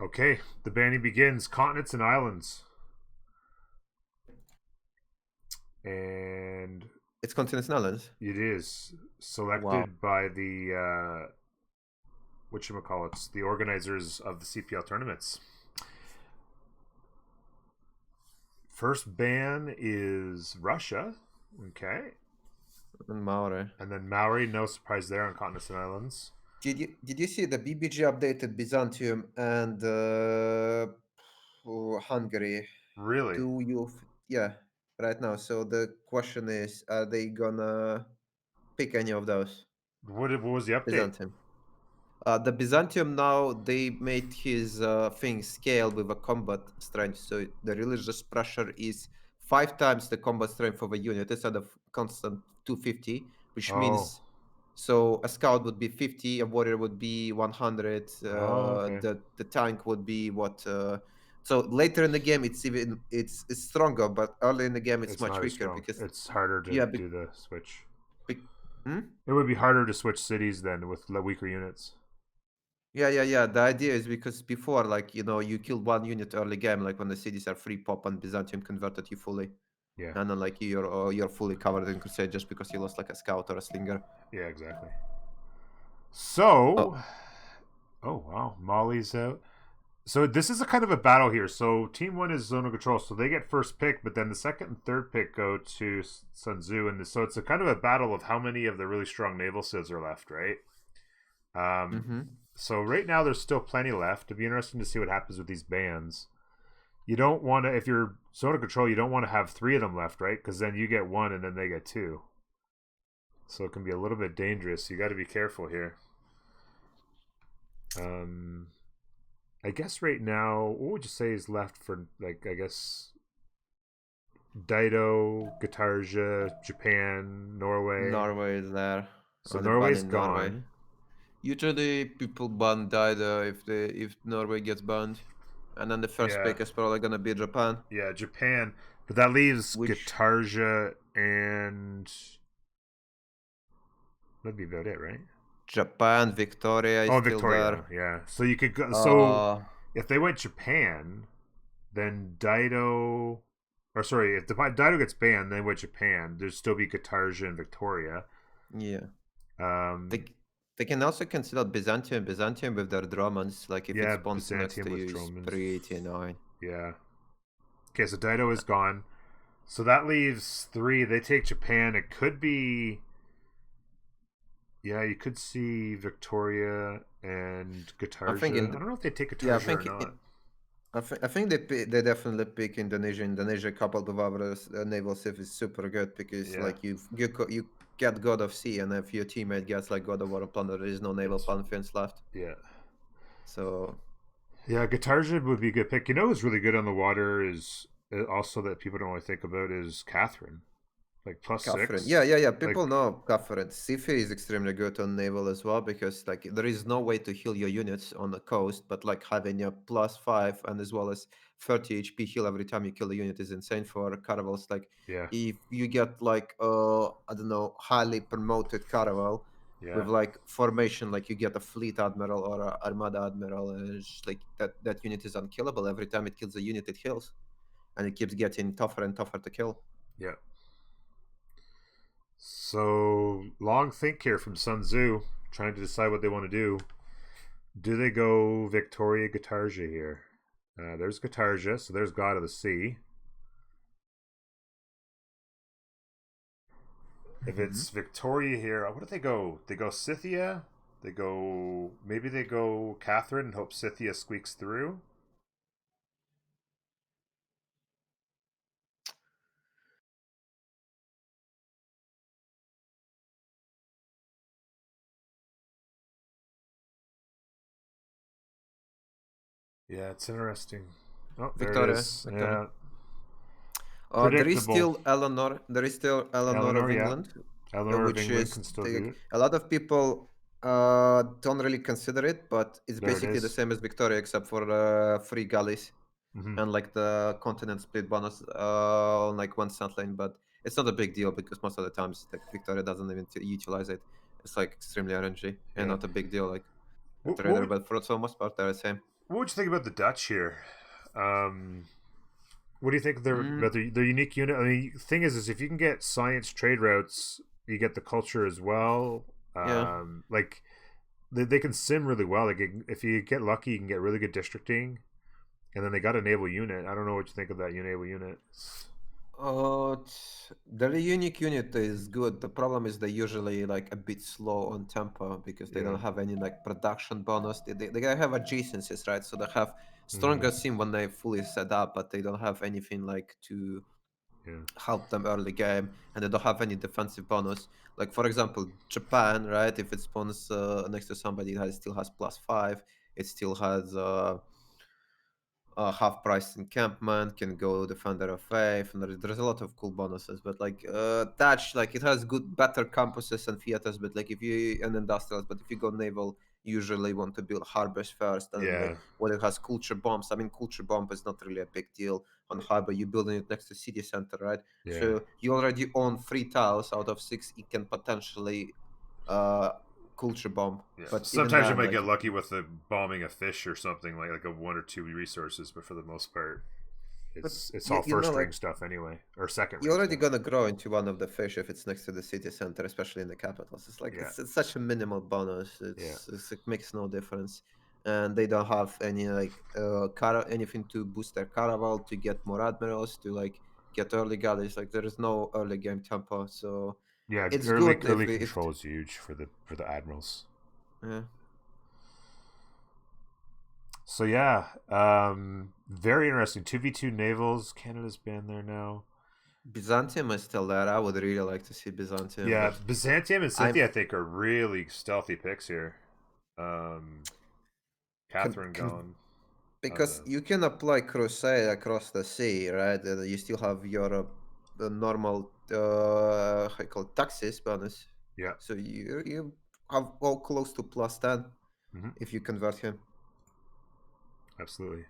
Okay, the banning begins. Continents and islands. And It's continents and islands. it is selected Wow. by the whatchamacallits, the organizers of the CPL tournaments. First ban is Russia. Okay. And Maori. And then Maori, no surprise there on continents and islands. Did you see the BBG updated Byzantium and Hungary? Really? Yeah, right now. So the question is, are they gonna pick any of those? What was the update? Byzantium. The Byzantium now they made his thing scale with a combat strength, so the religious pressure is 5 times the combat strength of a unit instead of constant 250, which means so a scout would be 50, a warrior would be 100, Okay. the tank would be what? So later in the game it's stronger, but early in the game it's much not as weaker strong. because It's harder to yeah, do the switch. hmm? It would be harder to switch cities then with weaker units. Yeah. The idea is because before, like, you killed one unit early game, like when the cities are free pop and Byzantium converted you fully. Yeah. And then like you're fully covered in crusade just because you lost like a scout or a slinger. Yeah, exactly. So, Oh, oh wow, Molly's out. So this is a kind of a battle here. So team one is zone of control, so they get first pick, but then the second and third pick go to Sun Tzu, and so it's a kind of a battle of how many of the really strong naval civs are left, right? So right now there's still plenty left. It'd be interesting to see what happens with these bans. You don't want to, if you're zone of control, you don't want to have 3 of them left, right? Because then you get 1 and then they get 2. So it can be a little bit dangerous. You got to be careful here. I guess right now, what would you say is left for, like, I guess, Dido, Guitarja, Japan, Norway? Norway is there. So Only ban Norway's in gone. Norway. Usually people ban Dida if Norway gets banned, and then the first pick is probably gonna be Japan. Yeah, Japan, but that leaves Guitarja and that'd be about it, right? Japan, Victoria is still Victoria, there. yeah. So you could go. So if they went Japan, then Dido, or sorry, if Dido gets banned, then went Japan. There'd still be Guitarja and Victoria. Yeah. They can also consider Byzantium with their Dromans, like if it spawns next to you, is 389. Yeah. Okay, so Dido is gone. So that leaves 3. They take Japan. It could be. Yeah, you could see Victoria and Guitarja. I don't know if they take Guitarja or not. I think they definitely pick Indonesia. Indonesia coupled with our naval civ is super good because like you get God of Sea, and if your teammate gets like God of War Plunder, there is no naval pantheons left. Yeah. So. Yeah, Guitarja would be a good pick. You know who's really good on the water is also that people don't really think about is Catherine. Like +6. Yeah. People know Catherine. Sifi is extremely good on naval as well because like there is no way to heal your units on the coast, but like having a +5 and as well as 30 HP heal every time you kill a unit is insane for caravels. Like if you get like I don't know, highly promoted caravel with like formation, like you get a fleet admiral or a armada admiral, and it's like that unit is unkillable. Every time it kills a unit, it heals, and it keeps getting tougher and tougher to kill. Yeah. So long think here from Sun Tzu, trying to decide what they want to do. Do they go Victoria Guitarja here? There's Guitarja, so there's God of the Sea. If it's Victoria here, what do they go? They go Scythia. Maybe they go Catherine and hope Scythia squeaks through. Yeah, it's interesting. Oh, Victoria, there it is. Victoria. Yeah. There is still Eleanor. Eleanor of England, Eleanor of England can still do it. A lot of people don't really consider it, but it's basically the same as Victoria except for 3 galleys and like the continent split bonus on like 1 sand lane. But it's not a big deal because most of the times like Victoria doesn't even utilize it. It's like extremely RNG and not a big deal like trader, but for the most part they're the same. what would you think about the Dutch here? What do you think Mm, about their unique unit? I mean, the thing is if you can get science trade routes, you get the culture as well. yeah. Like they can sim really well. Like if you get lucky, you can get really good districting, and then they got a naval unit. I don't know what you think of that naval unit. The unique unit is good. The problem is they're usually like a bit slow on tempo because they Yeah. don't have any like production bonus. They have adjacencies, right? So they have stronger Mm-hmm. sim when they fully set up, but they don't have anything like to Yeah. help them early game, and they don't have any defensive bonus. Like for example, Japan, right? If it spawns next to somebody that still has +5, it still has half price encampment, can go defender of faith, and there's a lot of cool bonuses. But like Dutch, like it has better campuses and theaters, but like if you and industrials, but if you go naval, you usually want to build harbors first, and like Yeah. what it has culture bombs. I mean, culture bomb is not really a big deal on harbor. You're building it next to city center, right? Yeah. So you already own 3 tiles out of 6. It can potentially uh culture bomb, Yeah. but even Sometimes you then, might get like lucky with the bombing a fish or something like a one or two resources, but for the most part, but it's all you know first like ring stuff anyway, or second you're ring already stuff. gonna grow into one of the fish if it's next to the city center, especially in the capitals. It's like Yeah. it's such a minimal bonus. Yeah. It makes no difference, and they don't have any like anything to boost their caravel to get more admirals to like get early galleys. Like there is no early game tempo, so Yeah. it's Early good early if control is huge for the admirals. yeah. So yeah, very interesting. 2v2 navals. Canada's banned there now. Byzantium is still there. I would really like to see Byzantium, Yeah, but Byzantium and I'm Scythia I think are really stealthy picks here. Um, con- Catherine con- gone. because Uh, you can apply crusade across the sea, right? You still have your normal how you call it, taxes bonus, yeah. so you have all close to +10 Hmm. if you convert him. Absolutely.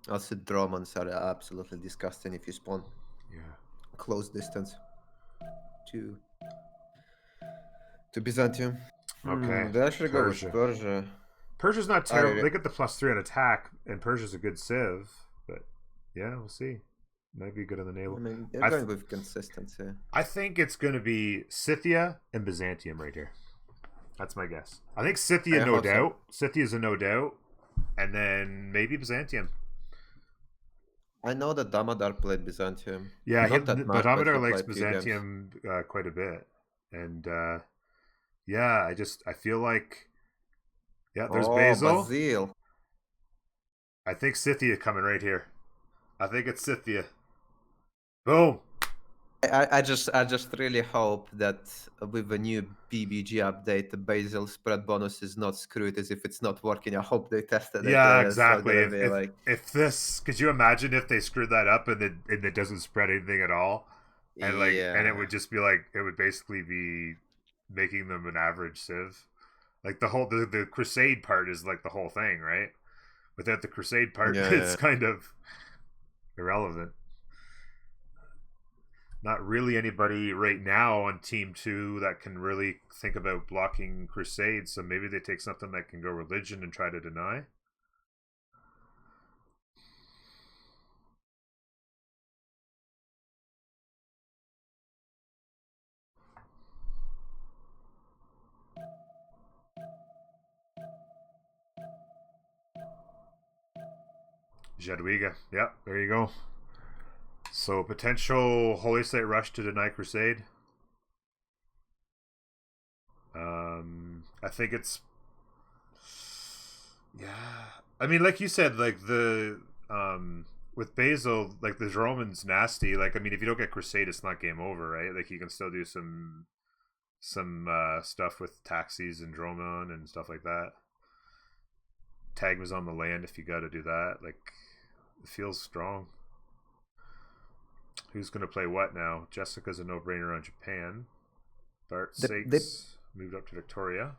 Also, Dromans are absolutely disgusting if you spawn Yeah. close distance to Byzantium. Okay. They actually go with Persia. Persia. Persia's not terrible. I They get the +3 on attack, and Persia's a good civ. But yeah, we'll see. Might be good on the I naval. mean, they're I going th- with consistency. I think it's going to be Scythia and Byzantium right here. That's my guess. I think Scythia, I no hope so. doubt. Scythia's a no doubt, and then maybe Byzantium. I know that Damodar played Byzantium. Yeah, Not that but much, but he Amador likes played few games. Byzantium quite a bit, and yeah, I feel like there's Oh, Basil. Basil. I think Scythia coming right here. I think it's Scythia. Boom. I just really hope that with the new BBG update, the Basil spread bonus is not screwed as if it's not working. I hope they tested it. Yeah, It's so exactly. gonna be like, If this, could you imagine if they screwed that up and it doesn't spread anything at all, and it yeah, would just be like it would basically be making them an average civ. Like the crusade part is like the whole thing, right? Without the crusade part, yeah, it's yeah. kind of irrelevant. Not really anybody right now on team 2 that can really think about blocking crusades, so maybe they take something that can go religion and try to deny. Jadwiga. Yep, there you go. So potential Holy Site rush to deny crusade. I think it's yeah. I mean, like you said, like the with Basil, like the Roman's nasty. Like I mean, if you don't get crusade, it's not game over, right? Like you can still do some stuff with taxis and Dromon and stuff like that. Tag was on the land if you got to do that. Like it feels strong. Who's going to play what now? Jessica's a no-brainer on Japan. Bart They Sakes moved up to Victoria.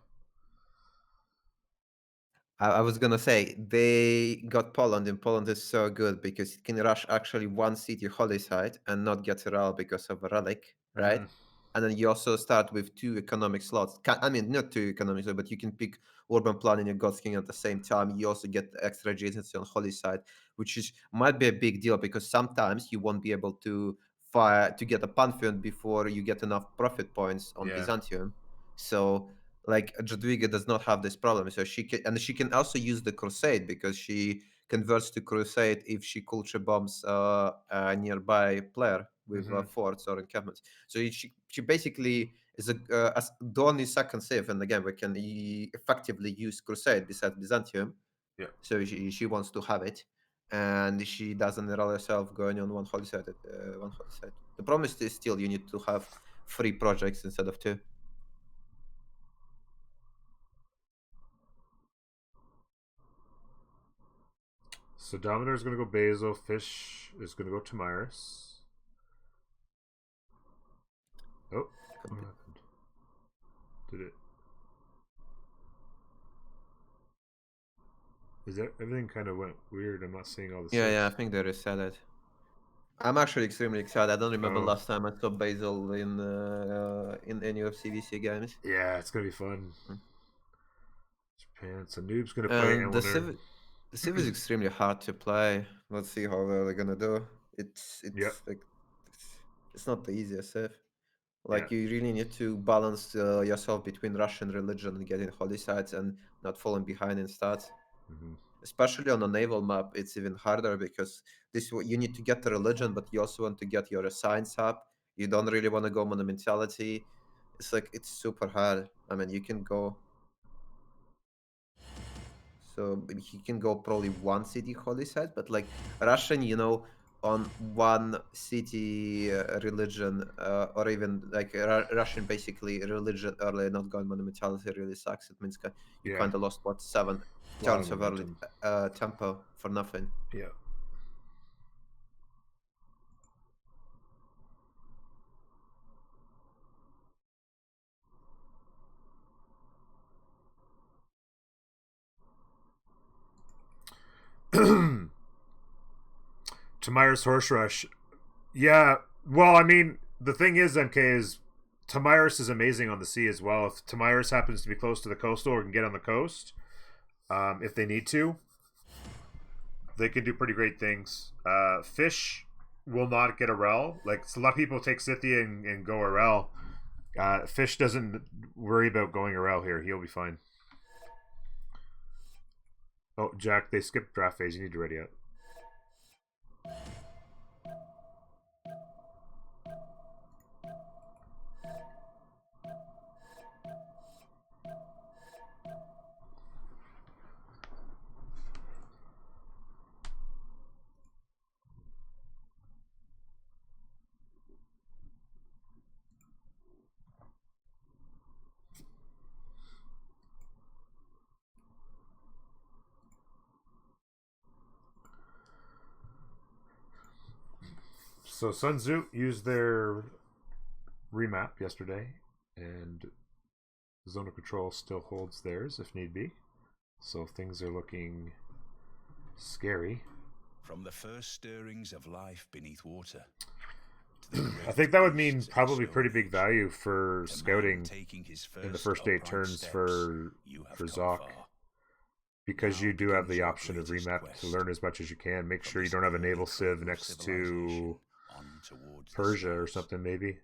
I was gonna say they got Poland, and Poland is so good because it can rush actually one city holy site and not get a rel because of a relic, right? Mm-hmm. And then you also start with two economic slots. I mean, not two economic slots, but you can pick urban planning and God's King at the same time. You also get extra adjacency on holy site, which is might be a big deal because sometimes you won't be able to fire to get a pantheon before you get enough profit points on Yeah. Byzantium. So like Jadwiga does not have this problem, so she can also use the crusade because she converts to crusade if she culture bombs a nearby player with Mm-hmm. forts or encampments. So she basically is the only second save, and again we can effectively use crusade besides Byzantium. Yeah. So she wants to have it, and she doesn't allow herself going on one holy site. The problem is still you need to have 3 projects instead of 2. So Dominator is going to go Basil. Fish is going to go Tamiris. Oh, what happened? Did it? Is that everything kind of went weird? I'm not seeing all the Yeah, I six. think they reset it. I'm actually extremely excited. I don't remember Oh, last time I saw Basil in any of CVC games. yeah, it's going to be fun. Mm. Japan. So Noob's going to play And Eleanor. the Civ is extremely hard to play. Let's see how well they're gonna do. Yep. It's like it's not the easiest Civ. Yeah. Like you really need to balance yourself between Russian religion and getting holy sites and not falling behind in stats. Mm-hmm. Especially on a naval map, it's even harder because you need to get the religion, but you also want to get your science up. You don't really want to go monumentality. It's like it's super hard. I mean, you can go. So he can go probably one city holy site, but like Russian, on one city religion, or even like Russian basically religion early not going monumentality really sucks. It means you Yeah. kind of lost what 7 A lot of turns of early momentum. tempo for nothing. Yeah. Tamiris Horse Rush. Yeah. Well, I mean, the thing is, MK, is Tamiris is amazing on the sea as well. If Tamiris happens to be close to the coastal or can get on the coast, if they need to, they can do pretty great things. Fish will not get a rel. Like, a lot of people take Scythia and go a rel. Fish doesn't worry about going a rel here. He'll be fine. Oh, Jack, they skipped draft phase. You need to ready up. So Sun Tzu used their remap yesterday, and Zone of Control still holds theirs if need be. So things are looking scary. From the first stirrings of life beneath water. I think that would mean probably pretty big value for scouting in the first 8 turns for ZoC, because you do have the option of remap to learn as much as you can. Make sure you don't have a naval civ next to Persia or something, maybe.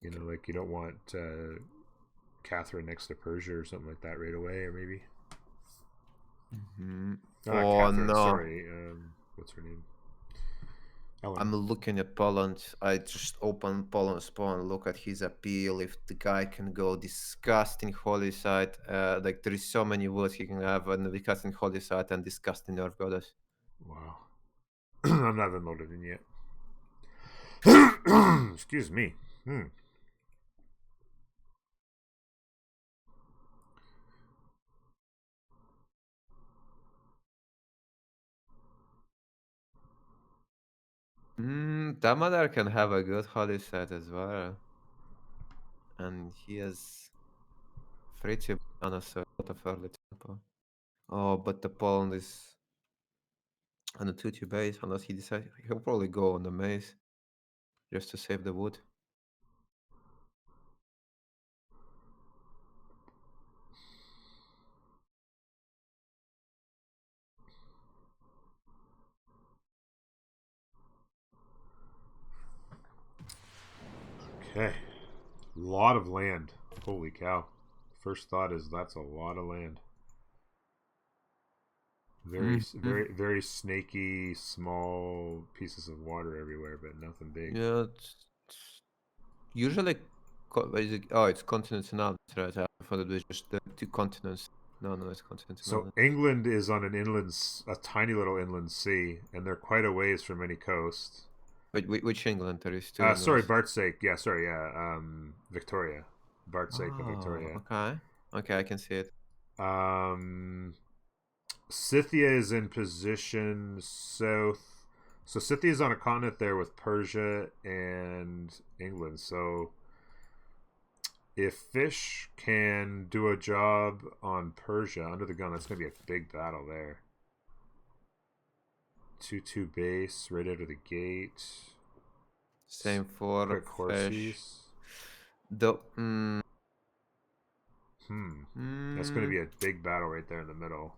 You know, like you don't want Catherine next to Persia or something like that right away, or maybe. Mm-hmm. Not Catherine, no. Sorry. What's her name? Eleanor. I'm looking at Poland. I just open Poland spawn, look at his appeal. If the guy can go disgusting holy site, like there is so many words he can have, and disgusting holy site and disgusting Earth Goddess. Wow. I'm not even loaded in yet. Excuse me. Damodar can have a good holy site as well. And he has free to unnecessary lot of early tempo. Oh, but the Poland is on a 2-2 base, unless he decides he'll probably go on the maze just to save the wood. Okay. Lot of land. Holy cow. First thought is that's a lot of land. Very snaky, small pieces of water everywhere, but nothing big. Yeah, it's usually oh, it's continents and islands, right? I thought it was just the two continents. No, it's continents and So islands. England is on a tiny little inland sea, and they're quite a ways from any coast. Wait, which England? There is two. Sorry, Bartsake. Yeah, sorry, yeah. Victoria. Bartsake and Oh, Victoria. okay, I can see it. Scythia is in position south. So Scythia is on a continent there with Persia and England. So if Fish can do a job on Persia under the gun, that's going to be a big battle there. 2-2 base right out of the gate. Same for Quick Fish. horses. That's going to be a big battle right there in the middle.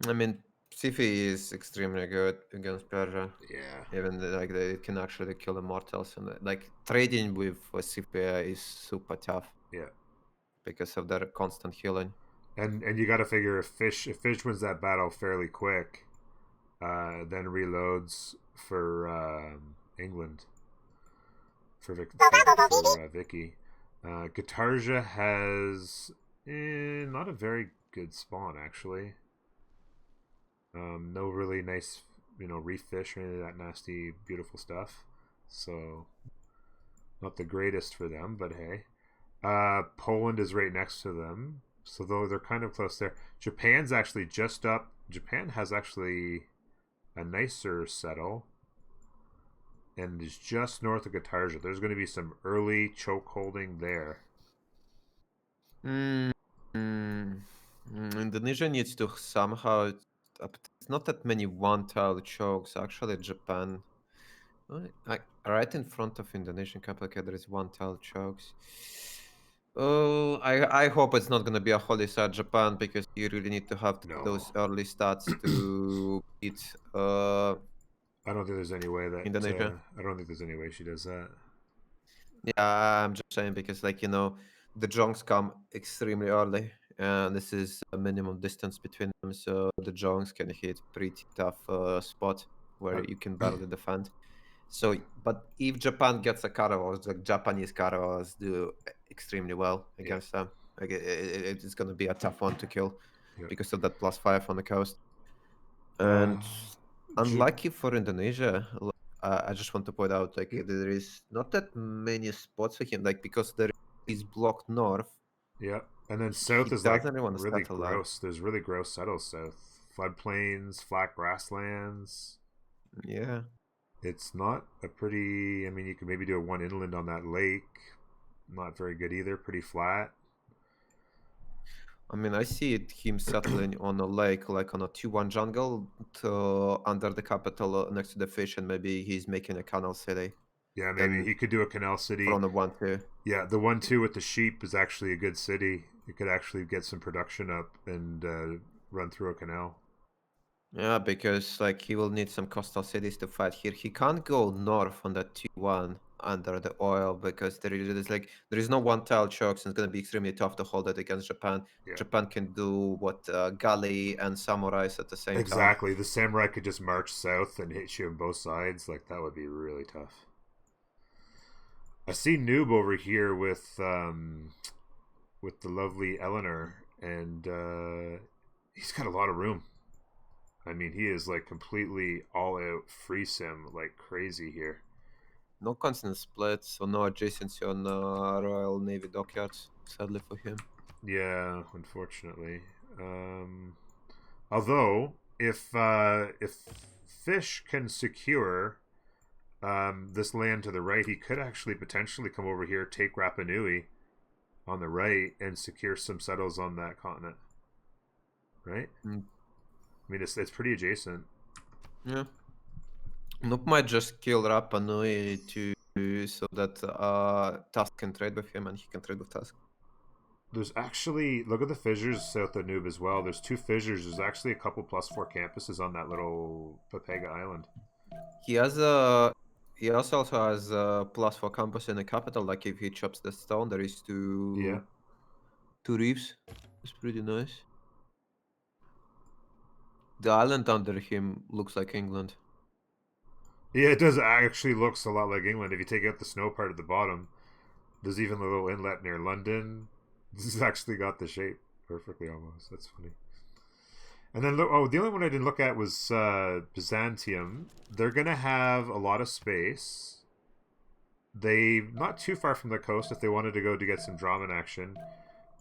I mean, Sifi is extremely good against Persia. Yeah. Even it can actually kill immortals, and like trading with Sifi is super tough. Yeah. Because of their constant healing. And you got to figure if Fish wins that battle fairly quick, then reloads for England for Vicky. Guitarja has not a very good spawn actually. No really nice, reef fish or any of that nasty, beautiful stuff. So not the greatest for them, but hey. Poland is right next to them, so though they're kind of close there. Japan's actually just up. Japan has actually a nicer settle and is just north of Guitarja. There's going to be some early choke holding there. Indonesia needs to somehow. It's not that many one-tile chokes. Actually, Japan, right in front of Indonesian capital, there is one-tile chokes. Oh, I hope it's not gonna be a holy side Japan, because you really need to have those early stats to beat. I don't think there's any way that Indonesia. I don't think there's any way she does that. Yeah, I'm just saying because, like, the Jongs come extremely early, and this is a minimum distance between them, so the Jongs can hit pretty tough spot where you can barely defend. So, but if Japan gets a caravels, like Japanese caravels do extremely well against them. Like it's gonna be a tough one to kill because of that +5 on the coast. And unlucky for Indonesia, I just want to point out, like, there is not that many spots for him, like, because there is blocked north. Yeah, and then south is like really gross. There's really gross settles south. Floodplains, flat grasslands. Yeah. It's not a pretty... I mean, you could maybe do a one inland on that lake. Not very good either. Pretty flat. I mean, I see him settling on a lake, like on a 2-1 jungle under the capital next to the fish, and maybe he's making a canal city. Yeah, maybe he could do a canal city. On the 1-2. Yeah, the 1-2 with the sheep is actually a good city. You could actually get some production up and run through a canal. Yeah, because like he will need some coastal cities to fight here. He can't go north on that 2-1 under the oil because there is no one-tile chokes, and it's going to be extremely tough to hold it against Japan. Yeah. Japan can do what galley and samurais at the same time. Exactly. The samurai could just march south and hit you on both sides. Like, that would be really tough. I see Noob over here with the lovely Eleanor, and he's got a lot of room. I mean, he is like completely all out free sim like crazy here. No constant splits, so no adjacency on Royal Navy dockyards, sadly for him. Yeah, unfortunately. Although, if Fish can secure this land to the right, he could actually potentially come over here, take Rapa Nui, on the right and secure some settles on that continent. Right? Mm. I mean, it's pretty adjacent. Yeah. Noob might just kill Rapa Nui so that Tusk can trade with him and he can trade with Tusk. There's actually, look at the fissures south of Noob as well. There's 2 fissures. There's actually a couple +4 campuses on that little Papega Island. He has he also has a +4 campus in the capital. Like if he chops the stone, there is two reefs. It's pretty nice. The island under him looks like England. Yeah, it does actually looks a lot like England. If you take out the snow part at the bottom, there's even a little inlet near London. This has actually got the shape perfectly almost. That's funny. And then look, the only one I didn't look at was Byzantium. They're gonna have a lot of space. They not too far from the coast if they wanted to go to get some drama action.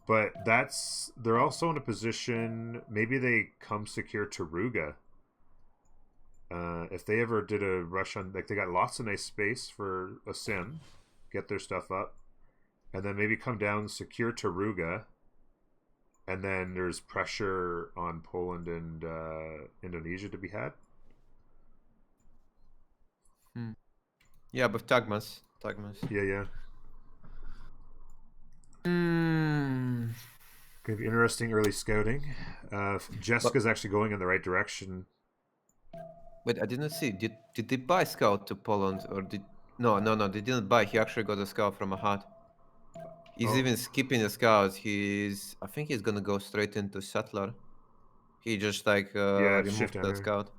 But they're also in a position, maybe they come secure to Ruga. If they ever did a rush on, like they got lots of nice space for a sim, get their stuff up, and then maybe come down secure to Ruga, and then there's pressure on Poland and Indonesia to be had. Yeah, but Tagmas. Yeah. Mm. Gonna be interesting early scouting. Jessica's actually going in the right direction. Wait, I didn't see. Did they buy scout to Poland or did no? They didn't buy. He actually got a scout from a hut. He's even skipping the scouts. I think he's gonna go straight into settler. He just like removed the scout,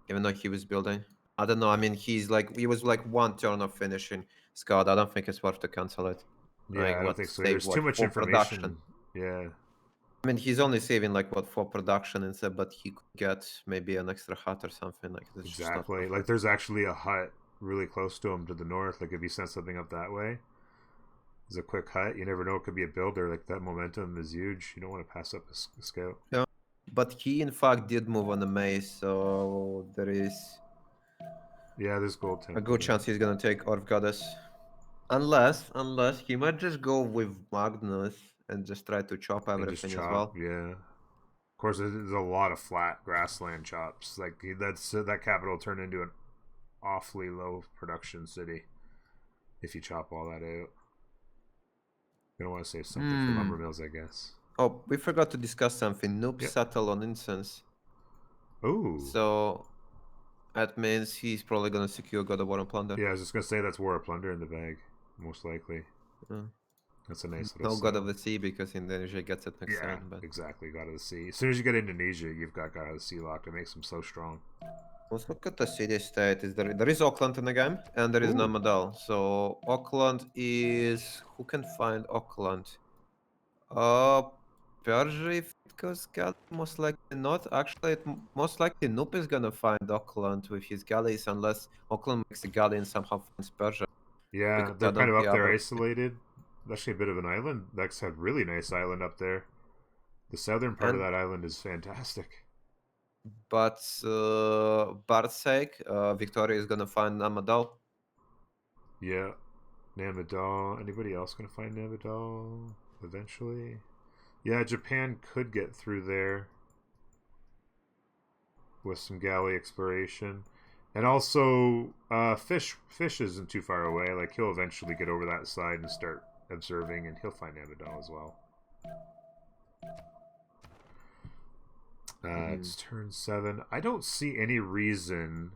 even though he was building. I don't know. I mean, he was like 1 turn of finishing scout. I don't think it's worth to cancel it. Yeah, like, I don't think so. There's too much information. Production. Yeah. I mean, he's only saving like what for production instead, but he could get maybe an extra hut or something like this. Exactly. Like there's actually a hut really close to him to the north. Like if you send something up that way, there's a quick hut. You never know. It could be a builder. Like that momentum is huge. You don't want to pass up a scout. Yeah. But he in fact did move on the maze, so there is there's gold temple. A good chance he's gonna take Orb Goddess. Unless he might just go with Magnus and just try to chop everything as well. Yeah. Of course, there's a lot of flat grassland chops. Like that capital turned into an awfully low production city. If you chop all that out, you don't want to save something for lumber mills, I guess. Oh, we forgot to discuss something. Noob settle on incense. Oh. So that means he's probably gonna secure God of War and Plunder. Yeah, I was just gonna say that's War of Plunder in the bag, most likely. That's a nice little. No God of the Sea because Indonesia gets it next turn. But exactly, God of the Sea. As soon as you get Indonesia, you've got God of the Sea locked. It makes them so strong. Let's look at the city state. There is Auckland in the game, and there is Namadal. So Auckland is who can find Auckland? Persia, if it goes galley, most likely not. Actually, most likely Noob is gonna find Auckland with his galleys unless Auckland makes a galley and somehow finds Persia. Yeah, they're kind of up there isolated. Actually, a bit of an island. That's a really nice island up there. The southern part of that island is fantastic. But Bart's sake, Victoria is gonna find Namadal. Yeah, Namadal. Anybody else gonna find Namadal eventually? Yeah, Japan could get through there with some galley exploration. And also, Fish isn't too far away. Like, he'll eventually get over that side and start observing, and he'll find Namadal as well. It's turn 7. I don't see any reason.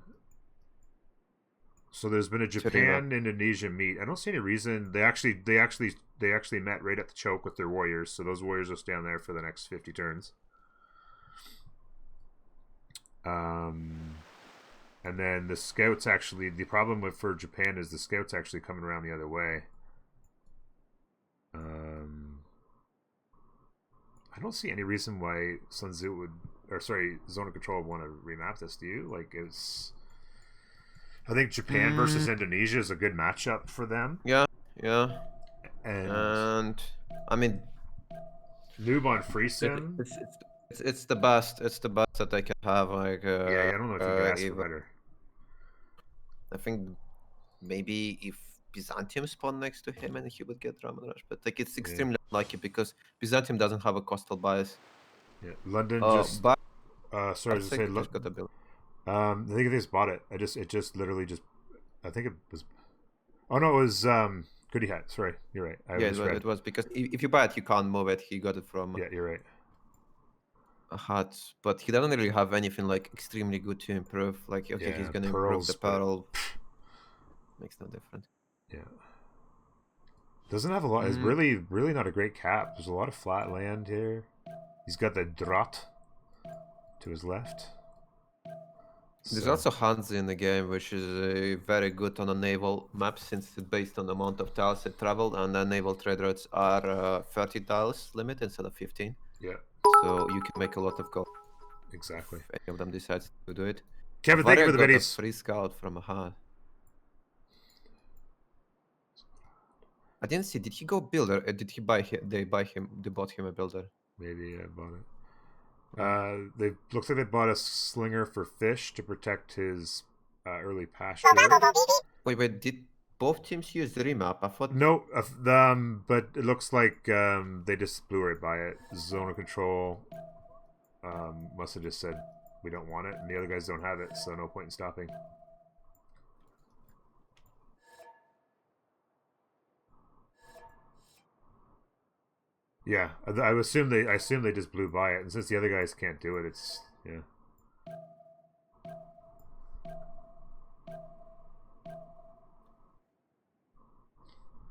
So there's been a Japan-Indonesia meet. I don't see any reason. They actually met right at the choke with their warriors. So those warriors will stand there for the next 50 turns. And then the scouts actually, the problem for Japan is the scouts actually coming around the other way. I don't see any reason why Sun Tzu would, Zone of Control would want to remap this. Do you? Like, I think Japan versus Indonesia is a good matchup for them. Yeah. And I mean, Noob on free sim. It's the best. It's the best that they can have. Like, I don't know if you can ask for better. I think maybe if Byzantium spawn next to him and he would get Raman Rush. But like it's extremely unlucky because Byzantium doesn't have a coastal bias. Yeah, London just. But Sorry, to say. just got a build. I think they just bought it. It just literally just. I think it was. Oh no, it was Goody Hat. Sorry, you're right. Yeah, it was because if you buy it, you can't move it. He got it from. Yeah, you're right. A hat, but he doesn't really have anything like extremely good to improve. Like okay, he's gonna improve the pearl. Makes no difference. Yeah. Doesn't have a lot. It's really not a great cap. There's a lot of flat land here. He's got the Drot to his left. There's also Hanzi in the game, which is very good on a naval map since it's based on the amount of tiles it traveled, and the naval trade routes are 30 tiles limit instead of 15. Yeah. So you can make a lot of gold. Exactly. If any of them decides to do it. Kevin, thank you for the videos. Free scout from Aha. I didn't see. Did he go builder? Did he buy him? They bought him a builder. Maybe I bought it. They looks like they bought a slinger for fish to protect his early pasture. Wait, did both teams use the remap? I thought no, but it looks like they just blew right by it. Zone of control must have just said we don't want it, and the other guys don't have it, so no point in stopping. Yeah, I assume they just blew by it, and since the other guys can't do it, it's yeah.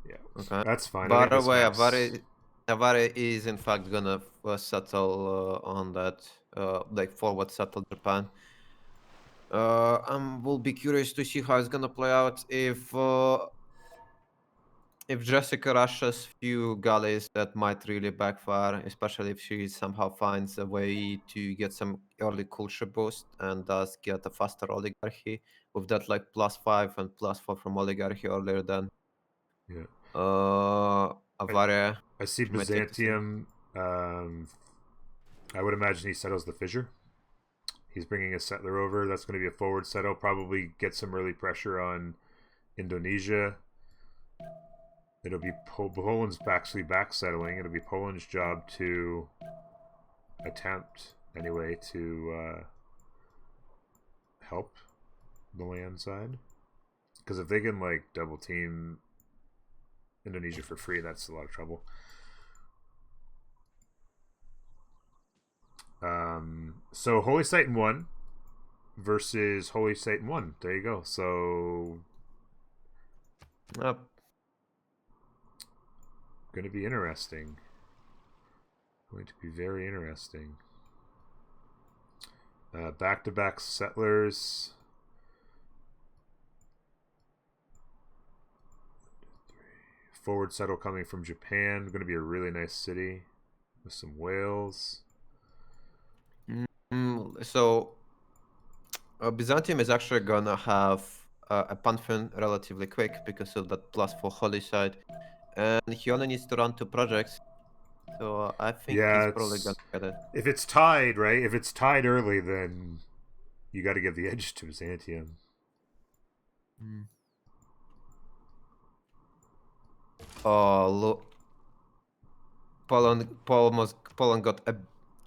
Yeah, okay. That's fine. By the way, Avari is in fact gonna settle on that, like forward settle Japan. We'll be curious to see how it's gonna play out if Jessica rushes few galleys. That might really backfire, especially if she somehow finds a way to get some early culture boost and does get a faster oligarchy with that like +5 and +4 from oligarchy earlier than Avaria. I see Byzantium. I would imagine he settles the fissure. He's bringing a settler over. That's going to be a forward settle. Probably get some early pressure on Indonesia. It'll be Poland's actually back settling. It'll be Poland's job to attempt anyway to help the land side. Because if they can like double team Indonesia for free, that's a lot of trouble. So Holy Titan 1 versus Holy Titan 1. There you go. So going to be interesting. Going to be very interesting. Back-to-back settlers. Forward settle coming from Japan. Going to be a really nice city with some whales. So Byzantium is actually gonna have a Pantheon relatively quick because of that +4 holy side, and he only needs to run 2 projects. So I think he's probably gonna get it. If it's tied, right? If it's tied early, then you got to give the edge to Byzantium. Oh look, Poland got a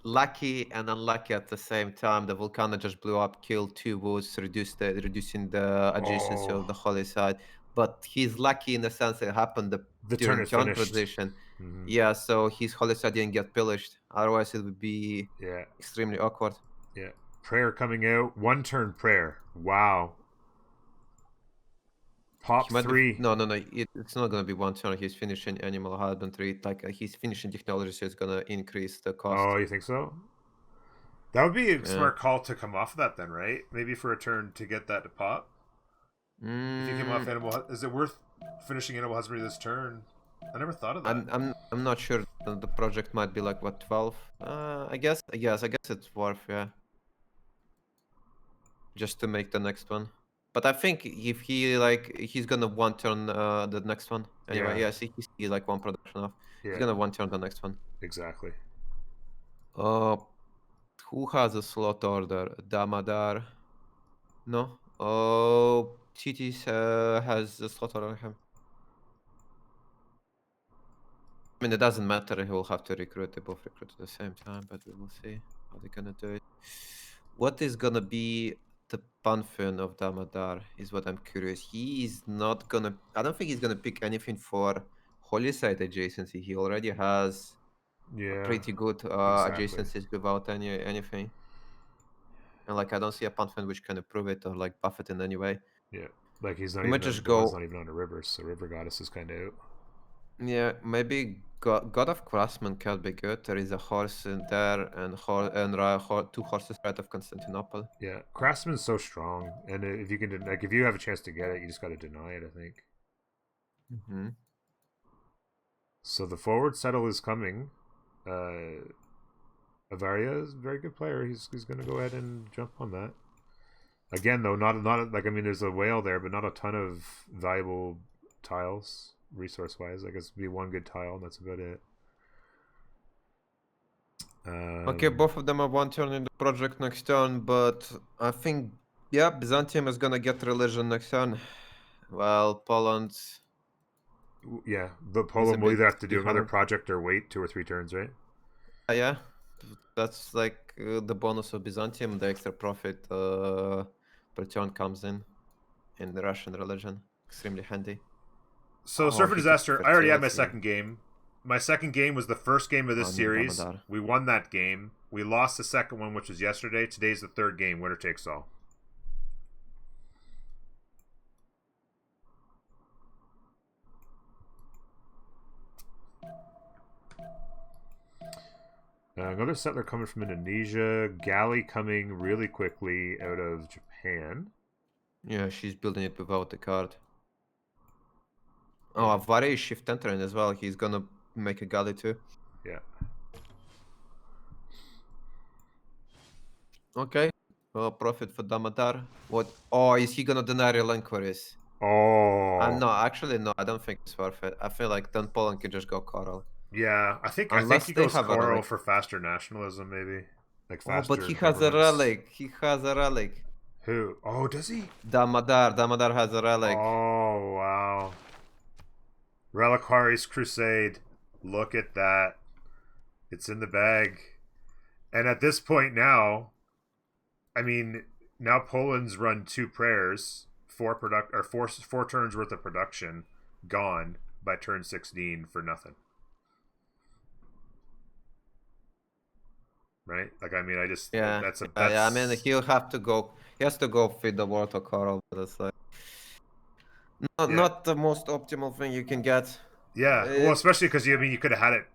lucky and unlucky at the same time. The volcano just blew up, killed 2 woods, reducing the adjacency of the holy side. But he's lucky in the sense it happened during turn position. Yeah, so his holy side didn't get pillaged. Otherwise, it would be extremely awkward. Yeah, prayer coming out. 1 turn prayer. Wow. Pop 3. No. It's not gonna be 1 turn. He's finishing animal husbandry. Like he's finishing technology, so it's gonna increase the cost. Oh, you think so? That would be a smart call to come off of that then, right? Maybe for a turn to get that to pop. If you came off animal, is it worth finishing animal husbandry this turn? I never thought of that. I'm not sure. The project might be like what 12. I guess it's worth, yeah. Just to make the next one. But I think if he's gonna 1 turn the next one. Anyway, he's like 1 production off. Yeah. He's gonna 1 turn the next one. Exactly. Who has a slot order? Damadar? No. Titis has a slot order on him. I mean, it doesn't matter. He will have to recruit. They both recruit at the same time, but we will see how they're gonna do it. What is gonna be the pantheon of Damodar is what I'm curious. He is not gonna. I don't think he's gonna pick anything for Holy Site adjacency. He already has a Yeah, pretty good exactly. adjacencies without anything. And like, I don't see a pantheon which can improve it or like buff it in any way. Yeah, like he's not He even might just Damon's go. not even on a river, so River Goddess is kind of out. Yeah, maybe God of Craftsman can be good. There is a horse in there and two horses right of Constantinople. Yeah, Craftsman's so strong, and if you can, like, if you have a chance to get it, you just got to deny it. I think. Mm-hmm. So the forward settle is coming. Avaria is a very good player. He's going to go ahead and jump on that. Again, though, not like, I mean, there's a whale there, but not a ton of valuable tiles resource wise. I guess it'd be one good tile, and that's about it. Okay, both of them are one turn in the project next turn, but I think yeah, Byzantium is gonna get religion next turn. Well, Poland. Yeah, the It's a Poland will bit either have to do another behind. project or wait 2 or 3 turns, right? Yeah, that's like the bonus of Byzantium. The extra profit per turn comes in the Russian religion. Extremely handy. So, Oh, Surfer he took Disaster, I already had my fertility. second game. My second game was the first game of this series. Damodar. We won that game. We lost the second one, which was yesterday. Today's the third game. Winner takes all. Another settler coming from Indonesia. Galley coming really quickly out of Japan. Yeah, she's building it without the card. Oh, Avari is shift entering as well. He's gonna make a galley too. Yeah. Okay. Well, profit for Damodar. What? Oh, is he gonna deny real inquiries? Oh. No, actually, no. I don't think it's worth it. I feel like then Poland can just go coral. Yeah, I think Unless he they goes have a coral relic. for faster nationalism, maybe. Like Oh, but faster he has a governments. relic. He has a relic. Who? Oh, does he? Damodar has a relic. Oh, wow. Reliquary's Crusade. Look at that. It's in the bag. And at this point now, I mean, now Poland's run 2 prayers, 4 turns worth of production gone by turn 16 for nothing. Right? Like, I mean, I just that's yeah. I mean, he'll have to go. He has to go feed the water coral, but it's like not the most optimal thing you can get. Yeah, well, especially because you could have had it,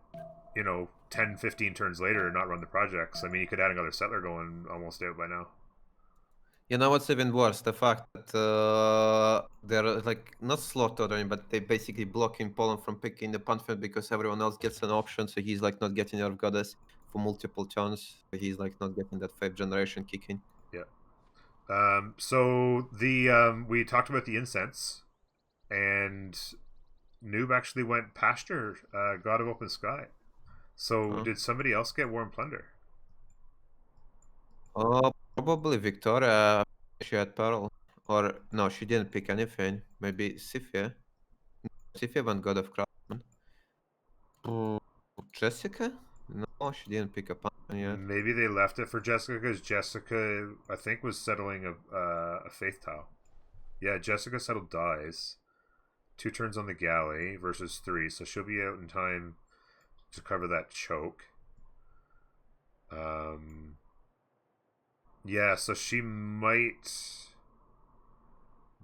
10, 15 turns later and not run the projects. I mean, you could have had another settler going almost out by now. You know what's even worse? The fact that they're like not slaughtering, but they basically blocking Poland from picking the Pantheon because everyone else gets an option. So he's like not getting Earth Goddess for multiple turns. So he's like not getting that 5th generation kicking. Yeah. So the we talked about the incense, and Noob actually went pasture, God of Open Sky. So did somebody else get Warm Plunder? Probably Victoria. She had Pearl. Or no, she didn't pick anything. Maybe Sifia. Sifia went God of Craftsman. Jessica? No, she didn't pick a Pantheon yet. Maybe they left it for Jessica because Jessica, I think, was settling a faith tile. Yeah, Jessica settled dies. 2 turns on the galley versus 3, so she'll be out in time to cover that choke. Yeah, so she might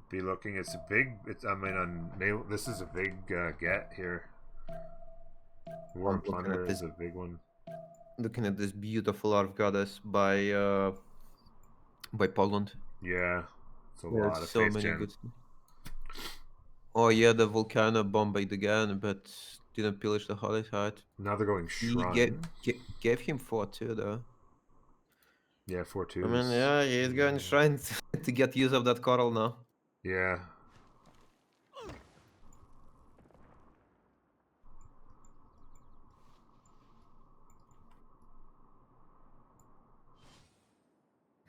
be looking. It's a big. This is a big get here. Warm Plunder is a big one. Looking at this beautiful Earth Goddess by Poland. Yeah, it's a lot of so faith many gen. good. Oh yeah, the Volcano bombed again, but didn't pillage the Holy Site. Now they're going Shrine. He gave him 4-2 though. Yeah, 4-2. I mean, yeah, he's going Shrine to get use of that coral now. Yeah.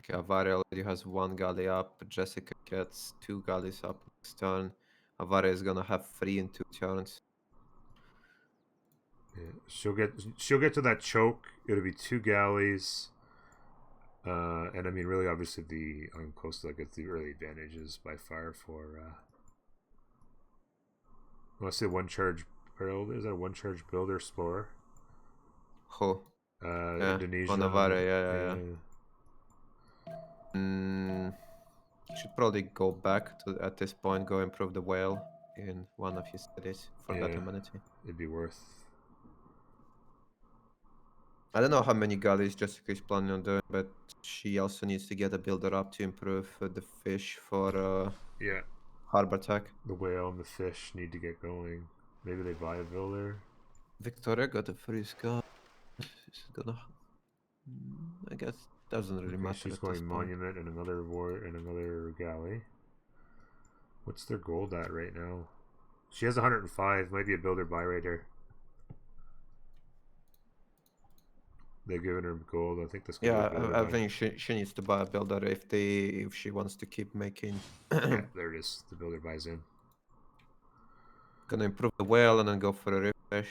Okay, Avari already has 1 galley up. Jessica gets 2 galleys up next turn. Avari is gonna have 3 in 2 turns. Yeah, she'll get to that choke. It'll be 2 galleys. And I mean, really, obviously, the coastal gets the early advantages by far for. I want to say 1 charge build. Is that a 1 charge build or explorer? Who? Indonesia. Naval, yeah. Should probably go back to at this point. Go improve the whale in one of his cities for that amenity. It'd be worth. I don't know how many galleys Jessica is planning on doing, but she also needs to get a builder up to improve the fish for harbor attack. The whale and the fish need to get going. Maybe they buy a builder. Victoria got a free scar. She's gonna. I guess doesn't really matter. She's going monument and another war and another galley. What's their gold at right now? She has 105. Might be a builder buy right here. They're giving her gold. I think this. I think she needs to buy a builder if she wants to keep making. Yeah, there it is. The builder buys in. Gonna improve the whale and then go for a refresh.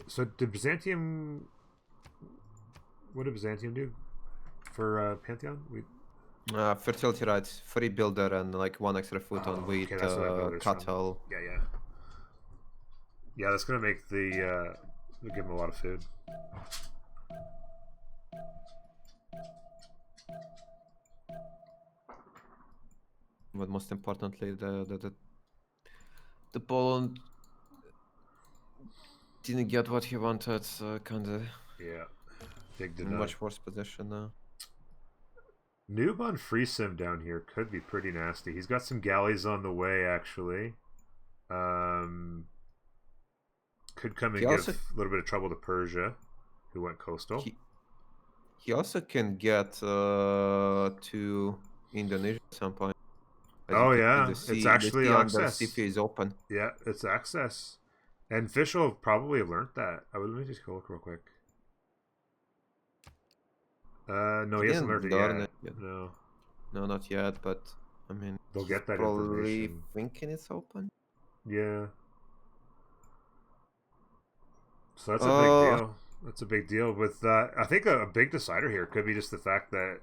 So did Byzantium? What did Byzantium do for Pantheon? Fertility rights, free builder, and like 1 extra foot on wheat, cattle. Yeah, that's gonna make the give them a lot of food. But most importantly, the Poland didn't get what he wanted, so kind of big in much worse position now. Noob on free sim down here could be pretty nasty. He's got some galleys on the way, actually. Could come and give a little bit of trouble to Persia, who went coastal. He also can get to Indonesia at some point. It's actually access. The CP is open. Yeah, it's access. And Fish will probably have learned that. Let me just go look real quick. No, he hasn't learned it yet. No, not yet. But I mean, they'll get that probably information. Thinking it's open. Yeah. So that's a big deal. That's a big deal. With I think a big decider here could be just the fact that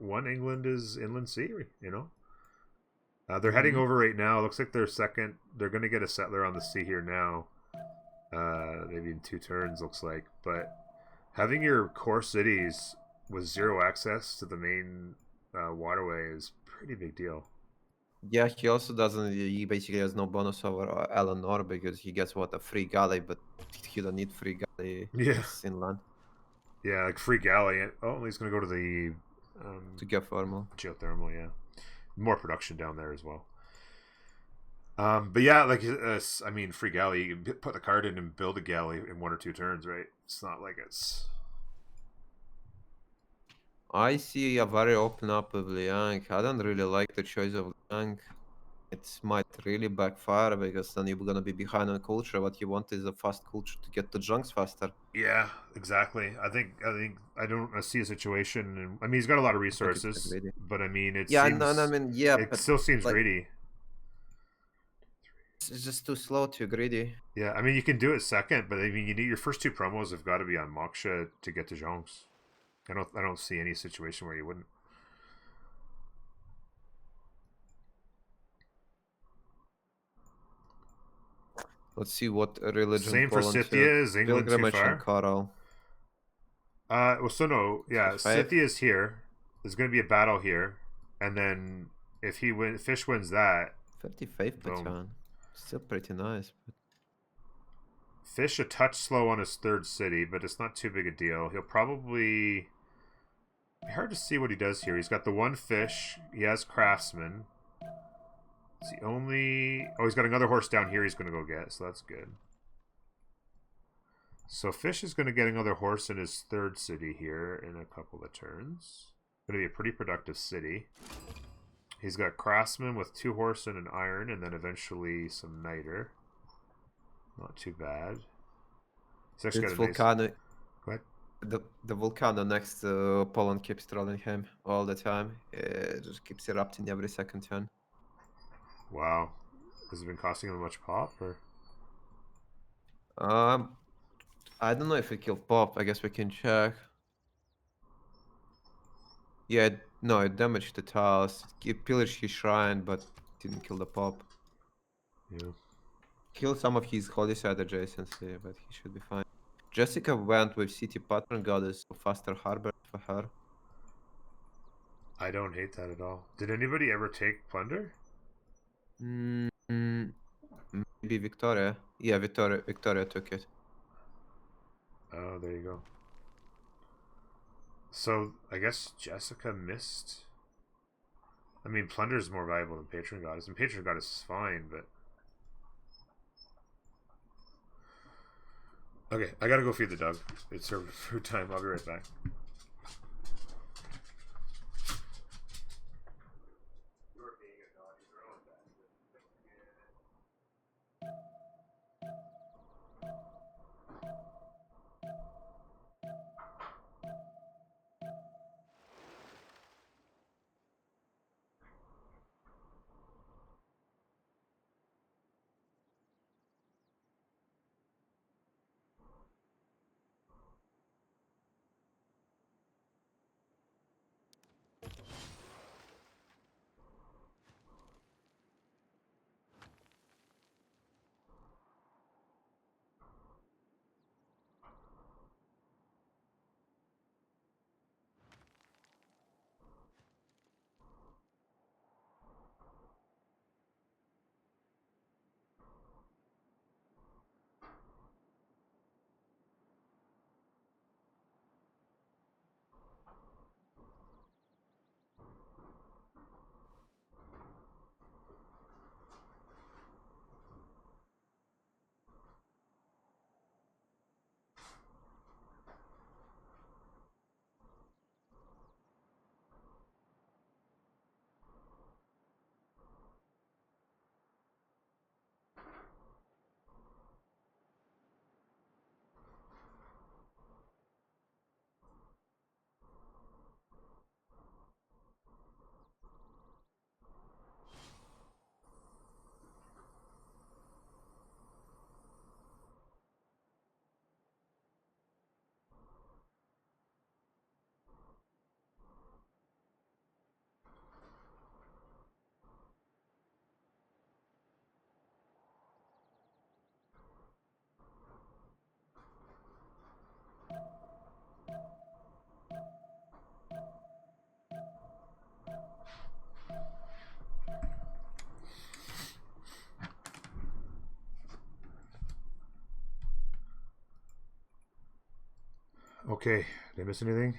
England is inland sea. You know. They're heading over right now. Looks like they're second. They're going to get a settler on the sea here now. Maybe in 2 turns, looks like. But having your core cities with 0 access to the main waterway is a pretty big deal. Yeah, he also doesn't. He basically has no bonus over Eleanor because he gets a free galley, but he don't need free galley. Yeah, inland. Yeah, like free galley. Oh, he's going to go to the to geothermal. Geothermal, yeah. More production down there as well. But yeah, like I mean, free galley. You can put the card in and build a galley in 1 or 2 turns, right? It's not like it's. I see a very open up with Liang. I don't really like the choice of Liang. It might really backfire because then you're gonna be behind on culture. What you want is a fast culture to get the junks faster. Yeah, exactly. I don't see a situation. And I mean, he's got a lot of resources, but I mean, it still seems like, greedy. It's just too slow, too greedy. Yeah, I mean, you can do it second, but I mean, you need your first 2 promos have got to be on Moksha to get to Jongs. I don't see any situation where you wouldn't. Let's see what religion. Same for Scythia. Is England too far? Coral. Scythia is here. There's going to be a battle here, and then if Fish wins that. 55 baton. Still pretty nice. But... Fish a touch slow on his 3rd city, but it's not too big a deal. He'll probably. Hard to see what he does here. He's got the 1 fish. He has craftsman. It's the only. Oh, he's got another horse down here. He's going to go get. So that's good. So Fish is going to get another horse in his 3rd city here in a couple of turns. Going to be a pretty productive city. He's got craftsman with 2 horse and an iron, and then eventually some niter. Not too bad. He's actually got a Volcano. Go ahead. The volcano next to Poland keeps trolling him all the time. It just keeps erupting every second turn. Wow. Has it been costing him much pop or? I don't know if it killed pop. I guess we can check. Yeah, no, it damaged the tiles. It pillaged his shrine, but didn't kill the pop. Yeah. Kill some of his holy site adjacency, but he should be fine. Jessica went with city pattern goddess, so faster harbor for her. I don't hate that at all. Did anybody ever take plunder? Maybe Victoria. Yeah, Victoria took it. Oh, there you go. So I guess Jessica missed. I mean, plunder is more valuable than patron goddess, and patron goddess is fine, but okay, I gotta go feed the dog. It's her food time. I'll be right back. Okay, did I miss anything?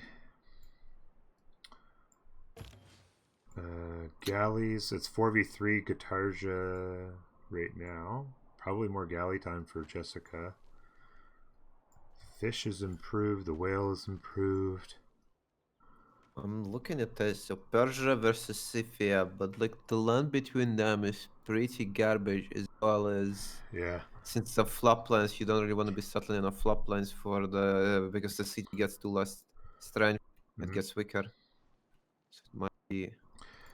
Galleys, it's 4v3 Guitarja right now. Probably more galley time for Jessica. Fish is improved, the whale is improved. I'm looking at this. So Persia versus Scythia, but like the land between them is pretty garbage, as well as Yeah. since the flop lines, you don't really want to be settling on a flop lines for the because the city gets too less strength, it gets weaker. So it might be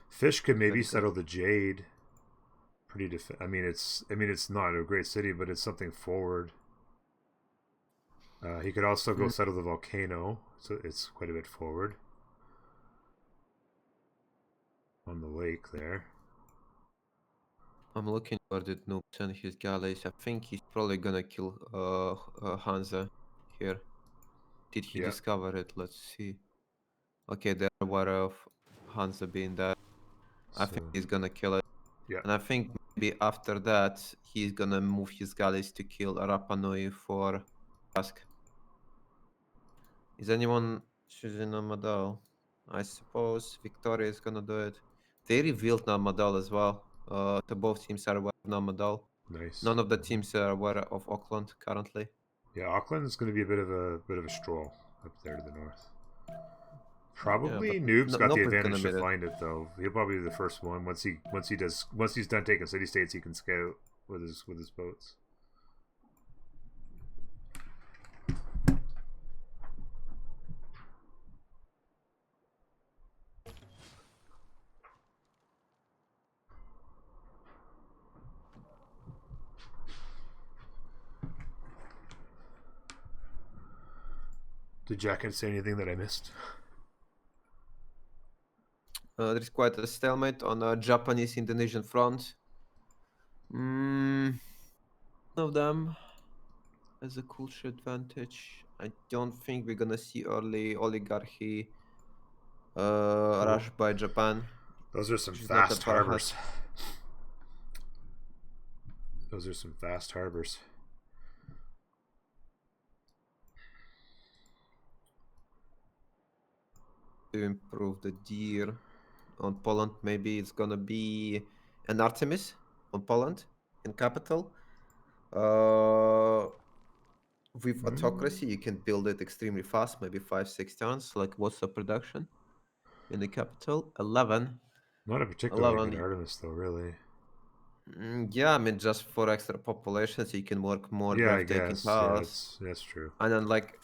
Fish could maybe very good. settle the Jade. Pretty I mean it's not a great city, but it's something forward. He could also go settle the volcano, so it's quite a bit forward. On the lake there. I'm looking for the Noob and his galleys. I think he's probably gonna kill Hansa here. Did he discover it? Let's see. Okay, they're aware of Hansa being there. I think he's gonna kill it. Yeah. And I think maybe after that, he's gonna move his galleys to kill Rapa Nui for task. Is anyone choosing Namadal? I suppose Victoria is gonna do it. They revealed Namadal as well. The both teams are aware of Namadal. Nice. None of the teams are aware of Auckland currently. Yeah, Auckland is going to be a bit of a stroll up there to the north. Probably yeah, Noob's got the Nope is gonna advantage to be the- find it though. He'll probably be the first one once he's done taking city states. He can scout with his boats. Did Jack say anything that I missed? There's quite a stalemate on a Japanese-Indonesian front. One of them has a culture advantage. I don't think we're gonna see early oligarchy rush by Japan. Those are some Which is not fast that far ahead. harbors. Those are some fast harbors. To improve the deer on Poland, maybe it's gonna be an Artemis on Poland in capital. With autocracy, you can build it extremely fast, maybe 5-6 turns. Like what's the production in the capital? 11. Not a particularly 11. good Artemis, though, really. Yeah, I mean, just for extra population, so you can work more Yeah, I breathtaking guess. Yeah, tiles. that's true. And then, like,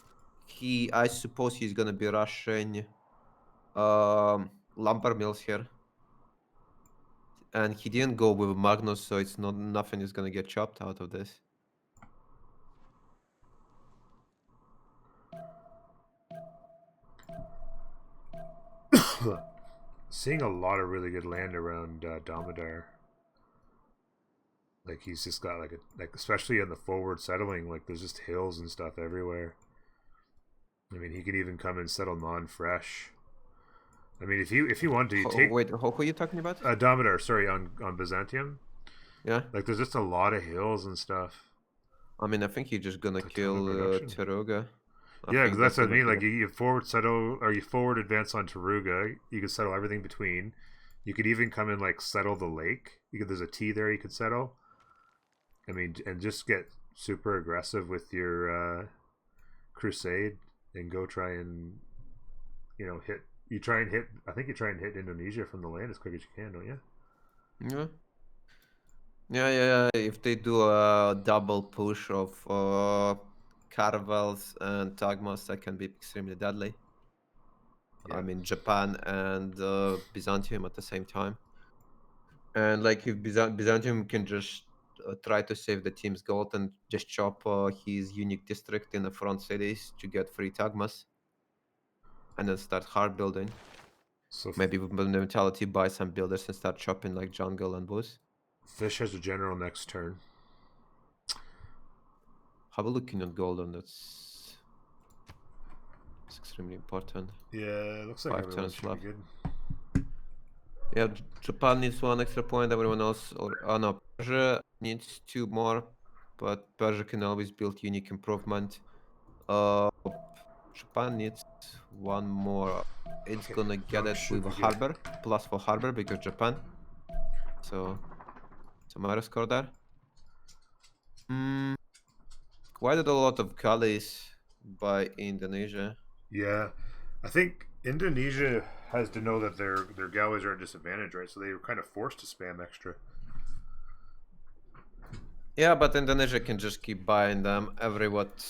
I suppose he's gonna be rushing lumber mills here. And he didn't go with Magnus, so it's nothing is gonna get chopped out of this. Seeing a lot of really good land around Damodar. Like he's just got like especially in the forward settling, like there's just hills and stuff everywhere. I mean, he could even come and settle non-fresh. I mean, if you want to, you take. Wait, who are you talking about? Damodar, sorry, on Byzantium. Yeah. Like there's just a lot of hills and stuff. I mean, I think you're just gonna It's a ton kill of production. Taruga. Yeah, because that's what I mean. Like you forward settle or you forward advance on Taruga, you can settle everything between. You could even come and like settle the lake. There's a T there you could settle. I mean, and just get super aggressive with your crusade and go try and hit. You try and hit. I think you try and hit Indonesia from the land as quick as you can, don't you? Yeah. Yeah. If they do a double push of Caravels and Tagmas, that can be extremely deadly. Yeah. I mean, Japan and Byzantium at the same time. And like if Byzantium can just try to save the team's gold and just chop his unique district in the front cities to get free Tagmas. And then start hard building. So maybe with the mentality, buy some builders and start chopping like jungle and woods. Fish has a general next turn. Have a look in on golden. That's extremely important. Yeah, it looks like 5 everyone's turns should left. be good. Yeah, Japan needs 1 extra point. Everyone else, no, Persia needs 2 more, but Persia can always build unique improvement. Japan needs 1 more. It's gonna get it with a harbor, plus for harbor because Japan. So, Samara score there. Quite a lot of galleys by Indonesia. Yeah, I think Indonesia has to know that their galleys are at a disadvantage, right? So they were kind of forced to spam extra. Yeah, but Indonesia can just keep buying them every what.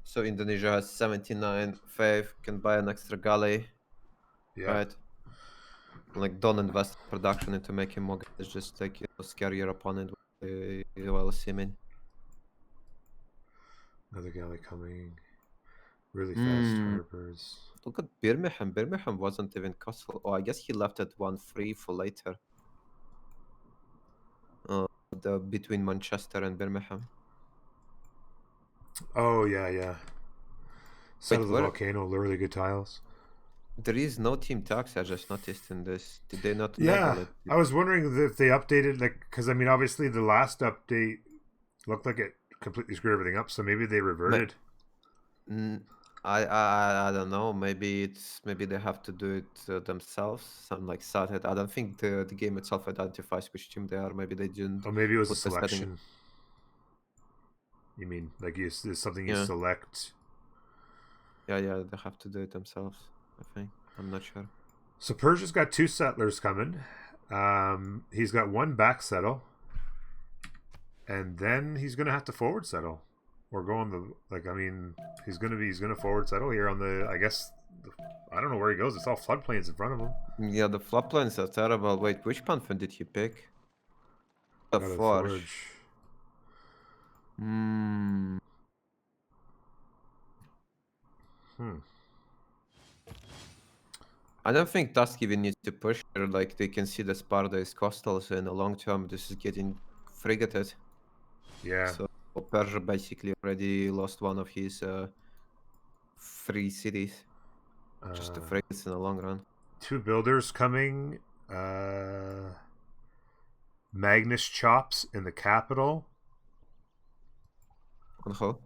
So Indonesia has 79 faith, can buy an extra galley. Yeah. Right. Like don't invest production into making more galleys, just like scare your opponent while simming. Another galley coming. Really fast harbors. Look at Birmingham. Birmingham wasn't even castle. Oh, I guess he left it 1 free for later. The between Manchester and Birmingham. Oh yeah. Set of the where- volcano, really good tiles. There is no team tax. I just noticed in this. Did they not Yeah, enable it? I was wondering if they updated, like, because I mean, obviously the last update looked like it completely screwed everything up, so maybe they reverted. I don't know. Maybe they have to do it themselves. Some like started. I don't think the game itself identifies which team they are. Maybe they didn't. Oh, maybe it was a put the setting. selection. You mean like it's something you Yeah. select? Yeah, they have to do it themselves. I think. I'm not sure. So Persia's got 2 settlers coming. He's got 1 back settle, and then he's gonna have to forward settle, or go on the I mean, he's gonna forward settle here on the. I guess I don't know where he goes. It's all floodplains in front of him. Yeah, the floodplains are terrible. Wait, which pantheon did he pick? The Got a Forge. I don't think Tusk even needs to push here. Like they can see the Sparta is coastal, so in the long term, this is getting frigated. Yeah. So Persia basically already lost one of his 3 cities just to frigates in the long run. 2 builders coming. Magnus Chops in the capital. On who?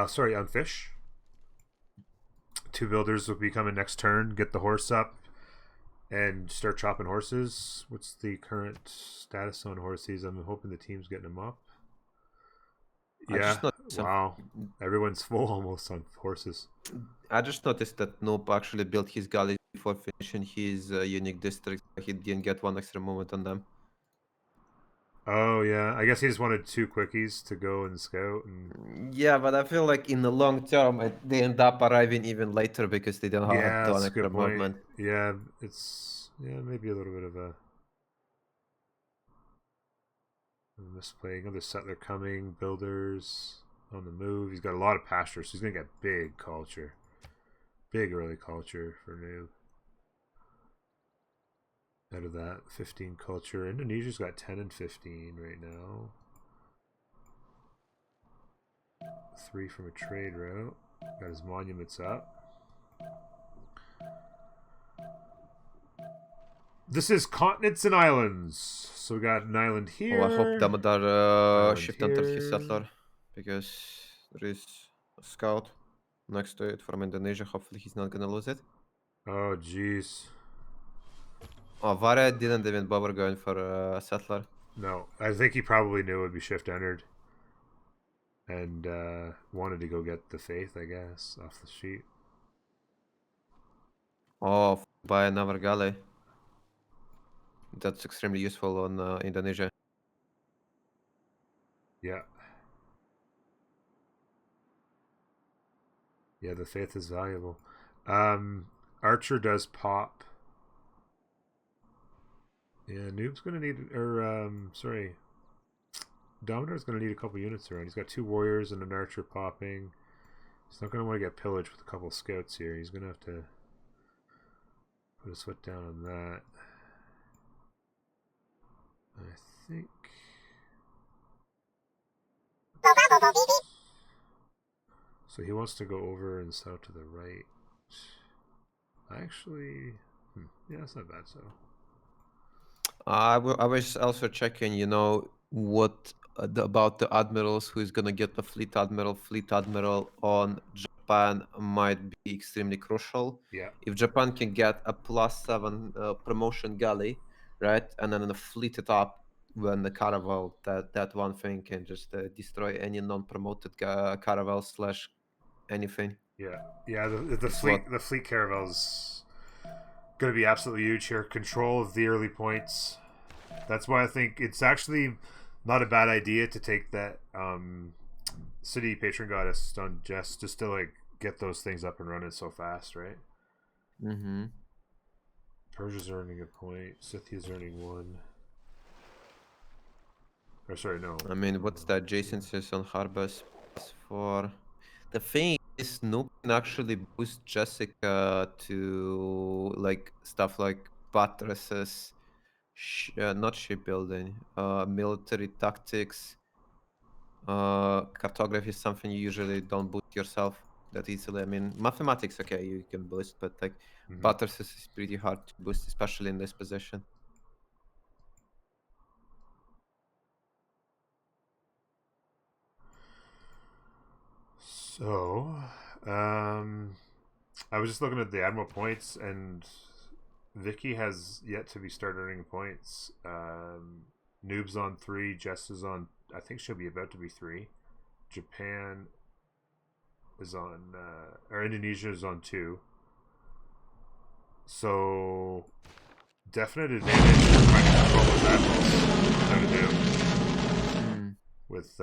Sorry, on fish. 2 builders will be coming next turn. Get the horse up and start chopping horses. What's the current status on horses? I'm hoping the team's getting them up. I just Yeah. noticed Wow. Everyone's full almost on horses. I just noticed that Noob actually built his galley before finishing his unique district. He didn't get 1 extra moment on them. Oh yeah, I guess he just wanted 2 quickies to go and scout. And Yeah, but I feel like in the long term, they end up arriving even later because they don't have yeah, done that's a extra good point. movement. Yeah, it's maybe a little bit of a misplaying. Other settler coming, builders on the move. He's got a lot of pasture, so he's gonna get big culture, big early culture for Noob. Out of that 15 culture, Indonesia's got 10 and 15 right now. 3 from a trade route. Got his monuments up. This is continents and islands. So we got an island here. Oh, I hope Damodar Island shift entered his here. settler because there is a scout next to it from Indonesia. Hopefully, he's not gonna lose it. Oh, jeez. Oh, Vare didn't even bother going for a settler. No, I think he probably knew it would be shift entered. And wanted to go get the faith, I guess, off the sheet. Oh, buy another galley. That's extremely useful on Indonesia. Yeah. Yeah, the faith is valuable. Archer does pop. Yeah, Noob's gonna need, sorry, Dominar's gonna need a couple units around. He's got 2 warriors and an archer popping. He's not gonna want to get pillaged with a couple scouts here. He's gonna have to put his foot down on that. I think. So he wants to go over and south to the right. Actually, yeah, it's not bad. So I was also checking, what about the admirals who is gonna get the fleet admiral. Fleet admiral on Japan might be extremely crucial. yeah, If Japan can get a +7 promotion galley, right, and then fleet it up when the caravel, that one thing can just destroy any non-promoted caravel / anything. yeah. The It's fleet caravel's gonna be absolutely huge here. Control of the early points. That's why I think it's actually not a bad idea to take that city patron goddess on just to like get those things up and running so fast, right? Mm-hmm. Persia's earning a point. Scythia's earning 1. Or sorry, no. I mean, what's the adjacencies on Harbors for? The thing is, Noob can actually boost Jessica to like stuff like buttresses, not shipbuilding, military tactics. Cartography is something you usually don't boost yourself that easily. I mean, mathematics, okay, you can boost, but like buttresses is pretty hard to boost, especially in this position. So, I was just looking at the Admiral points, and Vicky has yet to be start earning points. Noob's on 3, Jess is on, I think she'll be about to be 3. Japan is on, or Indonesia is on 2. So, definite advantage for trying to control those admirals. How to do with,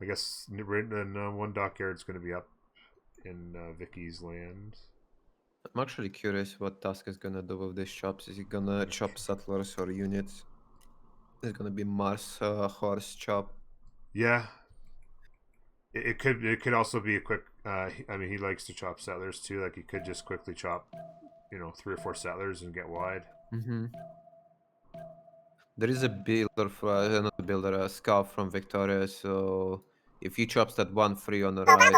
I guess one dockyard's going to be up in Vicky's land. I'm actually curious what Tusk is gonna do with these chops. Is he gonna chop settlers or units? It's gonna be Mars horse chop. Yeah. it could also be a quick. I mean, he likes to chop settlers too. Like he could just quickly chop, 3 or 4 settlers and get wide. Mm-hmm. There is a builder not a builder, a scout from Victoria. So if he chops that 1-3 on the right,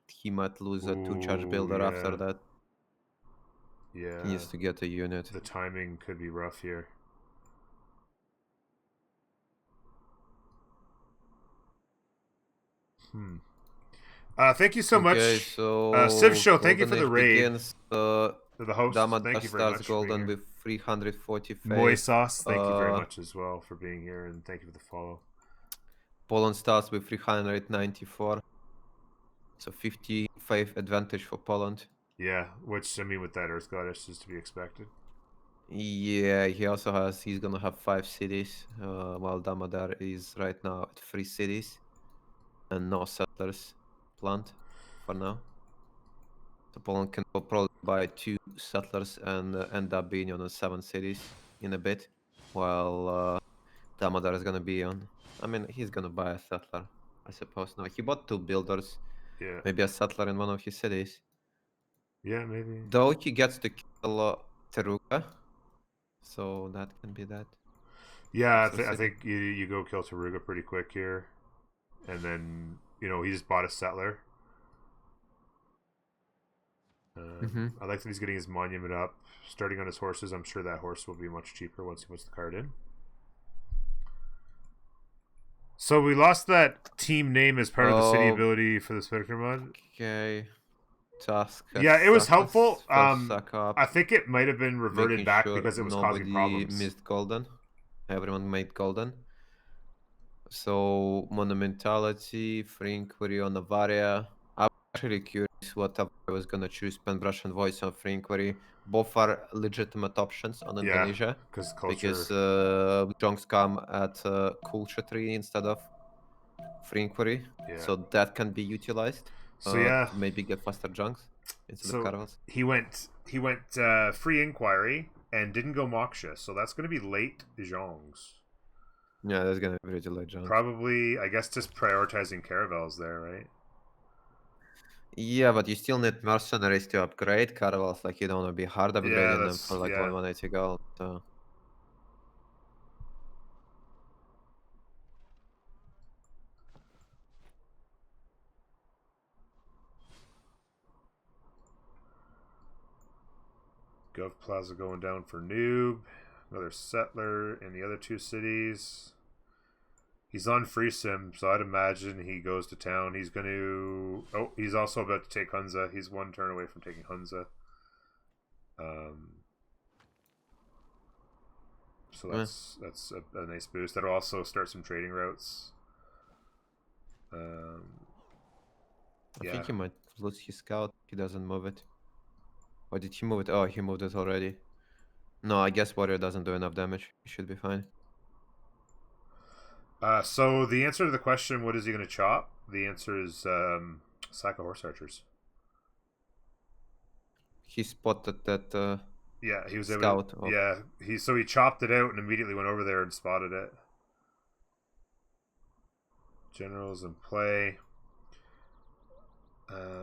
he might lose a 2-charge builder Ooh, after yeah. that. Yeah, He needs to get a unit. the timing could be rough here. Thank you so Okay, much, so Civ Show. Thank you Golden for the Age raid. begins. To the host, Damadar thank you very starts much for being golden here. with 340 faith. Moy Sauce, thank you very much as well for being here, and thank you for the follow. Poland starts with 394. So 55 advantage for Poland. Yeah, which, I mean, with that Earth Goddess is to be expected. Yeah, he's gonna have 5 cities, while Damadar is right now at 3 cities and no settlers planned for now. So Poland can probably buy 2 settlers and end up being on the 7 cities in a bit, while Damadar is gonna be on. I mean, he's gonna buy a settler, I suppose. No, he bought 2 builders, Yeah. maybe a settler in one of his cities. Yeah, maybe. Though he gets to kill Teruga, so that can be that. Yeah, Extra I city. think you go kill Taruga pretty quick here, and then he just bought a settler. I like that he's getting his monument up, starting on his horses. I'm sure that horse will be much cheaper once he puts the card in. So we lost that team name as part of the city ability for the Spectre mod. Okay. Task. Yeah, it was helpful. Up, I think it might have been reverted back sure because it was causing problems. Missed golden. Everyone made golden. So monumentality, free inquiry on Avaria. I'm actually curious what Avaria was gonna choose. Penbrush and voice on free inquiry. Both are legitimate options on Indonesia. Because culture. Because jonks come at culture tree instead of free inquiry. Yeah. So that can be utilized. So yeah, to maybe get faster junks instead of caravels. He went free inquiry and didn't go moksha, so that's going to be late jongs. Yeah, that's gonna be pretty late junks. Probably, I guess, just prioritizing caravels there, right? Yeah, but you still need mercenaries to upgrade caravels. Like you don't want to be hard upgrading them for like 180 gold. So. Gov Plaza going down for Noob. Another settler in the other 2 cities. He's on free sim, so I'd imagine he goes to town. He's going to... Oh, he's also about to take Hunza. He's 1 turn away from taking Hunza. So that's a nice boost. That'll also start some trading routes. I think he might lose his scout if he doesn't move it. Or did he move it? Oh, he moved it already. No, I guess warrior doesn't do enough damage. He should be fine. So the answer to the question, what is he going to chop? The answer is sack of horse archers. He spotted that. Yeah, he was scout. Able to, yeah, he chopped it out and immediately went over there and spotted it. Generals in play.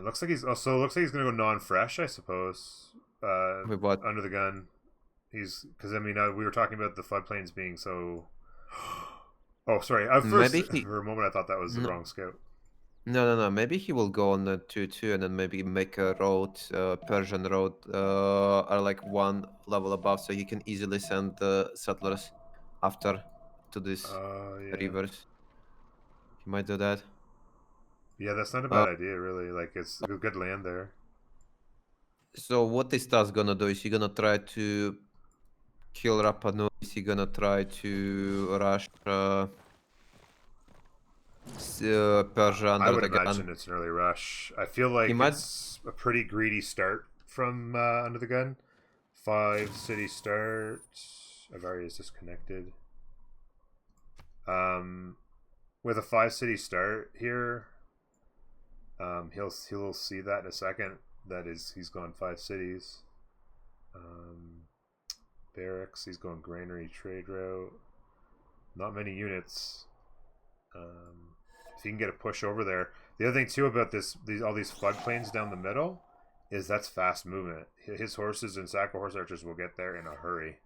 Looks like he's going to go non-fresh, I suppose. With what? Under the gun. Because I mean, we were talking about the floodplains being so. Oh, sorry. For a moment, I thought that was the wrong scout. No. Maybe he will go on the 2-2 and then maybe make a road, Persian road, are like 1 level above, so he can easily send the settlers after to these rivers. He might do that. Yeah, that's not a bad idea, really. Like, it's good land there. So what this task gonna do? Is he gonna try to kill Rapa Nui? Is he gonna try to rush Persia under I would the gun? imagine it's an early rush. I feel like it's a pretty greedy start from under the gun. 5 city start. Avaria is disconnected. With a 5 city start here, he'll see that in a second. That is, he's gone 5 cities. Barracks, he's going granary trade route. Not many units. if he can get a push over there. The other thing too about all these floodplains down the middle is that's fast movement. His horses and Sacco horse archers will get there in a hurry.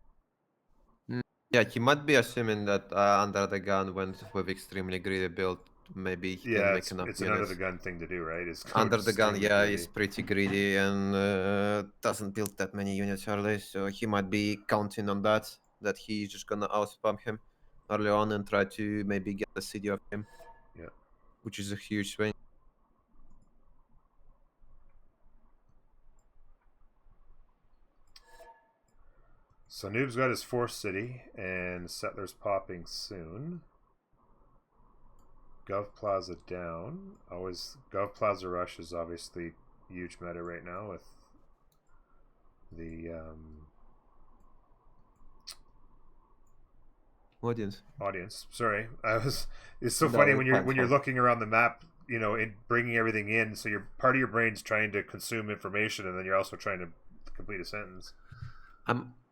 Yeah, he might be assuming that under the gun went with extremely greedy build. Maybe he can make enough it's an units. under the gun thing to do, right? Is Under the gun, extremely yeah, greedy. he's pretty greedy and doesn't build that many units early, so he might be counting on that he's just gonna outspam him early on and try to maybe get the city of him. Yeah. Which is a huge swing. So Noob's got his fourth city, and settlers popping soon. Gov Plaza down. Always Gov Plaza rush is obviously huge meta right now with the audience. Sorry, It's so funny when you're looking around the map, you know, and bringing everything in. So your part of your brain's trying to consume information, and then you're also trying to complete a sentence.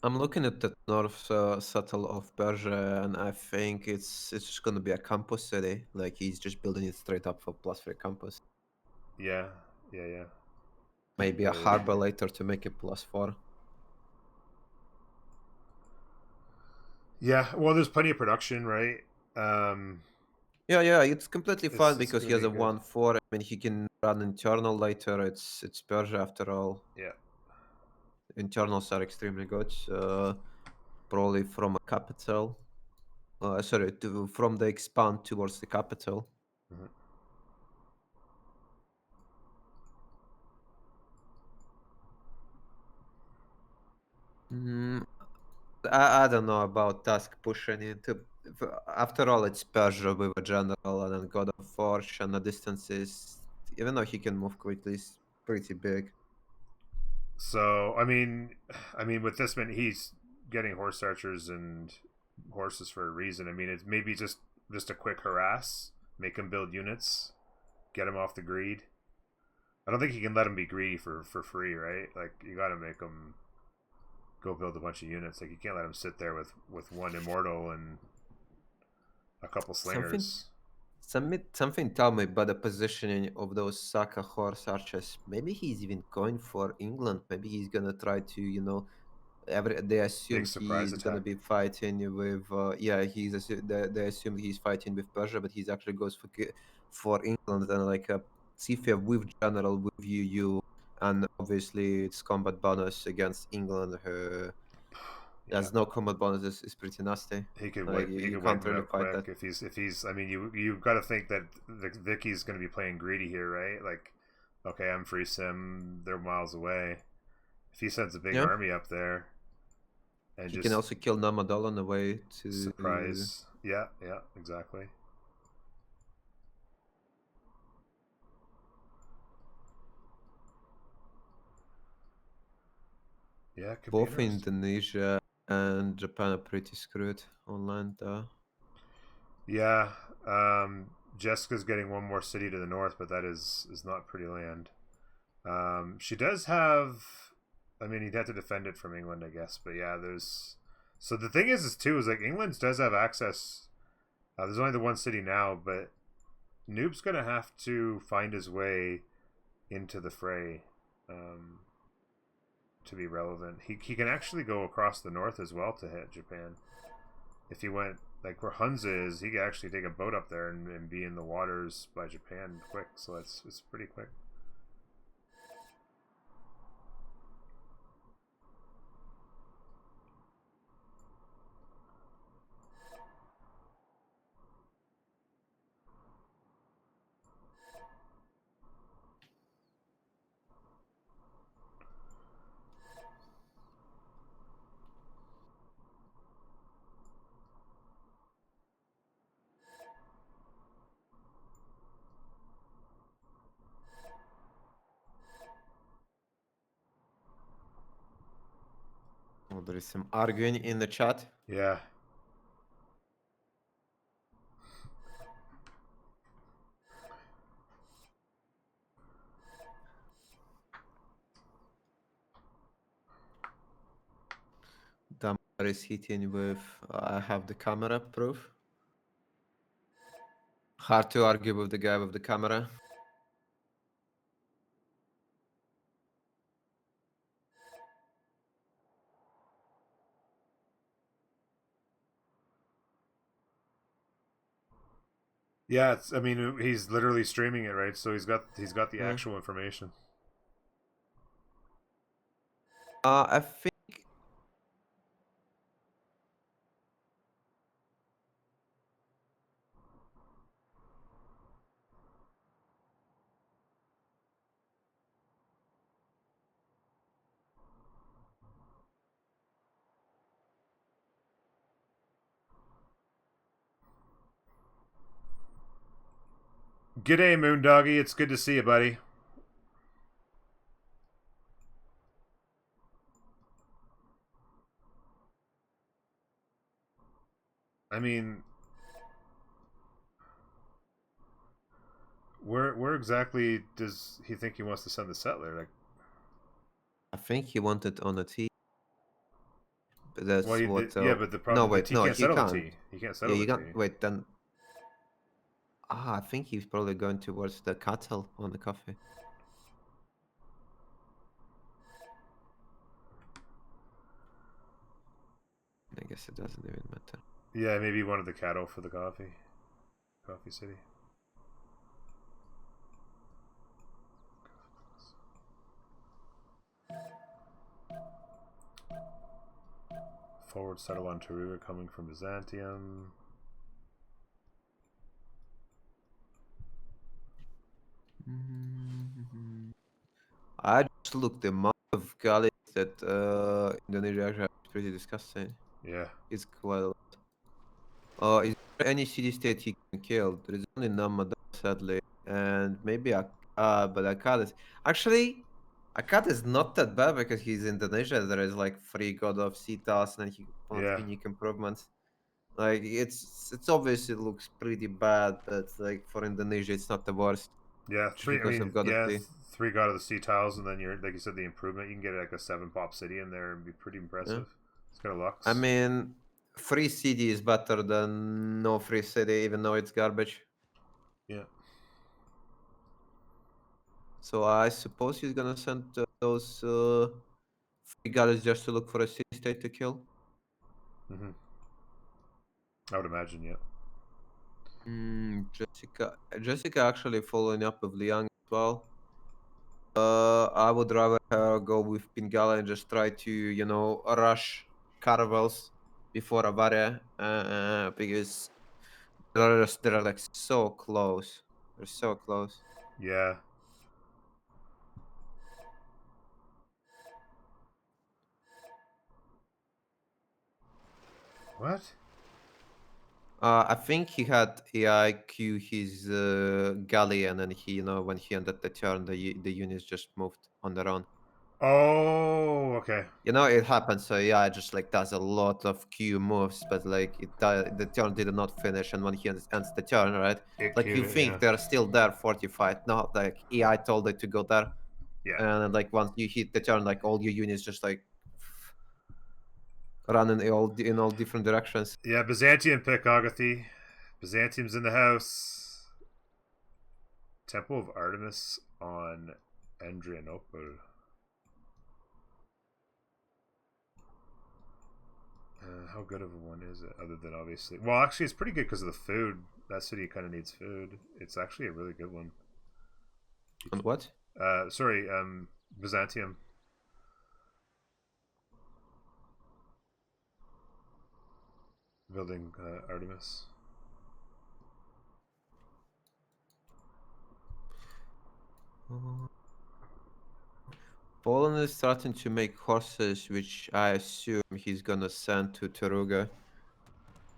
I'm looking at the north settle of Persia, and I think it's just gonna be a campus city. Like he's just building it straight up for +3 campus. Yeah. Maybe a harbor later to make it +4. Yeah, well, there's plenty of production, right? Yeah, it's completely fine because he has a good. 1-4. I mean, he can run internal later. It's Persia after all. Yeah. Internals are extremely good. Probably from a capital. From the expand towards the capital. I don't know about task pushing into. After all, it's Persia with a general and then God of Forge, and the distances, even though he can move quickly, is pretty big. So I mean, with this man, he's getting horse archers and horses for a reason. I mean, it's maybe just a quick harass, make him build units, get him off the greed. I don't think you can let him be greedy for free, right? Like you got to make him go build a bunch of units. Like you can't let him sit there with one immortal and a couple slingers. Something tell me about the positioning of those Saka horse archers. Maybe he's even going for England. Maybe he's gonna try to, they assume he's gonna be fighting with. They assume he's fighting with Persia, but he's actually goes for England and like a CFA with general with UU, and obviously it's combat bonus against England. There's no combat bonus. Is pretty nasty. He could like, wipe it up quick if he's. I mean, you've got to think that Vicky's going to be playing greedy here, right? Like, okay, I'm free sim. They're miles away. If he sends a big army up there, and he can also kill Namadol on the way to surprise. Yeah, exactly. Yeah, both Indonesia and Japan are pretty screwed online though. Yeah, Jessica's getting one more city to the north, but that is not pretty land. She does have. I mean, he'd have to defend it from England, I guess. But yeah, there's. So the thing is like England does have access. There's only the one city now, but Noob's gonna have to find his way into the fray to be relevant. He can actually go across the north as well to hit Japan. If he went like where Hunza is, he could actually take a boat up there and be in the waters by Japan quick. So it's pretty quick. Oh, there is some arguing in the chat. Yeah. Damar is hitting with I have the camera proof. Hard to argue with the guy with the camera. Yeah, I mean, he's literally streaming it, right? So he's got the Yeah. actual information. I think G'day, Moondoggy. It's good to see you, buddy. I mean, where exactly does he think he wants to send the settler? Like, I think he wanted on a T. But that's well, what. yeah, but the No, problem, the wait, T no, can't he settle the can't. T. He can't Yeah, settle you the T. can't. Wait, then. I think he's probably going towards the cattle on the coffee. I guess it doesn't even matter. Yeah, maybe he wanted the cattle for the coffee city. Forward settle on Taruga coming from Byzantium. I just looked the amount of galleys that Indonesia actually has is pretty disgusting. Yeah. It's quite a lot. Is there any city-state he can kill? There is only Namada, sadly, and maybe but Akkad is actually Akkad is not that bad because he's Indonesia. There is like 3 God of Citas and he wants Yeah. unique improvements. Like it's obvious it looks pretty bad, but like for Indonesia it's not the worst. Yeah, Just because of God of Sea. 3 God of the Sea tiles, and then you're like you said, the improvement. You can get like a 7-pop city in there and be pretty impressive. It's got a Lux. I mean, free CD is better than no free city, even though it's garbage. Yeah. So I suppose he's gonna send those free galleys just to look for a city state to kill. I would imagine, yeah. Jessica actually following up with Liang as well. I would rather her go with Pingala and just try to, rush caravels before Avaria, because they're like so close. They're so close. Yeah. What? I think he had AI queue his galley, and then when he ended the turn, the units just moved on their own. Oh, okay. It happens. So AI just like does a lot of queue moves, but like the turn did not finish, and when he ends the turn, right? Like you think they're still there fortified, not like AI told it to go there. Yeah. And like once you hit the turn, like all your units just like run in all different directions. Yeah, Byzantium pick Agathy. Byzantium's in the house. Temple of Artemis on Adrianople. How good of a one is it? Other than obviously, well, actually, it's pretty good because of the food. That city kind of needs food. It's actually a really good one. And what? Sorry, Byzantium. Building Artemis. Poland is starting to make horses, which I assume he's gonna send to Taruga.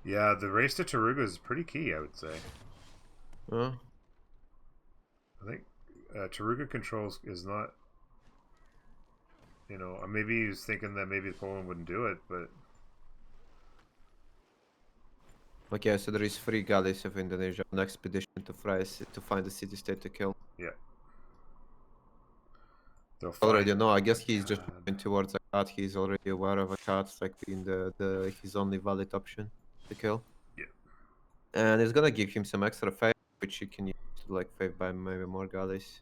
Yeah, the race to Taruga is pretty key, I would say. Huh? I think Taruga controls is not. Maybe he's thinking that maybe Poland wouldn't do it, but. Okay, so there is 3 galleys of Indonesia on expedition to find the city-state to kill. Yeah. Already know. I guess he's just moving towards Akkad. He's already aware of Akkad, like being his only valid option to kill. Yeah. And it's gonna give him some extra favor which you can use to like fave by maybe more galleys.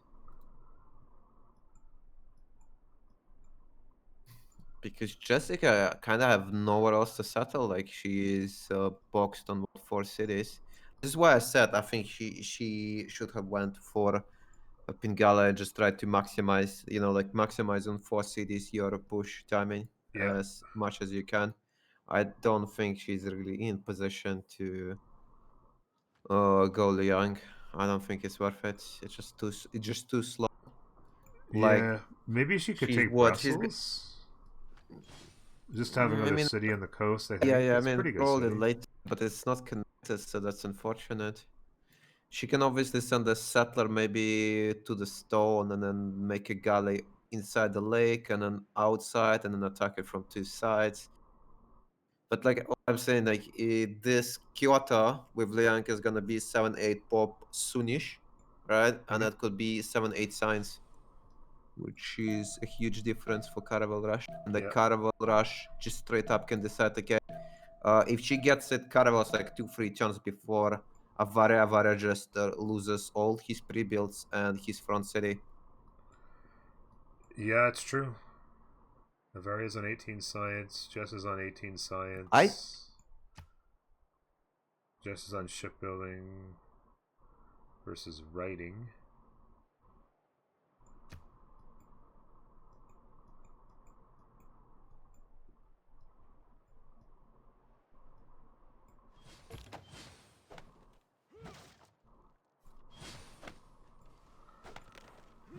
Because Jessica kind of have nowhere else to settle. Like she is boxed on 4 cities. This is why I said I think she should have went for a Pingala and just tried to maximize, like maximize on 4 cities your push timing Yeah. as much as you can. I don't think she's really in position to go Liang. I don't think it's worth it. It's just too slow. Like Yeah, maybe she could she's take what she's. Brussels. Just have I another mean, city on the coast, I think. yeah. I It's a mean, pretty good probably city. later, but it's not connected, so that's unfortunate. She can obviously send a settler maybe to the stone and then make a galley inside the lake and then outside and then attack it from 2 sides. But like what I'm saying, like this Kyoto with Liang is gonna be 7-8 pop soonish, right? And that could be 7-8 signs, which is a huge difference for Caravel Rush. And the Yeah. Caravel Rush just straight up can decide, okay, if she gets it, Caravel's like 2-3 turns before Avaria just loses all his pre-builds and his front city. Yeah, it's true. Avaria's on 18 science. Jess is on 18 science. Jess is on shipbuilding versus writing.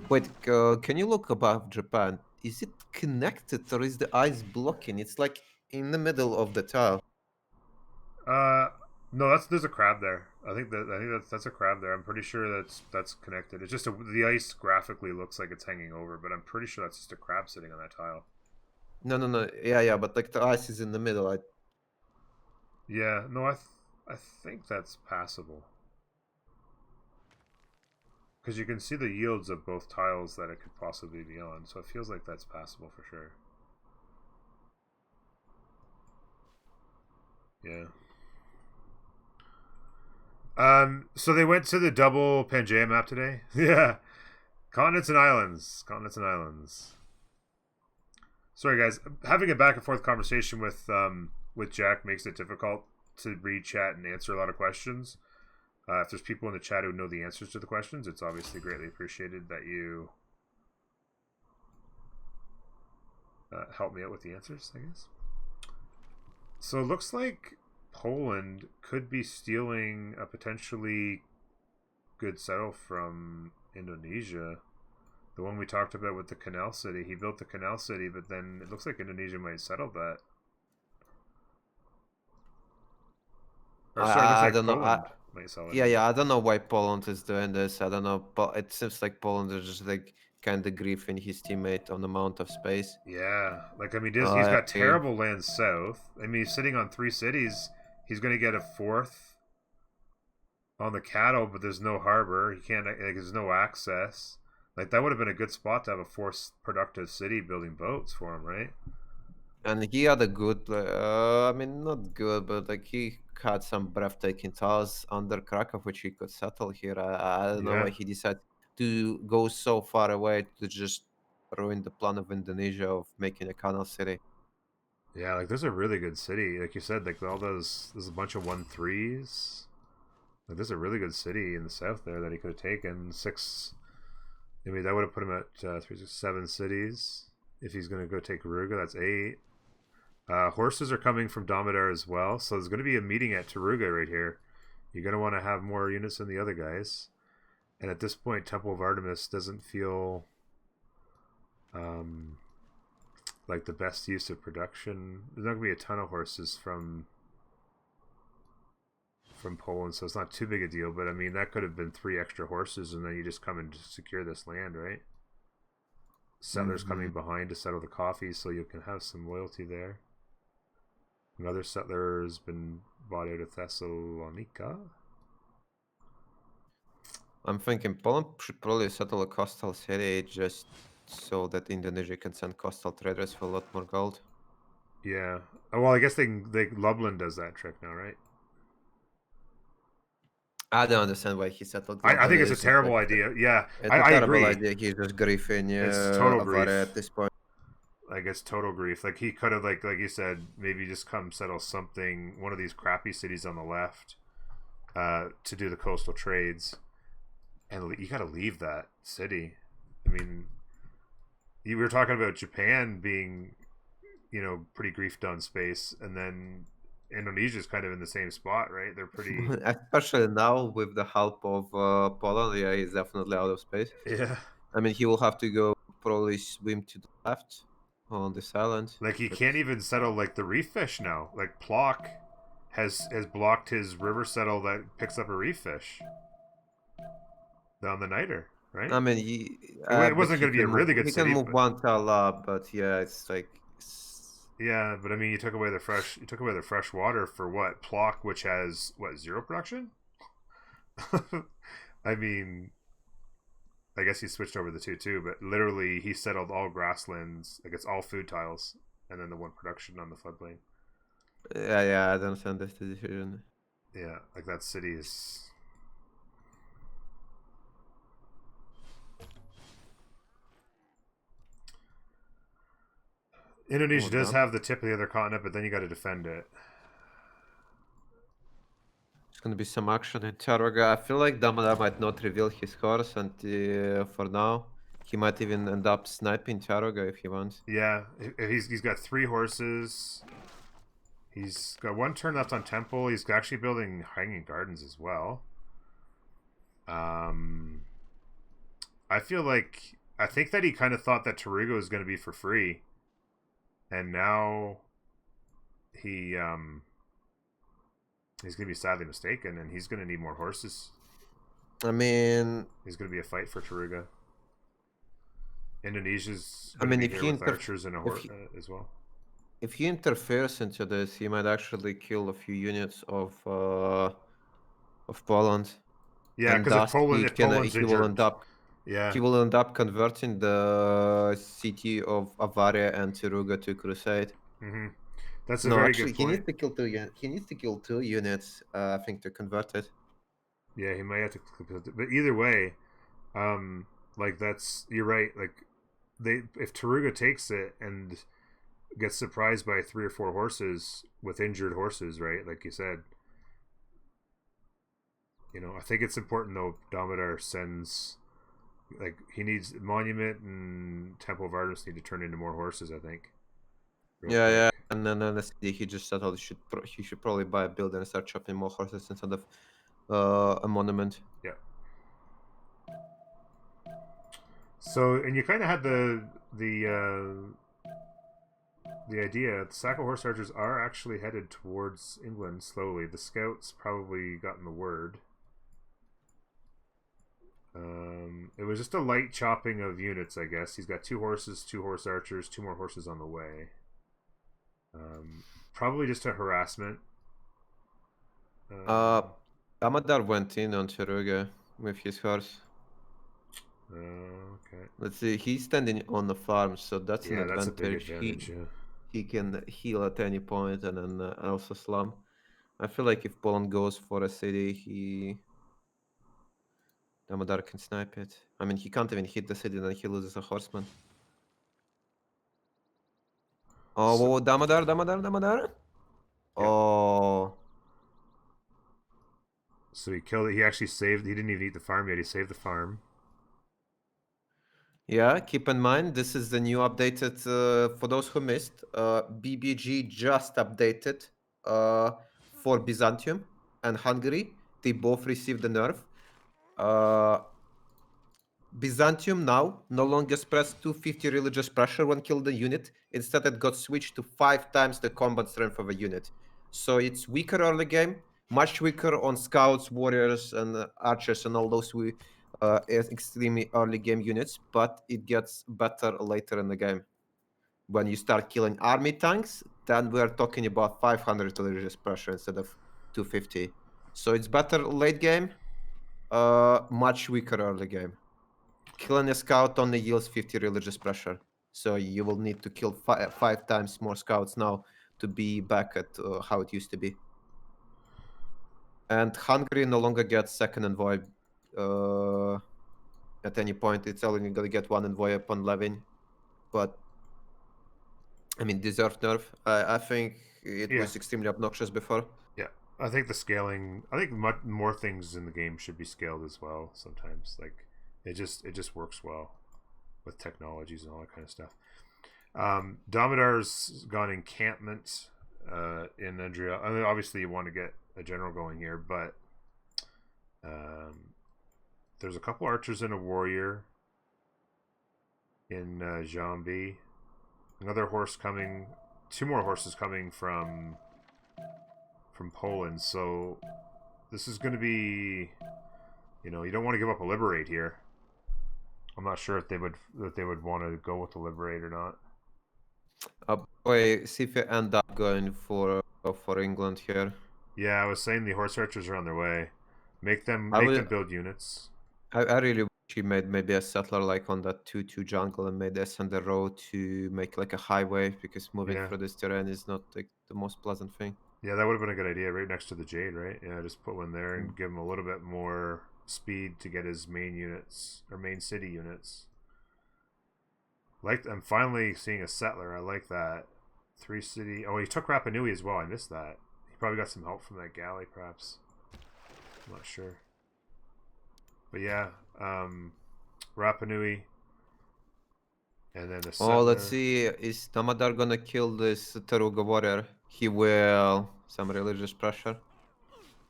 Wait, can you look above Japan? Is it connected or is the ice blocking? It's like in the middle of the tile. No, there's a crab there. I think that's a crab there. I'm pretty sure that's connected. It's just the ice graphically looks like it's hanging over, but I'm pretty sure that's just a crab sitting on that tile. No. Yeah, but like the ice is in the middle. Yeah, no, I think that's passable. Because you can see the yields of both tiles that it could possibly be on, so it feels like that's passable for sure. Yeah. So they went to the double Pangea map today. Yeah. Continents and islands. Continents and islands. Sorry guys, having a back and forth conversation with Jack makes it difficult to read chat and answer a lot of questions. If there's people in the chat who know the answers to the questions, it's obviously greatly appreciated that you help me out with the answers, I guess. So it looks like Poland could be stealing a potentially good settle from Indonesia. The one we talked about with the canal city. He built the canal city, but then it looks like Indonesia might settle that. Or sorry, I looks like don't know. Poland might sell it. Yeah. I don't know why Poland is doing this. I don't know, but it seems like Poland is just like kind of griefing his teammate on the amount of space. Yeah, like I mean, he's got terrible land south. I mean, he's sitting on 3 cities. He's going to get a 4th on the cattle, but there's no harbor. He can't. Like, there's no access. Like that would have been a good spot to have a 4th productive city building boats for him, right? And he had a good, I mean, not good, but like he had some breathtaking tiles under Krakow, which he could settle here. I don't know why he decided to go so far away to just ruin the plan of Indonesia of making a canal city. Yeah, like there's a really good city, like you said. Like all those, there's a bunch of 1-3s. Like there's a really good city in the south there that he could have taken 6. I mean, that would have put him at 3, 6, 7 cities. If he's going to go take Taruga, that's 8. Horses are coming from Damodar as well, so there's going to be a meeting at Taruga right here. You're going to want to have more units than the other guys. And at this point, Temple of Artemis doesn't feel like the best use of production. There's not going to be a ton of horses from Poland, so it's not too big a deal. But I mean, that could have been 3 extra horses, and then you just come and secure this land, right? Settlers coming behind to settle the coffee, so you can have some loyalty there. Another settler has been bought out of Thessalonica. I'm thinking Poland should probably settle a coastal city just so that Indonesia can send coastal traders for a lot more gold. Yeah. Well, I guess Lublin does that trick now, right? I don't understand why he settled. I think it's a It's just terrible like, idea. Yeah, it's I a terrible agree. idea. He's just griefing It's total Avare grief. at this point. Like it's total grief. Like he could have, like you said, maybe just come settle something, one of these crappy cities on the left, to do the coastal trades, and you got to leave that city. I mean, you were talking about Japan being, pretty griefed on space, and then Indonesia's kind of in the same spot, right? They're pretty. Especially now with the help of Poland, yeah, he's definitely out of space. Yeah. I mean, he will have to go probably swim to the left on this island. Like he can't even settle like the reef fish now. Like Plock has blocked his river settle that picks up a reef fish down the Niter, right? I mean, It wasn't going to be a really good He city. can move But, one tile up, but yeah, it's like. yeah, but I mean, you took away the fresh water for what? Plock, which has what, 0 production? I mean, I guess he switched over the 2-2, but literally he settled all grasslands. Like it's all food tiles, and then the 1 production on the floodplain. Yeah, I don't understand this decision. Yeah, like that city is. Indonesia does have the tip of the other continent, but then you got to defend it. There's gonna be some action in Taruga. I feel like Damodar might not reveal his horse, and for now, he might even end up sniping Taruga if he wants. Yeah, he's got 3 horses. He's got 1 turn left on Temple. He's actually building Hanging Gardens as well. I think that he kind of thought that Taruga was going to be for free, and now he's going to be sadly mistaken, and he's going to need more horses. I mean, he's going to be a fight for Taruga. Indonesia's. I mean, if he archers and as well. If he interferes into this, he might actually kill a few units of Poland. Yeah, because he will end up. Yeah. He will end up converting the city of Avare and Taruga to Crusade. Mm-hmm. That's a very good point. He needs to kill 2 units. He needs to kill 2 units, I think, to convert it. Yeah, he might have to. But either way, you're right. Like, if Taruga takes it and gets surprised by 3 or 4 horses with injured horses, right? Like you said, I think it's important though. Damodar sends. Like he needs Monument and Temple of Artemis need to turn into more horses. I think. Yeah, and then he just settled. He should probably buy a builder and start chopping more horses instead of a monument. Yeah. So, and you kind of had the idea. The Sacco horse archers are actually headed towards England slowly. The scouts probably gotten the word. It was just a light chopping of units, I guess. He's got 2 horses, 2 horse archers, 2 more horses on the way. Probably just a harassment. Damodar went in on Taruga with his horse. Okay. Let's see. He's standing on the farm, so that's an advantage. That's a big advantage. He can heal at any point and then also slum. I feel like if Poland goes for a city, Damodar can snipe it. I mean, he can't even hit the city, then he loses a horseman. Oh, Damodar. Yeah. Oh. So he killed it. He actually saved. He didn't even eat the farm yet. He saved the farm. Yeah, keep in mind, this is the new updated, for those who missed, BBG just updated for Byzantium and Hungary. They both received the nerf. Byzantium now no longer spreads 250 religious pressure when killed a unit. Instead, it got switched to 5 times the combat strength of a unit. So it's weaker early game, much weaker on scouts, warriors, and archers, and all those extremely early game units, but it gets better later in the game. When you start killing army tanks, then we're talking about 500 religious pressure instead of 250. So it's better late game, much weaker early game. Killing a scout only yields 50 religious pressure. So you will need to kill 5 times more scouts now to be back at how it used to be. And Hungary no longer gets second envoy at any point. It's only gonna get one envoy upon levying. But I mean, deserved nerf. I think it was extremely obnoxious before. Yeah, I think the scaling. I think much more things in the game should be scaled as well. Sometimes, like it just works well with technologies and all that kind of stuff. Domidar's gone encampment in Andrea. I mean, obviously, you want to get a general going here, but there's a couple archers and a warrior in Jambi. Another horse coming. 2 more horses coming from Poland. So this is going to be, you don't want to give up a liberate here. I'm not sure if they would want to go with the liberate or not. See if you end up going for England here. Yeah, I was saying the horse archers are on their way. Make them build units. I really wish he made maybe a settler like on that 2/2 jungle and made this on the road to make like a highway, because moving through this terrain is not like the most pleasant thing. Yeah, that would have been a good idea, right next to the Jade, right? Yeah, just put one there and give him a little bit more speed to get his main units or main city units. I'm finally seeing a settler. I like that. 3 city. Oh, he took Rapa Nui as well. I missed that. He probably got some help from that galley, perhaps. I'm not sure. But yeah, Rapa Nui. And then the settler. Oh, let's see. Is Tamadar gonna kill this Taruga warrior? He will. Some religious pressure.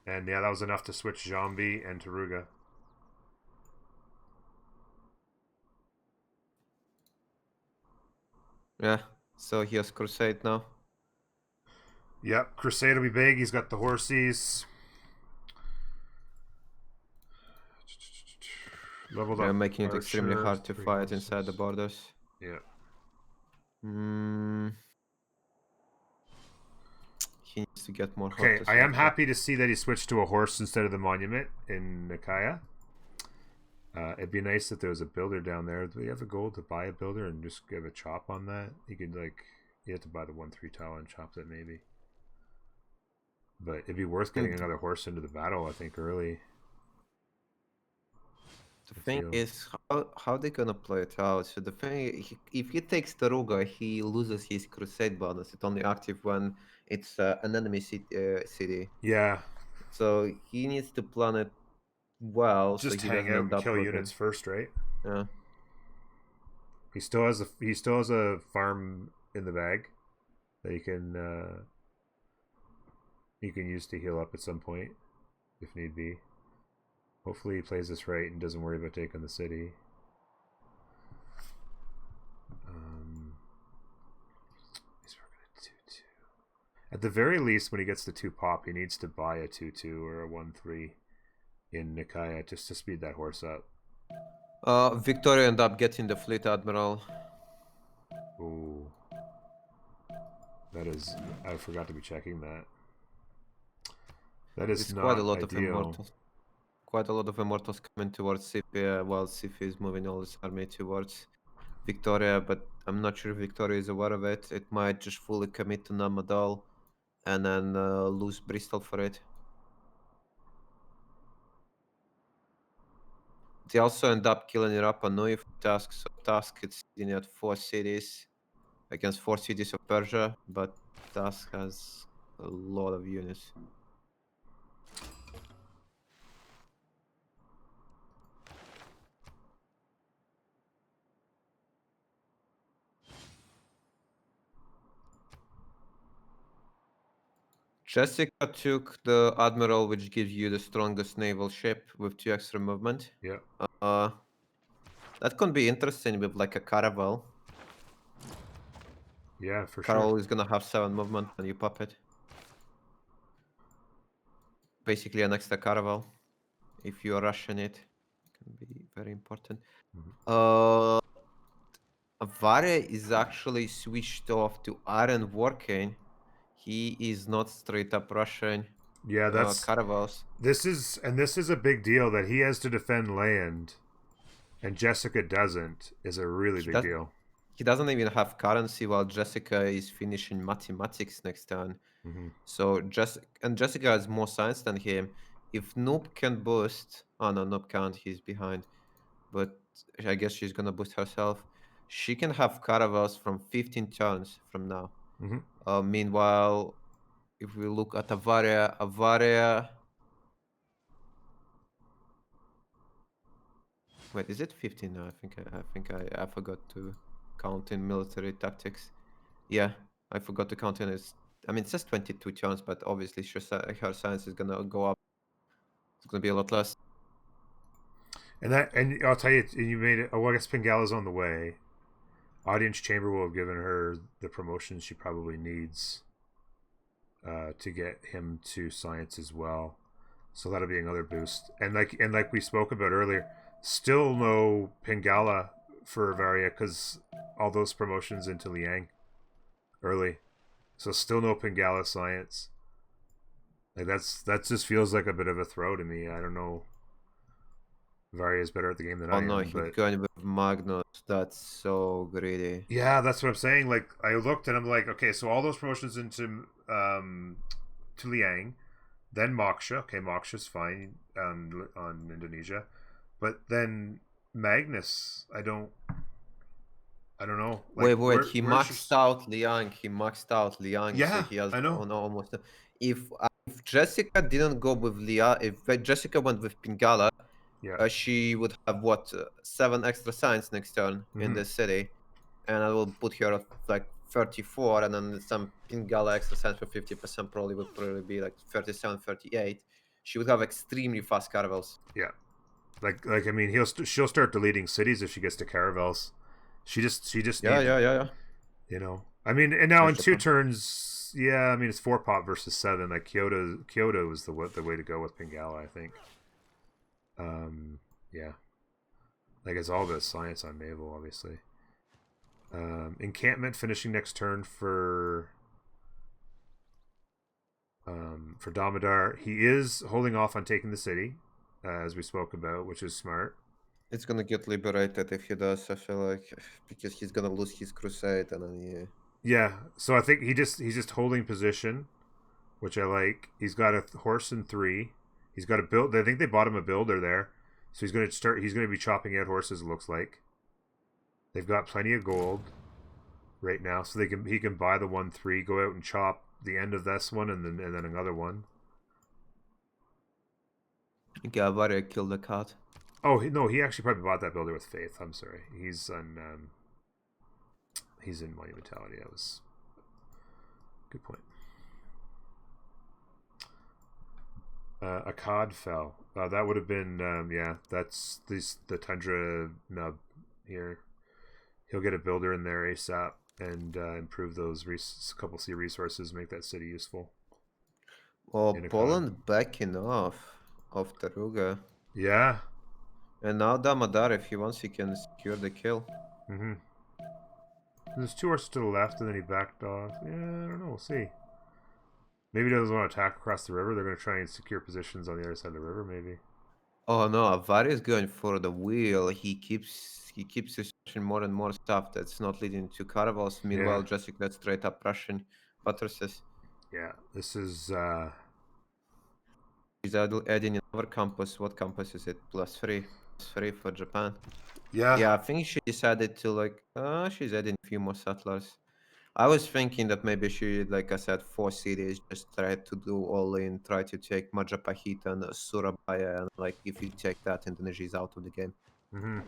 And yeah, that was enough to switch Jambi and Taruga. Yeah, so he has Crusade now. Yep, Crusade will be big. He's got the horsies. Leveled up. Making it extremely hard to fight inside the borders. Yeah. He needs to get more. Okay, I am happy to see that he switched to a horse instead of the monument in Nikaya. It'd be nice if there was a builder down there. Do we have a goal to buy a builder and just give a chop on that? You could you have to buy the 1/3 tile and chop that maybe. But it'd be worth getting another horse into the battle, I think, early. The thing is, how they gonna play it out? So the thing, if he takes Taruga, he loses his Crusade bonus. It's only active when it's an enemy city. Yeah. So he needs to plan it well. Just so hang out and kill units first, right? Yeah. He still has a farm in the bag that he can use to heal up at some point if need be. Hopefully he plays this right and doesn't worry about taking the city. He's working at 2/2. At the very least, when he gets the 2 pop, he needs to buy a 2/2 or a 1/3 in Nikaya just to speed that horse up. Victoria ended up getting the fleet admiral. Ooh. That is... I forgot to be checking that. That is not quite a lot ideal. Of immortals. Quite a lot of immortals coming towards Sipia, while Sipia is moving all his army towards Victoria, but I'm not sure if Victoria is aware of it. It might just fully commit to Naval and then lose Bristol for it. They also end up killing Rapa Nui for Task. So Task it's sitting at 4 cities against 4 cities of Persia, but Task has a lot of units. Jessica took the Admiral, which gives you the strongest naval ship with 2 extra movement. Yeah. That could be interesting with like a Caravel. Yeah, for Caravel sure. is gonna have 7 movement when you pop it. Basically an extra Caravel. If you are rushing it, can be very important. Vare is actually switched off to Iron Warcane. He is not straight up Russian. Yeah, that's Caravels. This is a big deal that he has to defend land, and Jessica doesn't. Is a really big deal. He doesn't even have currency while Jessica is finishing mathematics next turn. Mm-hmm. So Jessica has more science than him. If Noob can boost, oh no, Noob can't. He's behind. But I guess she's gonna boost herself. She can have caravels from 15 turns from now. Mm-hmm. Meanwhile, if we look at Avaria. Wait, is it 15 now? I forgot to count in military tactics. Yeah, I forgot to count in it. I mean, it says 22 turns, but obviously her science is gonna go up. It's gonna be a lot less. And I'll tell you, you made it. Oh, I guess Pingala's on the way. Audience Chamber will have given her the promotion she probably needs to get him to science as well. So that'll be another boost. And like we spoke about earlier, still no Pingala for Varia because all those promotions into Liang early. So still no Pingala science. Like that just feels like a bit of a throw to me. I don't know. Varia is better at the game than Oh I no, am, he's but going with Magnus. That's so greedy. yeah, that's what I'm saying. Like I looked and I'm like, okay, so all those promotions into to Liang, then Moksha. Okay, Moksha's fine on Indonesia, but then Magnus, I don't know. Like Wait. He where's maxed out Liang. He maxed out Liang, so yeah, he has I know. oh no, almost. If Jessica didn't go with Liang, if Jessica went with Pingala, Yeah. she would have what 7 extra signs next turn in Mm-hmm. the city, and I will put her at like 34, and then some Pingala extra signs for 50% would probably be like 37, 38. She would have extremely fast caravels. Yeah. Like I mean, she'll start deleting cities if she gets to caravels. She just needs Yeah. you know. I mean, and now That's in 2 Japan. turns, yeah. I mean, it's 4 pop versus 7. Like Kyoto is the way to go with Pingala, I think. Yeah. Like it's all about science on Naval, obviously. Encampment finishing next turn for Damodar. He is holding off on taking the city, as we spoke about, which is smart. It's gonna get liberated if he does. I feel like because he's gonna lose his crusade, and then yeah. Yeah, so I think he's just holding position, which I like. He's got a horse and 3. He's got a build. I think they bought him a builder there, so he's going to start. He's going to be chopping out horses. It looks like they've got plenty of gold right now, so he can buy the 1-3, go out and chop the end of this one, and then another one. Gavaria killed the cat. Oh no, he actually probably bought that builder with faith. I'm sorry, he's in monumentality. That was good point. Akkad fell. That would have been yeah. That's the Tundra nub here. He'll get a builder in there ASAP and improve those couple C resources, make that city useful. Oh, Poland backing off of Taruga. Yeah. And now Damodar, if he wants, he can secure the kill. Mm-hmm. There's 2 horses to the left, and then he backed off. Yeah, I don't know. We'll see. Maybe he doesn't want to attack across the river. They're going to try and secure positions on the other side of the river, maybe. Oh no, Avari is going for the wheel. He keeps researching more and more stuff that's not leading to caravels. Meanwhile, Yeah. Jessica that's straight up Russian buttresses. Yeah, this is She's adding another campus. What campus is it? +3. +3 for Japan. yeah. Yeah, I think she decided to like she's adding a few more settlers. I was thinking that maybe she, like I said, 4 cities, just try to do all in, try to take Majapahit and Surabaya, and like if you take that, Indonesia is out of the game. Mm-hmm.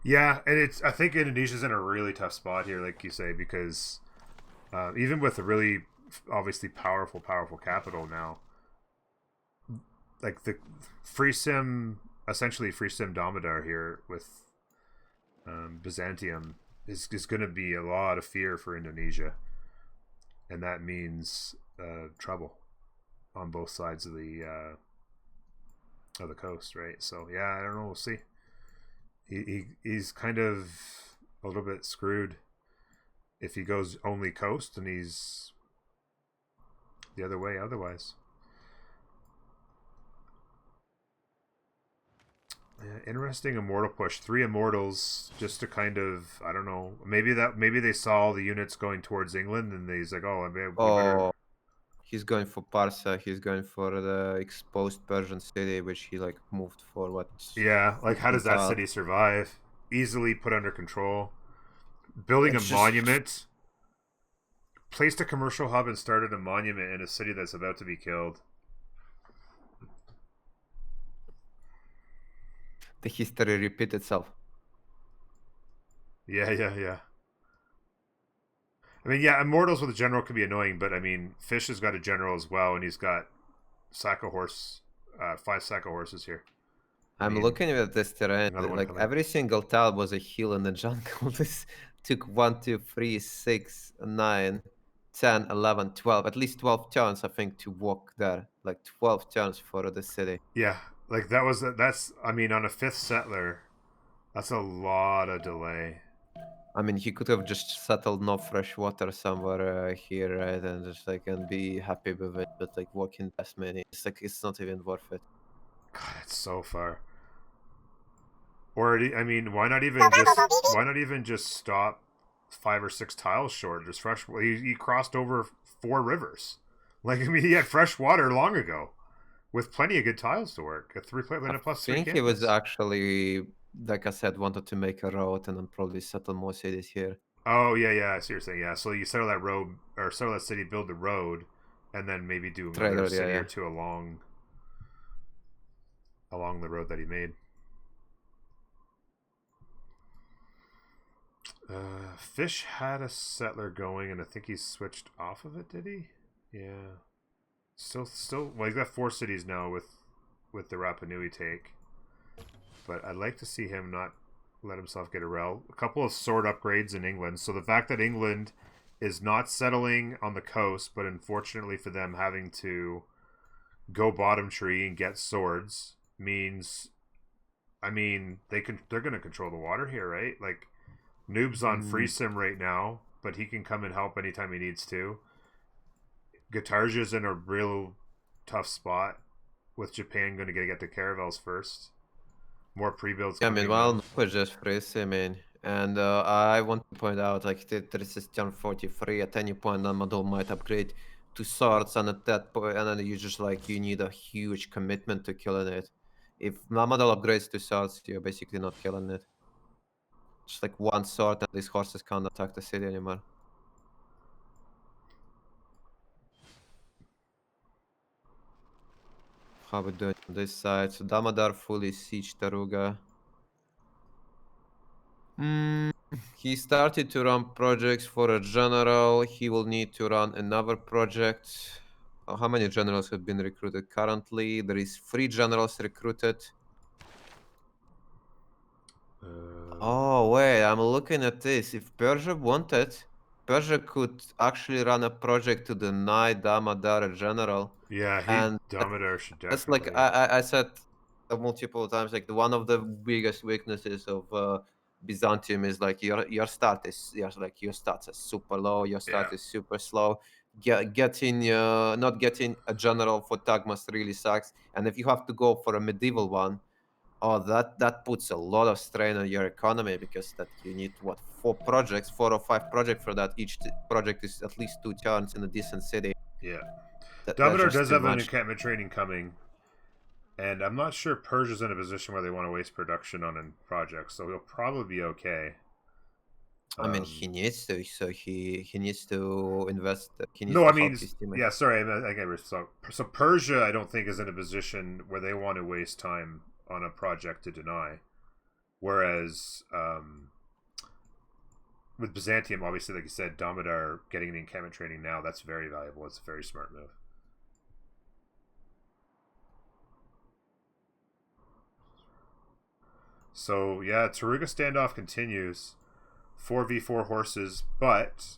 Yeah, and I think Indonesia's in a really tough spot here, like you say, because even with a really obviously powerful capital now, like the essentially free sim Damodar here with Byzantium is going to be a lot of fear for Indonesia, and that means trouble on both sides of the coast, right? So yeah, I don't know. We'll see. He's kind of a little bit screwed if he goes only coast, and he's the other way otherwise. Yeah, interesting immortal push. 3 immortals just to kind of, I don't know. Maybe they saw all the units going towards England and he's like, oh, we better. Oh, he's going for Parsa. He's going for the exposed Persian city, which he like moved for what? Yeah, like how 15 does that tiles. city survive? Easily put under control. Building It's a just- monument. Placed a commercial hub and started a monument in a city that's about to be killed. The history repeats itself. Yeah. I mean, yeah, immortals with a general could be annoying, but I mean, Fish has got a general as well, and he's got sack of horse, 5 sack of horses here. I'm looking at this terrain. another one Like coming. every single tile was a hill in the jungle. This took 1, 2, 3, 6, 9, 10, 11, 12, at least 12 turns, I think, to walk there. Like 12 turns for the city. Yeah, like that's. I mean, on a 5th settler, that's a lot of delay. I mean, he could have just settled no fresh water somewhere here, right, and just like and be happy with it. But like walking this many, it's like it's not even worth it. God, it's so far. Or I mean, why not even just stop 5 or 6 tiles short? Just fresh. He crossed over 4 rivers. Like I mean, he had fresh water long ago, with plenty of good tiles to work. A 3 plate and plus 3 I think he was cannons. actually, like I said, wanted to make a road and then probably settle more cities here. Oh yeah. I see what you're saying. Yeah, so you settle that road or settle that city, build the road, and then maybe do another Trailer, city yeah. or two along the road that he made. Fish had a settler going, and I think he switched off of it. Did he? Yeah. Still. Well, he's got 4 cities now with the Rapa Nui take. But I'd like to see him not let himself get a rel. A couple of sword upgrades in England. So the fact that England is not settling on the coast, but unfortunately for them having to go bottom tree and get swords means, I mean, they're going to control the water here, right? Like Noob's on free sim right now, but he can come and help anytime he needs to. Guitarja's in a real tough spot with Japan going to get the caravels first. More pre-builds. Yeah, meanwhile, Noob was just free simming. And I want to point out, like, this is turn 43. At any point, Naval might upgrade to swords, and at that point, and then you just like you need a huge commitment to killing it. If Naval upgrades to swords, you're basically not killing it. Just like 1 sword, and these horses can't attack the city anymore. How we doing on this side? So Damodar fully siege Taruga. He started to run projects for a general. He will need to run another project. How many generals have been recruited currently? There is 3 generals recruited. Oh wait, I'm looking at this. If Persia wanted, Persia could actually run a project to deny Damodar a general. Yeah, And Damodar should definitely. that's like I said multiple times. Like one of the biggest weaknesses of Byzantium is like your start is your stats are super low. Your start is super slow. Not getting a general for Tagmas really sucks. And if you have to go for a medieval one, oh, that puts a lot of strain on your economy because that you need what 4 or 5 projects for that. Each project is at least 2 turns in a decent city. Yeah. That's Damodar just does too have an much. encampment training coming, and I'm not sure Persia's in a position where they want to waste production on a project, so he'll probably be okay. I mean, he needs to. So he needs to invest. He needs No, to I mean, help his team. yeah. Sorry, so Persia, I don't think is in a position where they want to waste time on a project to deny, whereas with Byzantium, obviously, like you said, Damodar getting the encampment training now, that's very valuable. It's a very smart move. So yeah, Taruga standoff continues. 4v4 horses, but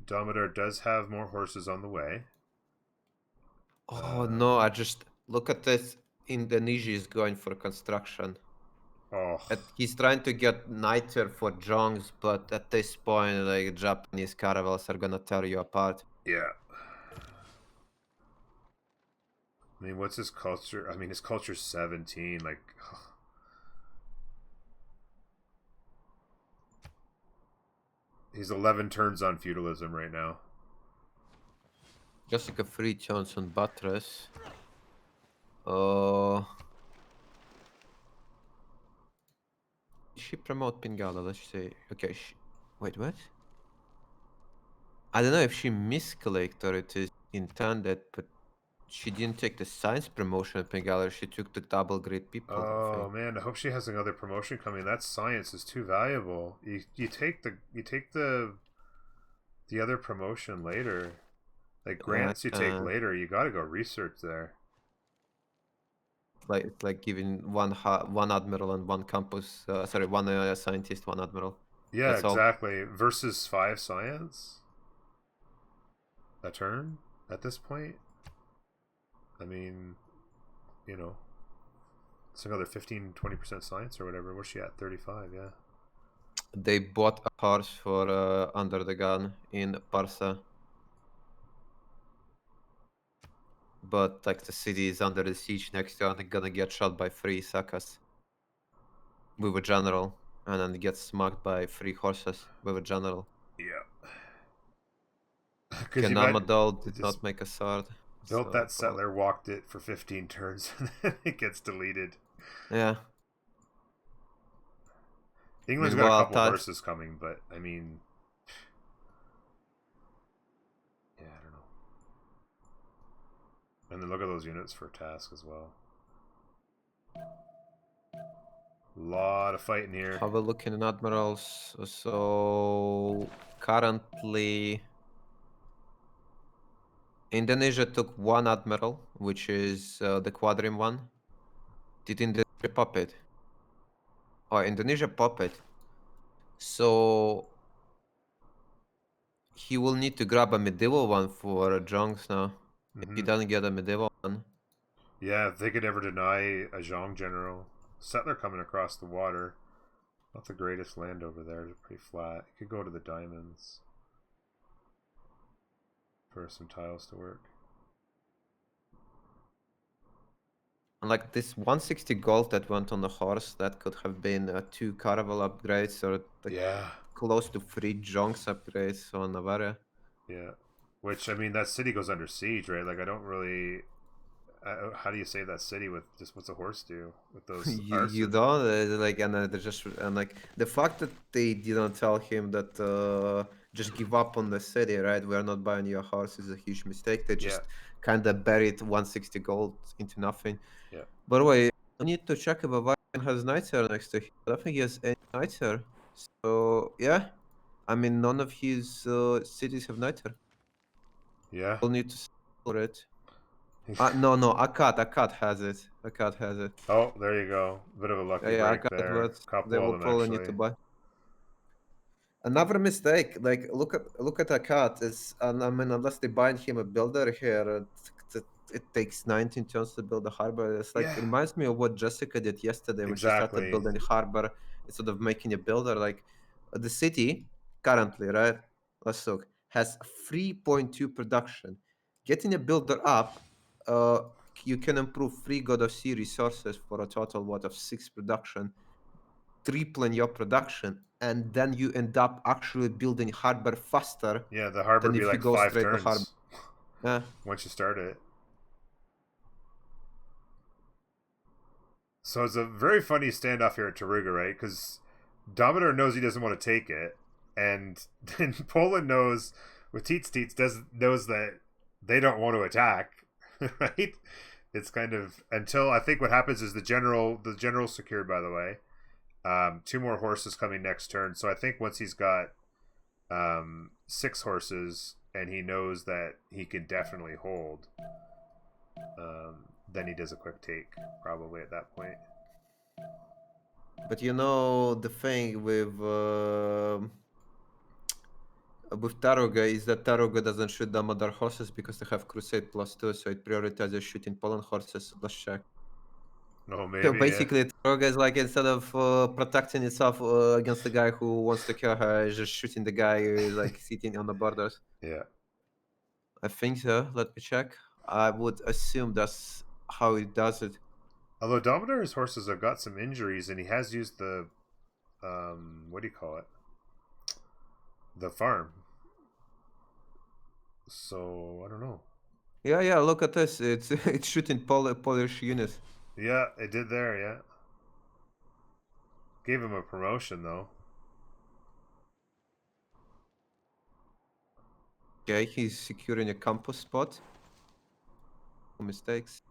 Damodar does have more horses on the way. Oh no! I just look at this. Indonesia is going for construction. Oh, He's trying to get Niter for Jongs, but at this point, like Japanese caravels are gonna tear you apart. yeah. I mean, what's his culture? I mean, his culture's 17. Like, He's 11 turns on feudalism right now. Just like a 3 turns on buttress. She promote Pingala, let's say. Okay, wait, what? I don't know if she misclicked or it is intended, but she didn't take the science promotion at Pingala, she took the double grade people. Oh man, I hope she has another promotion coming. That science is too valuable. You take the other promotion later. Like grants you take later, you gotta go research there. Like it's like giving one admiral and one campus. One scientist, one admiral. Yeah, That's exactly. Versus 5 science. A turn at this point. I mean, you know, it's another 15-20% science or whatever. Where's she at? 35. Yeah. They bought a horse for under the gun in Parsa. But like the city is under the siege next to, and they're gonna get shot by 3 Sakas with a general, and then get smacked by 3 horses with a general. Yeah. Kenamadol did not make a sword. Built that settler, walked it for 15 turns, and then it gets deleted. Yeah. England's got a couple horses coming, but I mean, yeah, I don't know. And then look at those units for task as well. A lot of fighting here. Have a look in admirals. So currently, Indonesia took 1 admiral, which is the quadrim one. Did Indonesia pop it? Oh, Indonesia pop it. So he will need to grab a medieval one for Jongs now. If he doesn't get a medieval one. Yeah, if they could ever deny a Zhong general. Settler coming across the water. Not the greatest land over there. It's pretty flat. You could go to the diamonds for some tiles to work. And like this 160 gold that went on the horse, that could have been 2 caravel upgrades or close to 3 Jongs upgrades on Navarre. Yeah, which I mean, that city goes under siege, right? Like I don't really. How do you save that city with just what's a horse do with those? you don't like, and like the fact that they didn't tell him that just give up on the city, right? We're not buying your horse is a huge mistake. They just kind of buried 160 gold into nothing. Yeah. By the way, I need to check if Bavarian has Nightmare next to him. I don't think he has any Nightmare. So yeah, I mean none of his cities have Nightmare. Yeah. We'll need to sell it. No, Akkad has it. Akkad has it. Oh, there you go. Bit of a lucky break there. Couple they will of them probably actually. need to buy. Another mistake, like look at Akkad. And I mean, unless they bind him a builder here, it takes 19 turns to build a harbor. It's like it reminds me of what Jessica did yesterday when she started building a harbor instead of making a builder. Like the city currently, right? Let's look, has 3.2 production. Getting a builder up. You can improve 3 God of Sea resources for a total of 6 production, tripling your production, and then you end up actually building harbor faster. Yeah, the harbor be like 5 turns. Yeah. Once you start it. So it's a very funny standoff here at Taruga, right? Because Dominator knows he doesn't want to take it, and then Poland knows with Teets knows that they don't want to attack. Right, it's kind of until I think what happens is the general's secured, by the way. 2 more horses coming next turn, so I think once he's got 6 horses and he knows that he can definitely hold, then he does a quick take probably at that point. But you know the thing with Taruga is that Taruga doesn't shoot Damodar horses because they have Crusade +2, so it prioritizes shooting Poland horses. Let's check. No, maybe. So basically, Taruga is like instead of protecting itself against the guy who wants to kill her, is just shooting the guy who is like sitting on the borders. Yeah. I think so. Let me check. I would assume that's how it does it. Although Dominator's horses have got some injuries, and he has used the what do you call it? the farm. So I don't know. Yeah. Look at this. It's it's shooting Polish units. Yeah, it did there. Yeah, gave him a promotion though. Okay, he's securing a campus spot. No mistakes.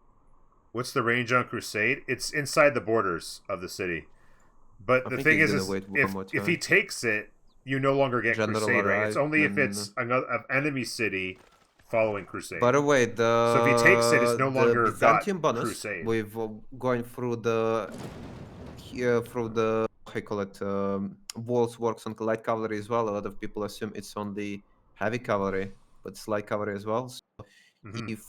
What's the range on Crusade? It's inside the borders of the city. But I the think thing he's is gonna wait one if more if he turn. takes it, you no longer get General Crusade, right? It's arrived, only if and it's another enemy city following Crusade. by the way, So if he takes it, it's no the longer Byzantium got bonus Crusade. with going through the here through the how you call it walls works on light cavalry as well. A lot of people assume it's on the heavy cavalry, but it's light cavalry as well. So Mhm. if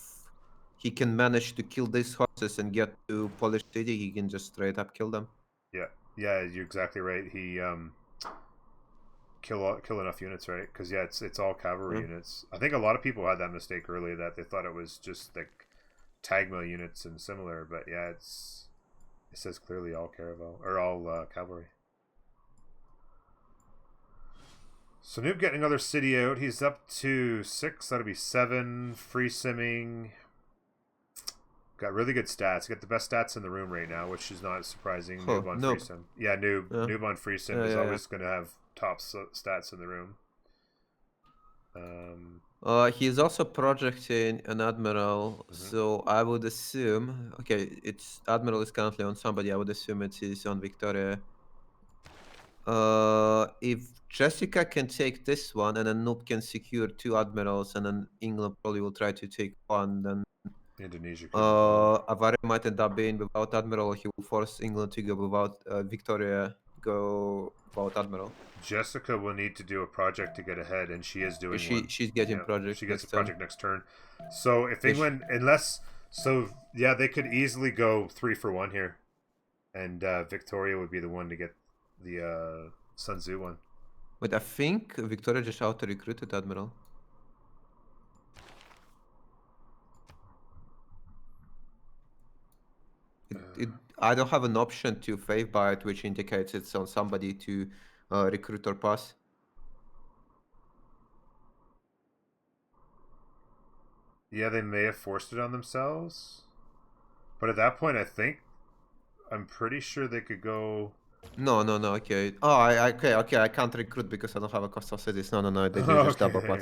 he can manage to kill these horses and get to Polish city, he can just straight up kill them. Yeah, you're exactly right. He kill enough units, right? Because yeah, it's all cavalry Yeah. units. I think a lot of people had that mistake earlier that they thought it was just like tagmill units and similar, but yeah, it says clearly all caravel or all cavalry. So Noob getting another city out. He's up to 6. That'll be 7. Free simming. Got really good stats. Got the best stats in the room right now, which is not surprising. Oh, Noob on Noob. free sim. Yeah, Noob. Yeah. Noob on free sim is always going to have top stats in the room. He's also projecting an admiral, so I would assume. Okay, it's admiral is currently on somebody. I would assume it is on Victoria. If Jessica can take this one, and then Noob can secure 2 admirals, and then England probably will try to take one, then Indonesia. Avaria might end up being without admiral. He will force England to go without Victoria. Go without admiral. Jessica will need to do a project to get ahead, and she is doing one. She's getting project. She gets a next turn. project next turn. So if Yeah, England, they could easily go 3 for 1 here, and Victoria would be the one to get the Sun Tzu one. But I think Victoria just auto-recruited admiral. I don't have an option to fave by it, which indicates it's on somebody to recruit or pass. Yeah, they may have forced it on themselves, but at that point, I'm pretty sure they could go. No. Okay. Oh, okay. I can't recruit because I don't have a coastal cities. No. They do just double pass.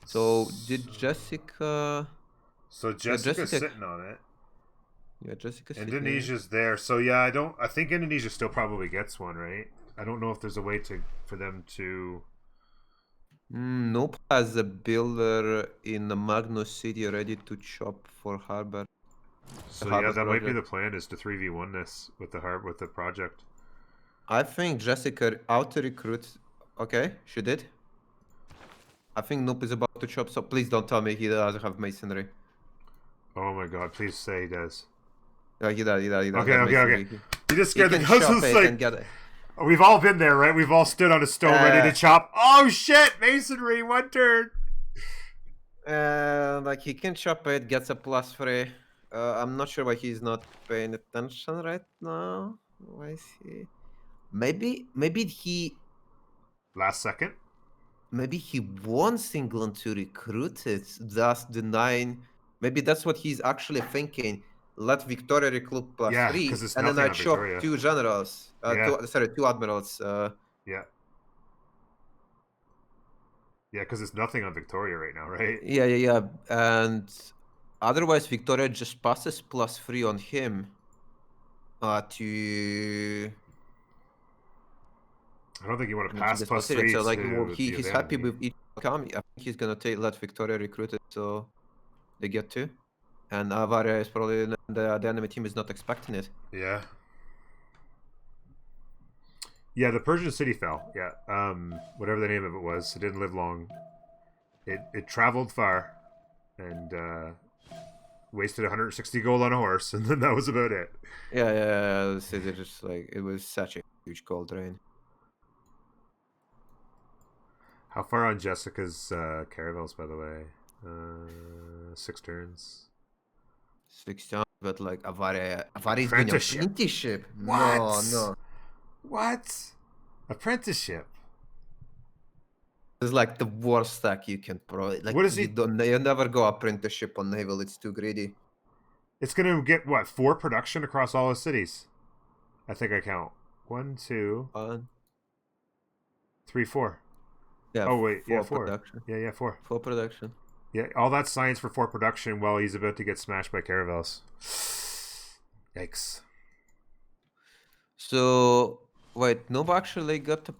So did Jessica? So Jessica's sitting on it. Yeah, Jessica's Indonesia's there. So yeah, I think Indonesia still probably gets one, right? I don't know if there's a way for them to. Nope has a builder in the Magnus City ready to chop for harbor. So yeah, that might be the plan, is to 3v1 this with the project. I think Jessica auto recruits. Okay, she did. I think Noob is about to chop, so please don't tell me he doesn't have masonry. Oh my god, please say he does. Yeah, he does. Okay. You just scared the cousins. Like, we've all been there, right? We've all stood on a stone ready to chop. Oh shit, masonry, 1 turn. Like he can chop it, gets a +3. I'm not sure why he's not paying attention right now. Why is he? Maybe he. Last second. Maybe he wants England to recruit it, thus denying. Maybe that's what he's actually thinking. Let Victoria recruit +3, and then I chop Victoria. 2 generals. 2 admirals. Yeah. Yeah, because it's nothing on Victoria right now, right? Yeah. And otherwise, Victoria just passes +3 on him. To. I don't think you want to pass +3. So like he's happy with each outcome. I think he's gonna let Victoria recruit it, so they get 2. And Avaria is probably the enemy team is not expecting it. Yeah. Yeah, the Persian city fell. Yeah. Whatever the name of it was, it didn't live long. It traveled far and wasted 160 gold on a horse, and then that was about it. Yeah. The city just like it was such a huge gold drain. How far on Jessica's caravels, by the way? 6 turns. 16, but like Avaria is going Apprenticeship. apprenticeship. What? No. What? Apprenticeship. It's like the worst stack you can probably like. What is You never go apprenticeship on naval. It's too greedy. It's gonna get what 4 production across all the cities. I think I count 1, 2, 3, 4. Yeah. Oh wait, yeah, 4. Production. Yeah, 4. 4 production. Yeah, all that science for 4 production while he's about to get smashed by caravels. Yikes. So wait, Noob actually got a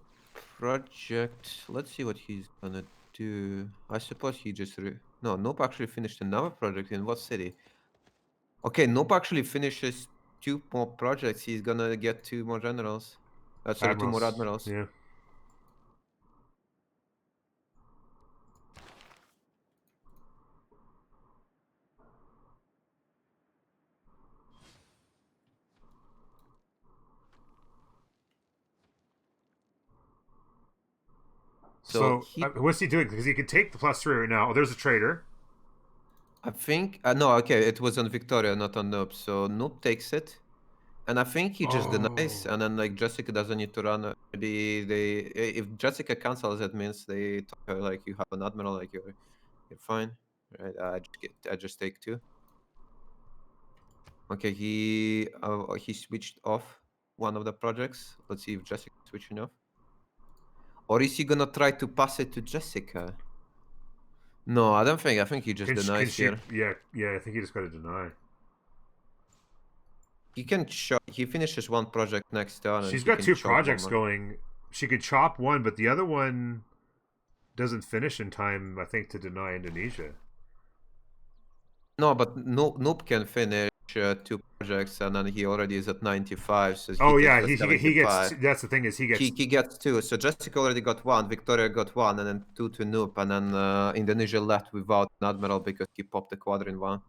project. Let's see what he's gonna do. I suppose he just no. Noob actually finished another project in what city? Okay, Noob actually finishes 2 more projects. He's gonna get 2 more generals. Sorry, 2 more admirals. Yeah. So what's he doing? Because he can take the +3 right now. Oh, there's a trader. I think no. Okay, it was on Victoria, not on Noob. So Noob takes it, and I think he just denies, and then like Jessica doesn't need to run. Maybe if Jessica cancels, it means they tell her like you have an admiral, like you're fine, right? I just take 2. Okay, he switched off one of the projects. Let's see if Jessica switching off. Or is he gonna try to pass it to Jessica? No, I don't think. I think he just denies here. Yeah, I think he just got to deny. He can chop. He finishes 1 project next turn. She's got 2 projects going. She could chop one, but the other one doesn't finish in time, I think, to deny Indonesia. No, but Noob can finish 2 projects, and then he already is at 95. So he gets. That's the thing is he gets 2. So Jessica already got 1, Victoria got 1, and then 2 to Noob, and then Indonesia left without an admiral because he popped the quadrant 1.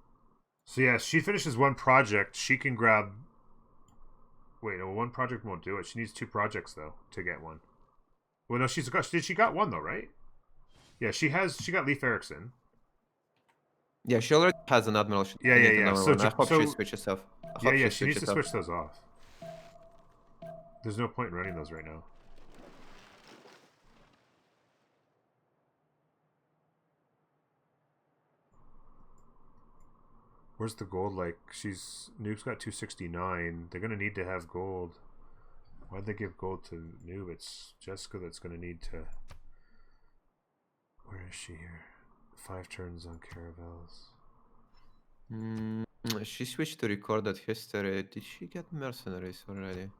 So yeah, she finishes 1 project. She can grab. Wait, no, 1 project won't do it. She needs 2 projects though to get 1. Well, no, she got 1 though, right? Yeah, she got Leif Erikson. Yeah, she already has an admiral. Yeah. So I hope she switches off. Yeah, she needs to switch those off. There's no point in running those right now. Where's the gold? Like, Noob's got 269. They're gonna need to have gold. Why'd they give gold to Noob? It's Jessica that's gonna need to. Where is she here? 5 turns on caravels. She switched to recorded history. Did she get mercenaries already?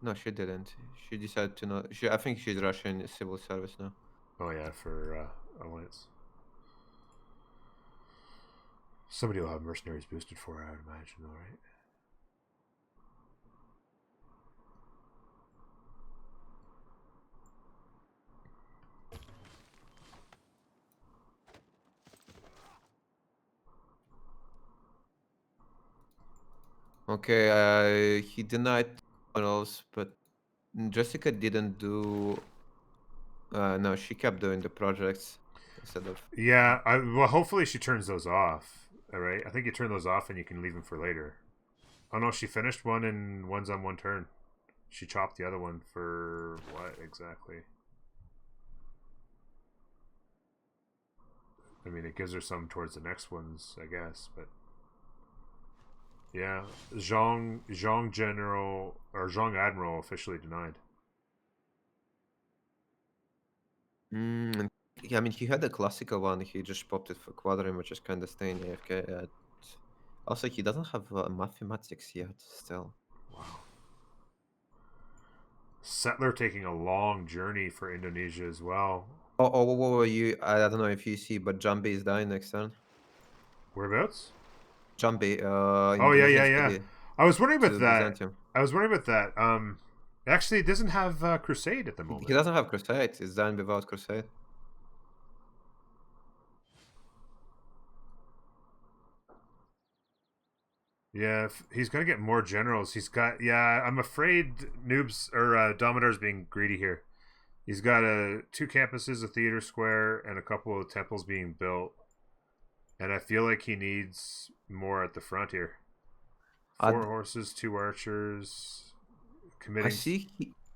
No, she didn't. She decided to not. I think she's rushing civil service now. Oh yeah, for Alliance. Somebody will have mercenaries boosted for her, I would imagine, though, right? Okay, he denied tunnels, but Jessica didn't do. No, she kept doing the projects instead of. Yeah, well, hopefully she turns those off. All right, I think you turn those off and you can leave them for later. Oh no, she finished 1 and 1's on 1 turn. She chopped the other one for what exactly? I mean, it gives her some towards the next ones, I guess, but yeah, Zhang General or Zhang Admiral officially denied. Yeah, I mean, he had a classical one. He just popped it for quadrant, which is kind of staying AFK. Also, he doesn't have mathematics yet. Still. Wow. Settler taking a long journey for Indonesia as well. Oh, you? I don't know if you see, but Jambi is dying next turn. Whereabouts? Jambi. Oh yeah. I was wondering about that. Byzantium. Actually, it doesn't have Crusade at the moment. He doesn't have Crusade. It's dying without Crusade. Yeah, he's gonna get more generals. He's got. Yeah, I'm afraid Noob's or Domitar's being greedy here. He's got 2 campuses, a theater square, and a couple of temples being built. And I feel like he needs more at the front here. I'd- 4 horses, 2 archers, I committing.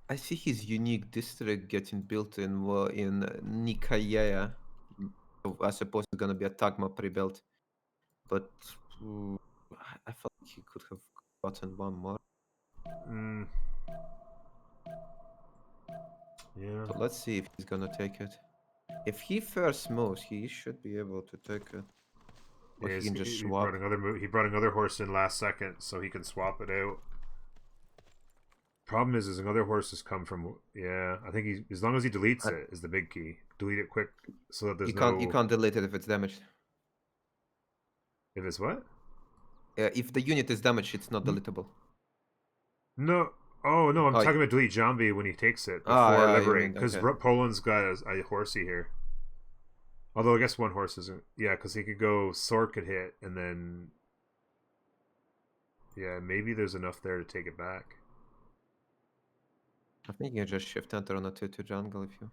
I see his unique district getting built in Nikaya. I suppose it's gonna be a Tagma pre-built, but I felt like he could have gotten one more. Mm. Yeah. So let's see if he's gonna take it. If he first moves, he should be able to take it. Or Yeah, he can just he swap. he brought another horse in last second, so he can swap it out. Problem is another horse has come from. Yeah, I think as long as he deletes it is the big key. Delete it quick so that there's You can't delete it if it's damaged. If it's what? If the unit is damaged, it's not deletable. No. Oh no, I'm Oh, talking about delete Jambi when he takes it before yeah, you liberate mean, because okay. Poland's got a horsey here. Although I guess one horse isn't. Yeah, because he could go sword could hit and then. Yeah, maybe there's enough there to take it back. I think you can just shift enter on a 2-2 jungle if you.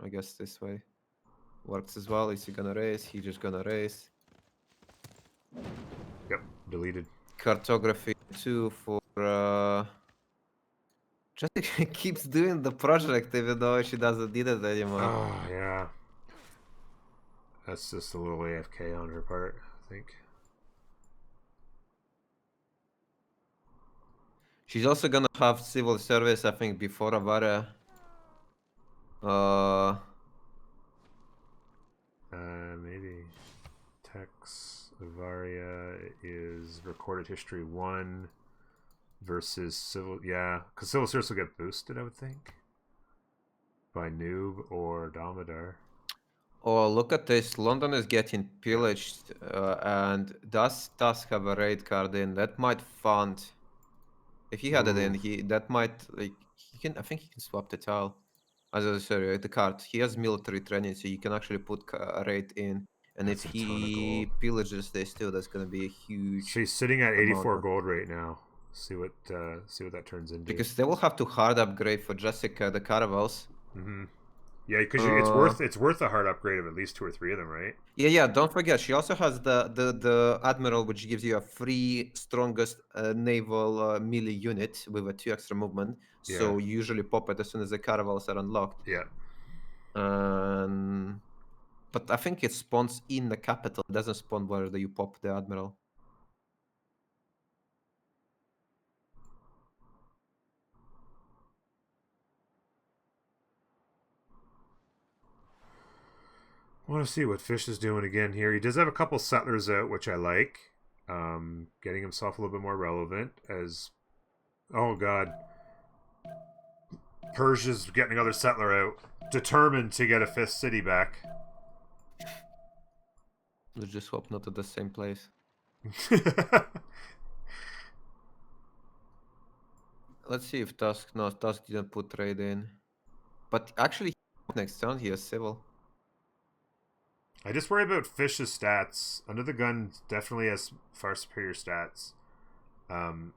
I guess this way works as well. Is he gonna raise? He just gonna raise. Yep, deleted. Cartography 2 for. Jessica keeps doing the project even though she doesn't need it anymore. Oh yeah. That's just a little AFK on her part, I think. She's also gonna have civil service, I think, before Avara. Maybe Tex Avaria is recorded history 1 versus civil. Yeah, because civil service will get boosted, I would think, by Noob or Damodar. Oh, look at this. London is getting pillaged, and does Tusk have a raid card in? That might fund. If he had it in, that might he can. I think he can swap the tile. Sorry, the card. He has military training, so you can actually put a raid in. And That's if a ton of he gold. pillages this too, that's gonna be a huge. She's sitting at 84 amount. gold right now. See what that turns into. Because they will have to hard upgrade for Jessica the caravels. Mm-hmm. Yeah, because it's worth a hard upgrade of at least 2 or 3 of them, right? Yeah. Don't forget, she also has the admiral, which gives you a free strongest naval melee unit with a 2 extra movement. So you usually pop it as soon as the caravels are unlocked. Yeah. But I think it spawns in the capital. It doesn't spawn where you pop the admiral. I want to see what Fish is doing again here. He does have a couple settlers out, which I like. Getting himself a little bit more relevant as... Oh, God. Persia's getting another settler out. Determined to get a 5th city back. Let's just hope not at the same place. Let's see if Tusk... No, Tusk didn't put trade in. But actually, next turn he has civil. I just worry about Fish's stats. Under the Gun definitely has far superior stats.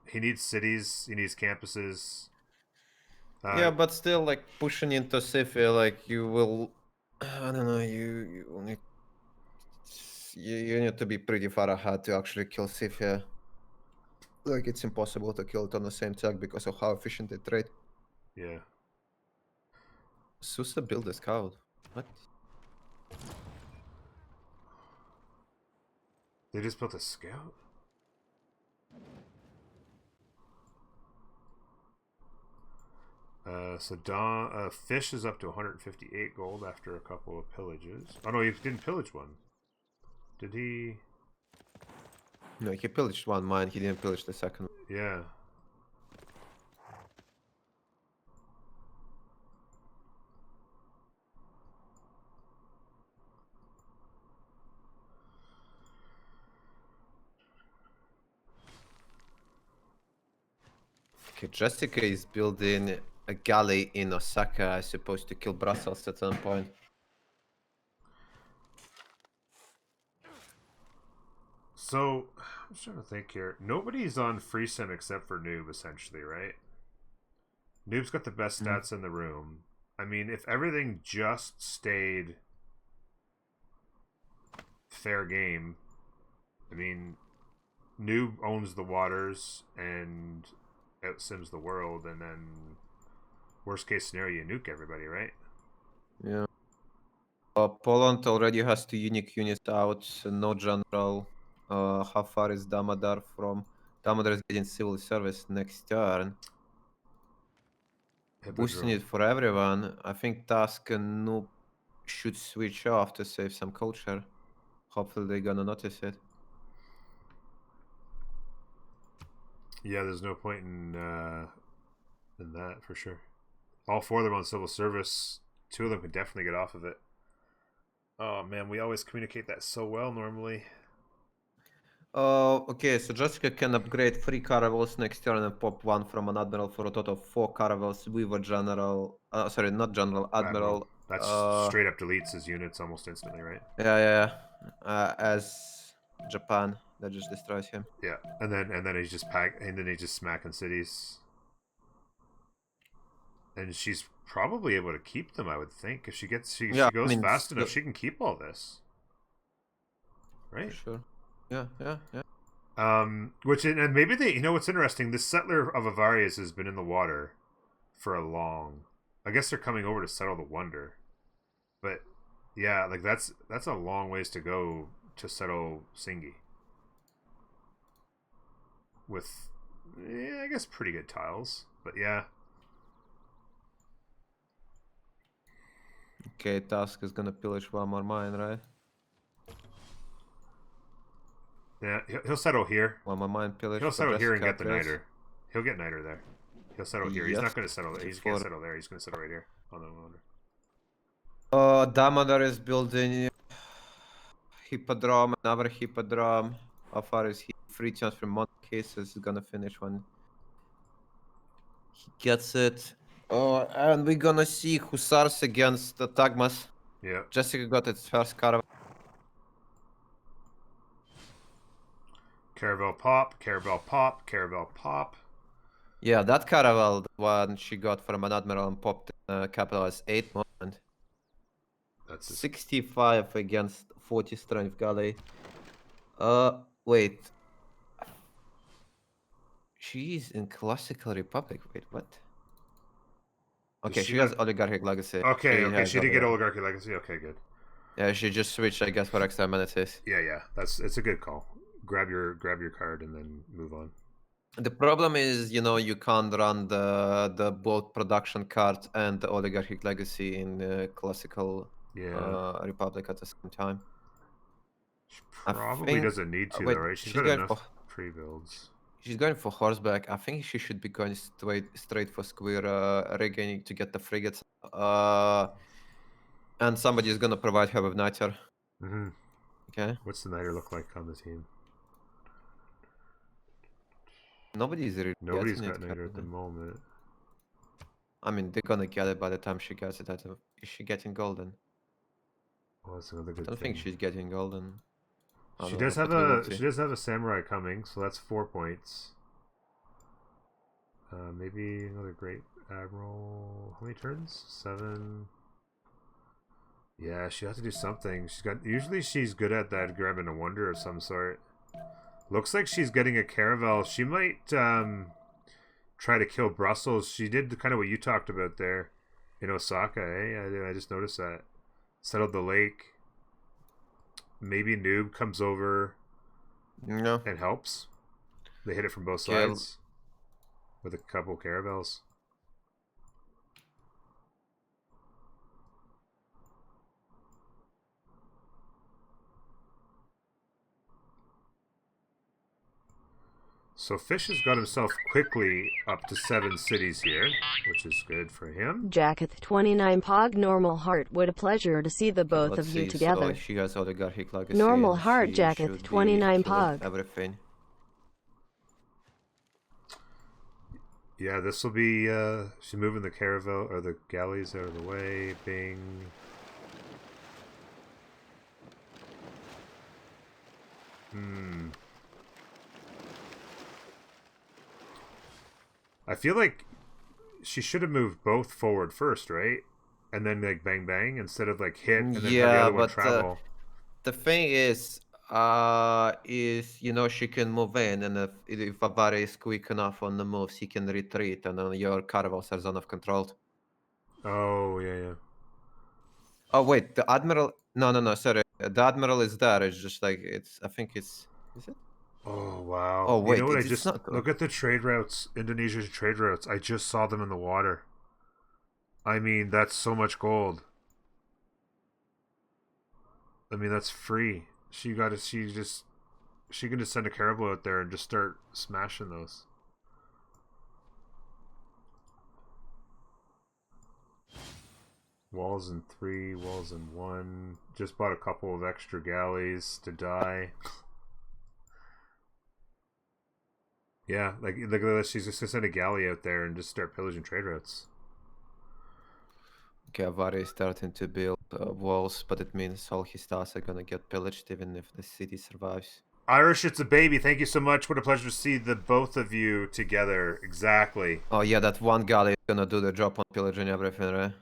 He needs cities. He needs campuses. Yeah, but still, like, pushing into Sifia, like, you will... I don't know, you will need... You need to be pretty far ahead to actually kill Sifia. Like, it's impossible to kill it on the same tag because of how efficient they trade. Yeah. Susa build a scout. What? They just built a scout? So Fish is up to 158 gold after a couple of pillages. Oh no, he didn't pillage one. Did he? No, he pillaged one mine, he didn't pillage the second. Yeah. Okay, Jessica is building a galley in Osaka, I suppose, to kill Brussels at some point. So, I'm trying to think here. Nobody's on free sim except for Noob, essentially, right? Noob's got the best stats in the room. I mean, if everything just stayed fair game. I mean, Noob owns the waters and outsims the world, and then worst case scenario, you nuke everybody, right? Yeah. Poland already has 2 unique units out, no general. How far is Damodar from? Damodar is getting civil service next turn. Boosting Hippodrome. it for everyone. I think Tusk and Noob should switch off to save some culture. Hopefully they're gonna notice it. Yeah, there's no point in that for sure. All 4 of them on civil service. 2 of them could definitely get off of it. Oh man, we always communicate that so well normally. Okay, so Jessica can upgrade 3 caravels next turn and pop 1 from an admiral for a total of 4 caravels with a general. Sorry, not general, admiral. That's straight up deletes his units almost instantly, right? Yeah. As Japan, that just destroys him. Yeah, and then he's just smacking cities. And she's probably able to keep them, I would think. If she goes fast enough, she can keep all this. Right? For sure. Yeah. And maybe what's interesting, this settler of Avarias has been in the water for a long. I guess they're coming over to settle the Wonder. But yeah, like that's a long ways to go to settle Singi. With I guess pretty good tiles. But yeah. Okay, Tusk is gonna pillage one more mine, right? Yeah, he'll settle here. One more mine pillage. He'll settle here and get the Niter. He'll get Niter there. He'll settle here. He's not going to settle there. He's going to settle there. He's going to settle right here on the Wonder. Damodar is building Hippodrome, another Hippodrome. How far is he? 3 turns from Monarchy, so he's gonna finish when he gets it. And we're gonna see Hussars against the Tagmas. Yeah. Jessica got its first caravel. Caravel pop, Caravel pop, Caravel pop. Yeah, that caravel, the one she got from an admiral and popped capital as 8 moment. That's 65 against 40 strength galley. Wait. She's in Classical Republic. Wait, what? Okay, she has Oligarchic Legacy. Okay, she did get Oligarchic Legacy. Okay, good. Yeah, she just switched, I guess, for extra amenities. Yeah. It's a good call. Grab your card and then move on. The problem is, you can't run the both production card and the Oligarchic Legacy in Classical Republic at the same time. She probably doesn't need to, though, right? She's got enough pre-builds. She's going for horseback. I think she should be going straight for square rigging to get the frigates. And somebody is gonna provide her with niter. Mm-hmm. Okay. What's the niter look like on the team? Nobody's got niter at the moment. I mean, they're gonna get it by the time she gets it. Is she getting golden? Oh, that's another good I don't think she's getting golden. She does have a samurai coming, so that's 4 points. Maybe another great admiral. How many turns? 7. Yeah, she has to do something. Usually she's good at that, grabbing a wonder of some sort. Looks like she's getting a caravel. She might try to kill Brussels. She did kind of what you talked about there in Osaka. I just noticed that. Settled the lake. Maybe Noob comes over and helps. They hit it from both sides with a couple caravels. So Fish has got himself quickly up to 7 cities here, which is good for him. Jacketh 29 Pog Normal Heart. What a pleasure to see the both of you together. So she has Oligarchic Legacy. Normal Heart Jacketh 29 Pog. Everything. Yeah, this will be she's moving the caravel or the galleys out of the way. Bing. I feel like she should have moved both forward first, right? And then like bang bang instead of like hit and then have the other one travel. The thing is she can move in, and if Avari is quick enough on the moves, he can retreat, and then your caravels are zone of control. Oh, yeah. Oh wait, the admiral? No, sorry. The admiral is there. It's just like I think it's. Is it? Oh, wow. Oh You know wait, what? it's not. Look at the trade routes, Indonesia's trade routes. I just saw them in the water. I mean, that's so much gold. I mean, that's free. She can just send a caravel out there and just start smashing those. Walls in 3, walls in 1. Just bought a couple of extra galleys to die. Yeah, like look at this. She's just gonna send a galley out there and just start pillaging trade routes. Okay, Avari is starting to build walls, but it means all his stars are gonna get pillaged even if the city survives. Irish, it's a baby. Thank you so much. What a pleasure to see the both of you together. Exactly. Oh yeah, that one galley is gonna do the job on pillaging everything, right?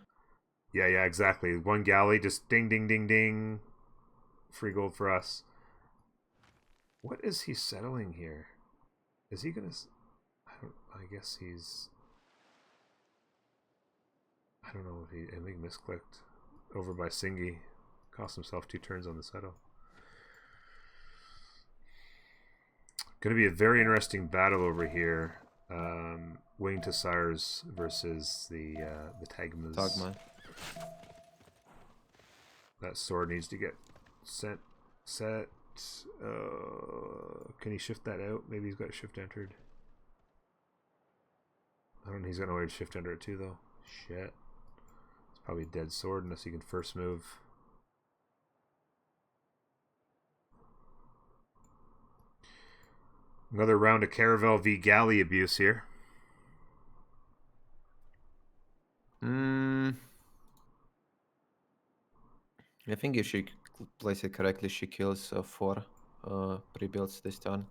Yeah, exactly. One galley, just ding, ding, ding, ding. Free gold for us. What is he settling here? Is he gonna? I guess he's. I don't know if he. I think misclicked. Over by Singi. Cost himself 2 turns on the settle. Going to be a very interesting battle over here. Winged Hussars versus the Tagmas. Dogma. That sword needs to get set. Can he shift that out? Maybe he's got a shift entered. I don't know. He's got no way to shift under it too, though. Shit. It's probably a dead sword unless he can first move. Another round of Caravel v Galley abuse here. I think if she plays it correctly, she kills 4 pre-builds this turn.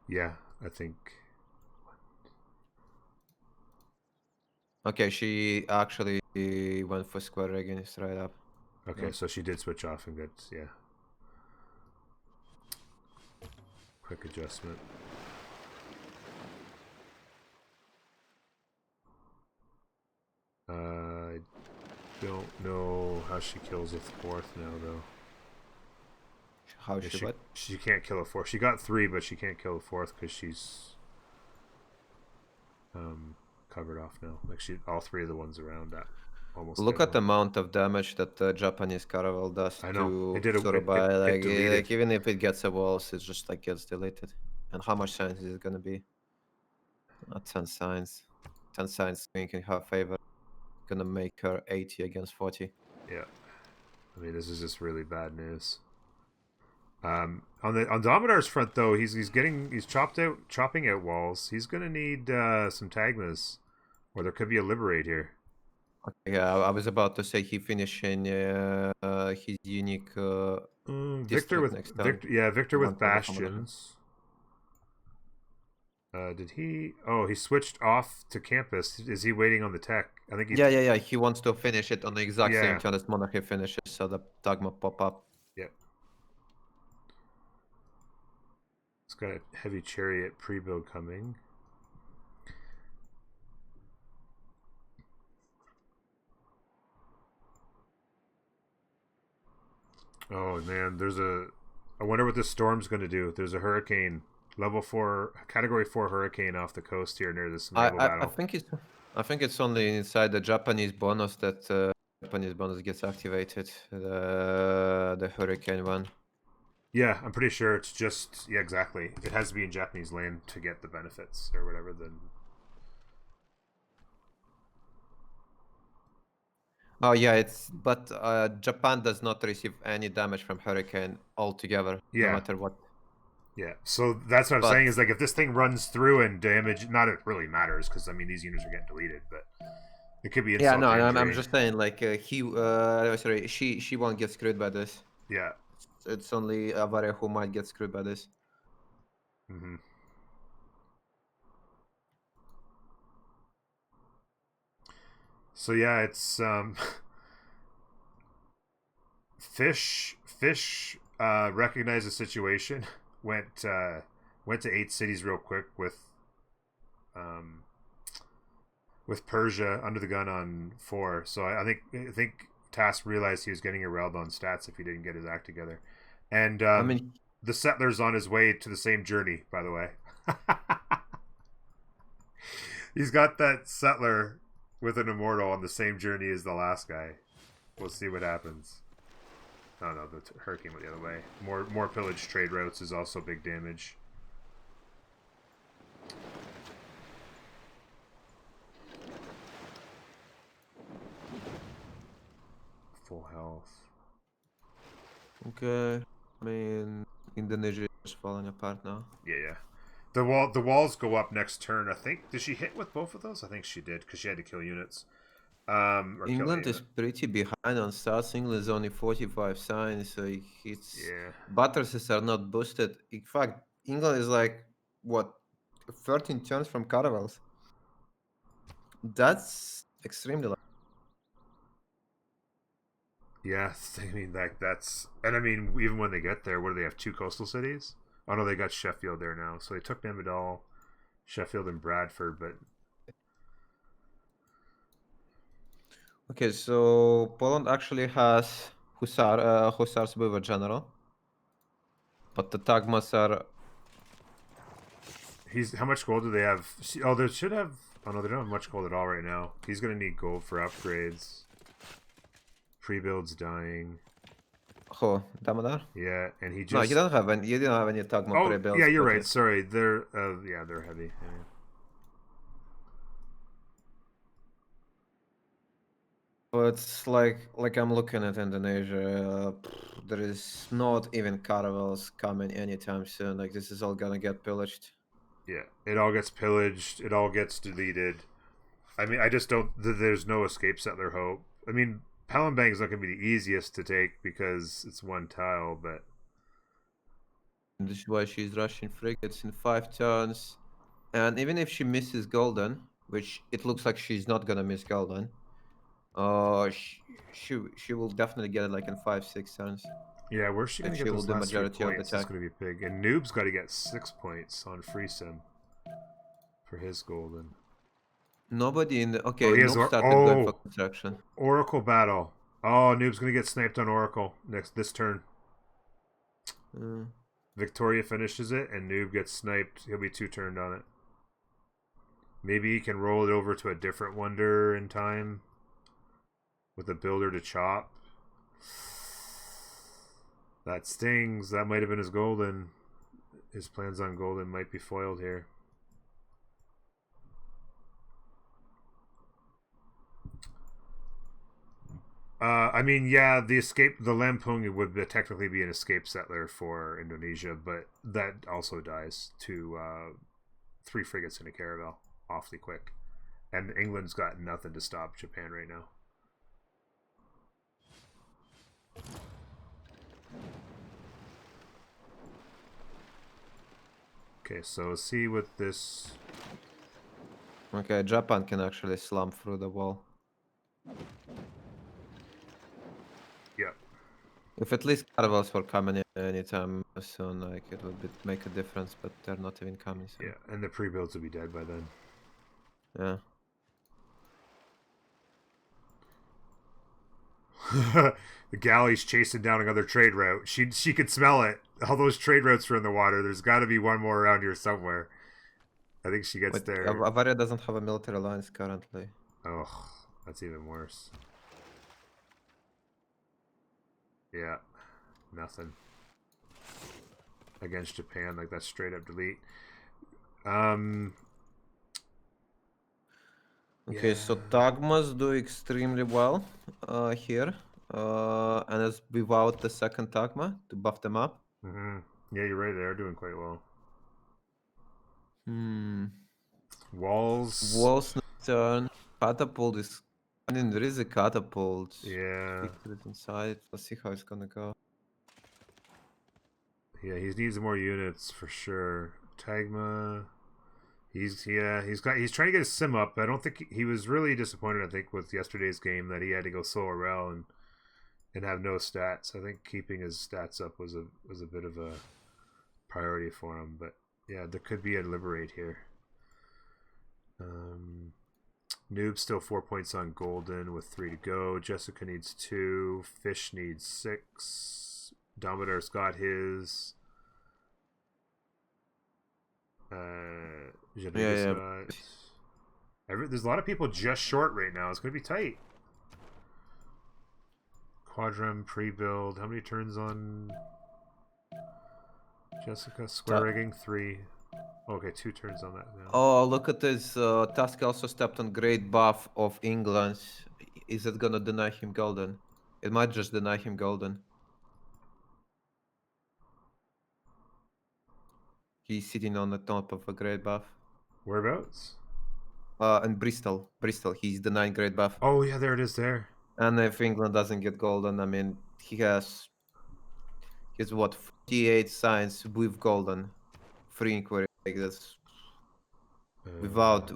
Yeah, I think. Okay, she actually went for square rigging straight up. Okay, Yeah. so she did switch off and good. Yeah. Quick adjustment. I don't know how she kills a 4th now, though. How she what? She can't kill a 4th. She got 3, but she can't kill a 4th because she's covered off now. Like all 3 of the ones around that almost. Look at the amount of damage that the Japanese caravel does I know. to It did Surabaya. it Even if it gets a walls, it just like gets deleted. And how much science is it gonna be? Not 10 science. 10 science swing in her favor. Gonna make her 80 against 40. Yeah. I mean, this is just really bad news. On Domidar's front, though, he's chopping out walls. He's gonna need some Tagmas, or there could be a liberate here. Okay, yeah, I was about to say he finishing his unique Victor with next turn. Victor with bastions. Did he? Oh, he switched off to campus. Is he waiting on the tech? I think. Yeah. He wants to finish it on the exact same turn as Monarchy finishes, so the Dogma pop up. Yep. It's got a heavy chariot pre-build coming. Oh man, I wonder what this storm's going to do. There's a hurricane, level 4, category 4 hurricane off the coast here near this naval battle. I think it's only inside the Japanese bonus that Japanese bonus gets activated. The hurricane one. Yeah, I'm pretty sure it's just exactly. It has to be in Japanese land to get the benefits or whatever. Then. Oh yeah, but Japan does not receive any damage from hurricane altogether, no matter what. Yeah, so that's what I'm saying is like if this thing runs through and damage, not it really matters because I mean these units are getting deleted, but it could be. Yeah, no, I'm just saying like she won't get screwed by this. Yeah, it's only Avare who might get screwed by this. Mm-hmm. So yeah, it's Fish recognized the situation, went to 8 cities real quick with Persia under the gun on 4. So I think Task realized he was getting errailed on stats if he didn't get his act together. And I mean, the settler's on his way to the same journey, by the way. He's got that settler with an immortal on the same journey as the last guy. We'll see what happens. Oh no, the hurricane went the other way. More pillage trade routes is also big damage. Full health. okay. I mean, Indonesia is falling apart now. Yeah. The walls go up next turn. I think. Did she hit with both of those? I think she did because she had to kill units. Or kill England is unit. pretty behind on stats. England is only 45 signs, so it's Yeah. buttresses are not boosted. In fact, England is like what 13 turns from caravels. That's extremely low. Yeah, I mean that's and I mean even when they get there, what do they have? 2 coastal cities? Oh no, they got Sheffield there now. So they took Naval, Sheffield, and Bradford, but Okay, so Poland actually has hussars with a general, but the Tagmas are how much gold do they have? Oh, they should have. Oh no, they don't have much gold at all right now. He's gonna need gold for upgrades. Pre-build's dying. Damodar. Yeah, and he just. No, you don't have any. You didn't have any Tagma Oh, pre-builds. yeah, you're but right. Sorry, they're they're heavy. Yeah. But it's like I'm looking at Indonesia. There is not even caravels coming anytime soon. Like this is all gonna get pillaged. Yeah, it all gets pillaged. It all gets deleted. I mean, I just don't. There's no escape settler hope. I mean, Palembang is not going to be the easiest to take because it's 1 tile, but And this is why she's rushing frigates in 5 turns. And even if she misses golden, which it looks like she's not gonna miss golden, she will definitely get it like in 5-6 turns. yeah, where's she going Like to she get will those do last 3 majority of the points? That's attack. going to be big. And Noob's got to get 6 points on free sim for his golden. Nobody in the okay. Oh, he has Noob started going for construction. Oracle battle. Oh, Noob's going to get sniped on Oracle this turn. Victoria finishes it, and Noob gets sniped. He'll be 2 turned on it. Maybe he can roll it over to a different wonder in time with a builder to chop. That stings. That might have been his golden. His plans on golden might be foiled here. I mean, yeah, the Lampung would technically be an escape settler for Indonesia, but that also dies to 3 frigates and a caravel awfully quick. And England's got nothing to stop Japan right now. Okay, so see what this... Okay, Japan can actually slump through the wall. Yep. If at least caravels were coming in anytime soon, like it would make a difference, but they're not even coming soon. Yeah, and the pre-builds will be dead by then. Yeah. The galley's chasing down another trade route. She could smell it. All those trade routes are in the water. There's got to be one more around here somewhere. I think she gets there. Avaria doesn't have a military alliance currently. Oh, that's even worse. Yeah, nothing against Japan. Like that's straight up delete. Okay, yeah. so Tagmas do extremely well here, and it's without the second Tagma to buff them up. Mm-hmm. Yeah, you're right. They're doing quite well. Walls turn. Catapult is. I mean, there is a catapult. Yeah. Put it inside. Let's see how it's gonna go. Yeah, he needs more units for sure. Tagma. He's trying to get his sim up. I don't think he was really disappointed. I think with yesterday's game that he had to go solo rel and and have no stats. I think keeping his stats up was a bit of a priority for him. But yeah, there could be a liberate here. Noob still 4 points on Golden with 3 to go. Jessica needs 2. Fish needs 6. Domidar's got his. Janega's got. There's a lot of people just short right now. It's going to be tight. Quadrum pre-build. How many turns on Jessica? Square rigging 3. Okay, 2 turns on that now. Oh, look at this. Tusk also stepped on great buff of England. Is it gonna deny him golden? It might just deny him golden. He's sitting on the top of a great buff. Whereabouts? In Bristol. Bristol, he's denying great buff. Oh yeah, there it is there. And if England doesn't get golden, I mean, he has what, 48 signs with golden. Free inquiry, like that's without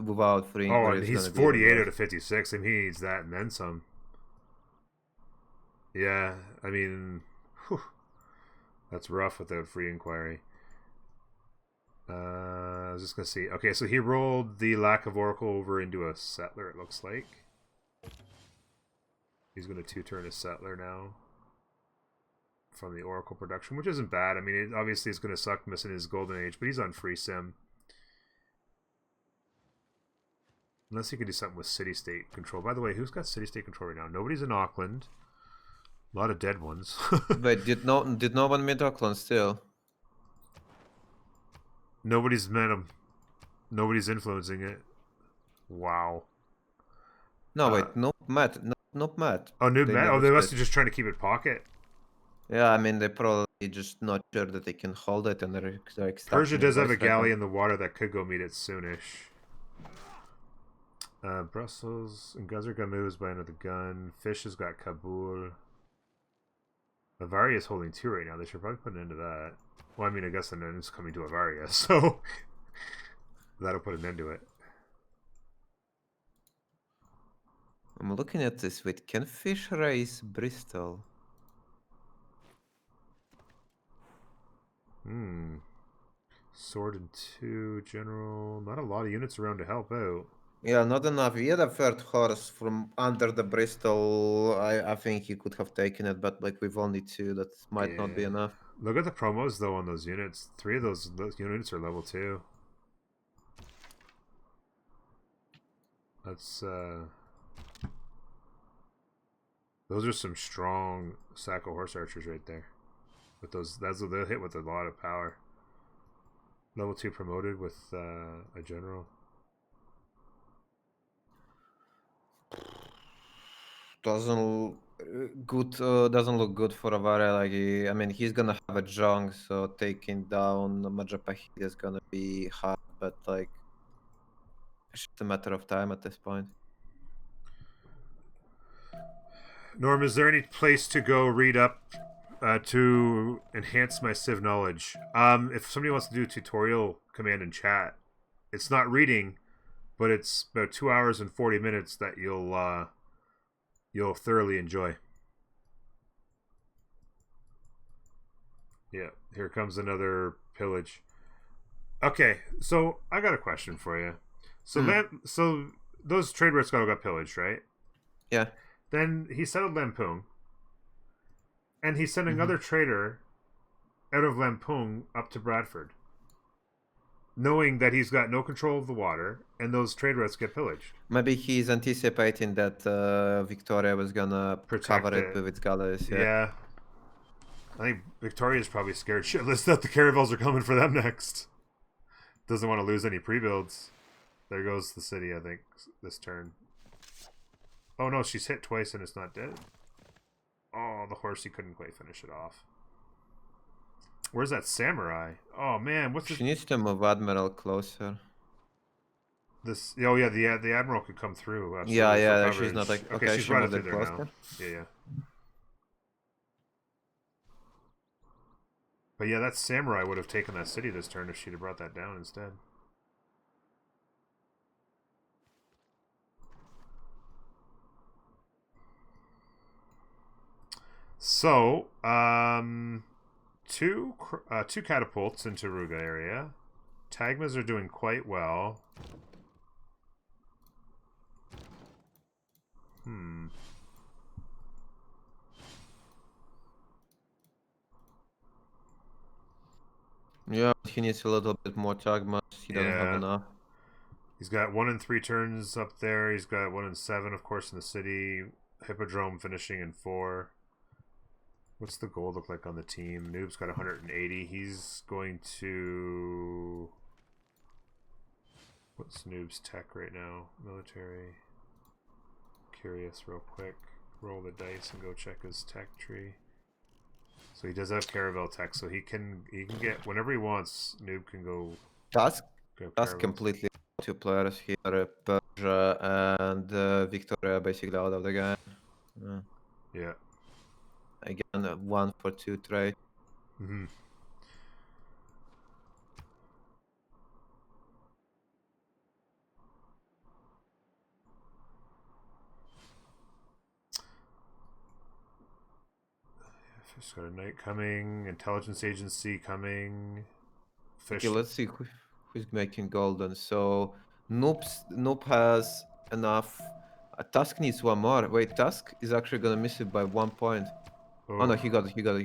free inquiry. Oh, and he's 48 out of 56, and he needs that and then some. Yeah, I mean, whew, that's rough without free inquiry. I was just gonna see. Okay, so he rolled the lack of Oracle over into a settler. It looks like he's gonna 2-turn a settler now from the Oracle production, which isn't bad. I mean, it obviously is gonna suck missing his golden age, but he's on free sim. Unless he could do something with city-state control. By the way, who's got city-state control right now? Nobody's in Auckland. A lot of dead ones. But did no one meet Auckland still? Nobody's met him. Nobody's influencing it. Wow. No, wait, no Matt, not Matt. Oh, Noob Matt? Oh, they must said. have just trying to keep it pocket. Yeah, I mean, they're probably just not sure that they can hold it, and they're like. Persia does have a galley in the water that could go meet it soonish. Brussels and Guzerga moves by another gun. Fish has got Kabul. Avaria is holding 2 right now. They should probably put an end to that. Well, I mean, I guess an end is coming to Avaria, so that'll put an end to it. I'm looking at this. Wait, can Fish raise Bristol? Sword and 2 general. Not a lot of units around to help out. Yeah, not enough. He had a third horse from under the Bristol. I think he could have taken it, but like with only 2, that might not be enough. Look at the promos though on those units. 3 of those units are level 2. That's those are some strong Sacco horse archers right there. With those, they'll hit with a lot of power. Level 2 promoted with a general. Doesn't look good for Avare. Like I mean, he's gonna have a junk, so taking down Majapahit is gonna be hard. But like, it's just a matter of time at this point. Norm, is there any place to go read up to enhance my Civ knowledge? If somebody wants to do a tutorial command in chat, it's not reading, but it's about 2 hours and 40 minutes that you'll thoroughly enjoy. Yeah, here comes another pillage. Okay, so I got a question for you. So so those trade routes got pillaged, right? Yeah. Then he settled Lampung, and he sent another trader out of Lampung up to Bradford, knowing that he's got no control of the water, and those trade routes get pillaged. Maybe he's anticipating that Victoria was gonna cover it with its galleys. Yeah. I think Victoria's probably scared shitless that the caravels are coming for them next. Doesn't want to lose any pre-builds. There goes the city, I think, this turn. Oh no, she's hit twice and it's not dead. Oh, the horsey couldn't quite finish it off. Where's that samurai? Oh man, what's this? She needs to move Admiral closer. This? Oh yeah, the admiral could come through. Yeah. She's not like okay. She's she running moved through it there closer. now. Yeah. But yeah, that samurai would have taken that city this turn if she'd have brought that down instead. So, two catapults into Ruga area. Tagmas are doing quite well. Yeah, he needs a little bit more Tagmas. He doesn't have Yeah. enough. He's got 1 in 3 turns up there. He's got 1 in 7, of course, in the city. Hippodrome finishing in 4. What's the goal look like on the team? Noob's got 180. He's going to... What's Noob's tech right now? Military. Curious real quick. Roll the dice and go check his tech tree. So he does have Caravel tech, so he can get whenever he wants. Noob can go. Task Caravels. completely 2 players here, Persia and Victoria basically out of the game. Yeah. Again, 1 for 2 trade. Fish got a knight coming. Intelligence agency coming. Fish. Okay, let's see who's making golden. So Noob has enough. Tusk needs 1 more. Wait, Tusk is actually gonna miss it by 1 point. Oh no, he got it. He got it.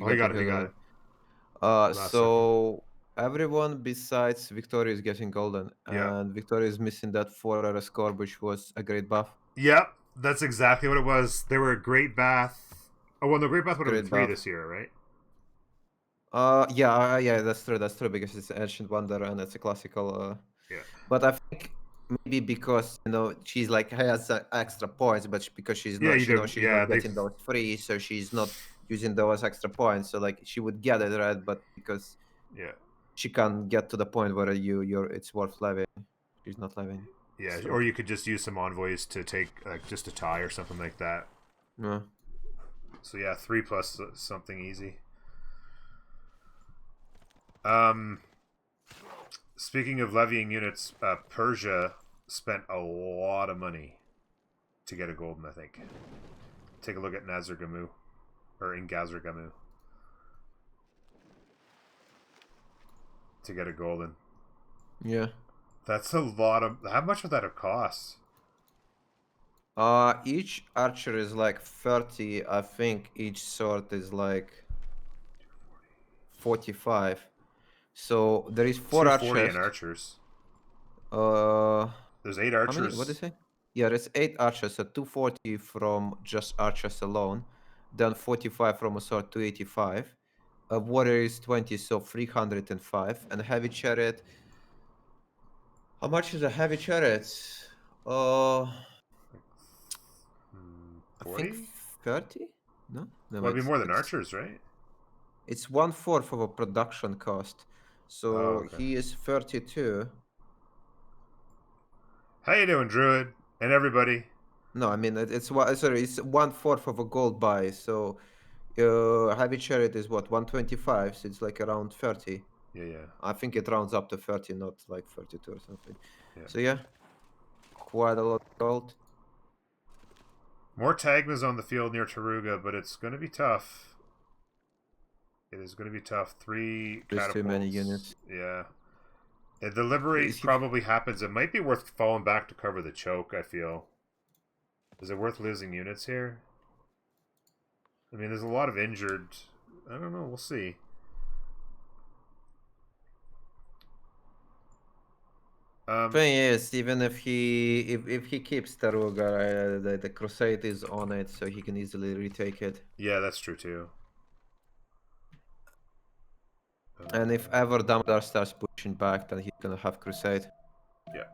So everyone besides Victoria is getting golden, and Victoria is missing that 4 error score, which was a great buff. Yep, that's exactly what it was. They were a great bath. Oh, well, the great bath would have been 3 this year, right? Yeah, that's true because it's an ancient wonder and it's a classical. Yeah. But I think maybe because she's like has extra points, but because she's not, she's not getting those free, so she's not using those extra points. So like she would get it, right? But because she can't get to the point where it's worth levying, she's not levying. Yeah, so. Or you could just use some envoys to take like just a tie or something like that. Yeah. So yeah, 3 plus something easy. Speaking of levying units, Persia spent a lot of money to get a golden, I think. Take a look at Nazargamu, or Ingazargamu, to get a golden. Yeah. That's a lot of... How much would that have cost? Each archer is like 30. I think each sword is like 45. So there is 4 archers. archers. There's 8 archers. How many? What did you say? Yeah, there's 8 archers, so 240 from just archers alone. Then 45 from a sword, 285. A warrior is 20, so 305. And a heavy chariot. How much is a heavy chariot? I think 30? No? Well, it'd be more than archers, right? It's 1/4 of a production cost. So he is 32. How you doing, Druid? And everybody? No, I mean, it's 1/4 of a gold buy. So heavy chariot is what, 125? So it's like around 30. Yeah. I think it rounds up to 30, not like 32 or something. Yeah. So yeah, quite a lot of gold. More Tagmas on the field near Taruga, but it's going to be tough. It is going to be tough. 3 There's catapults. too many units. Yeah. If the liberate probably happens, it might be worth falling back to cover the choke, I feel. Is it worth losing units here? I mean, there's a lot of injured. I don't know. We'll see. Thing is, even if he keeps Taruga, the crusade is on it, so he can easily retake it. Yeah, that's true too. And if ever Damodar starts pushing back, then he's gonna have crusade. Yeah.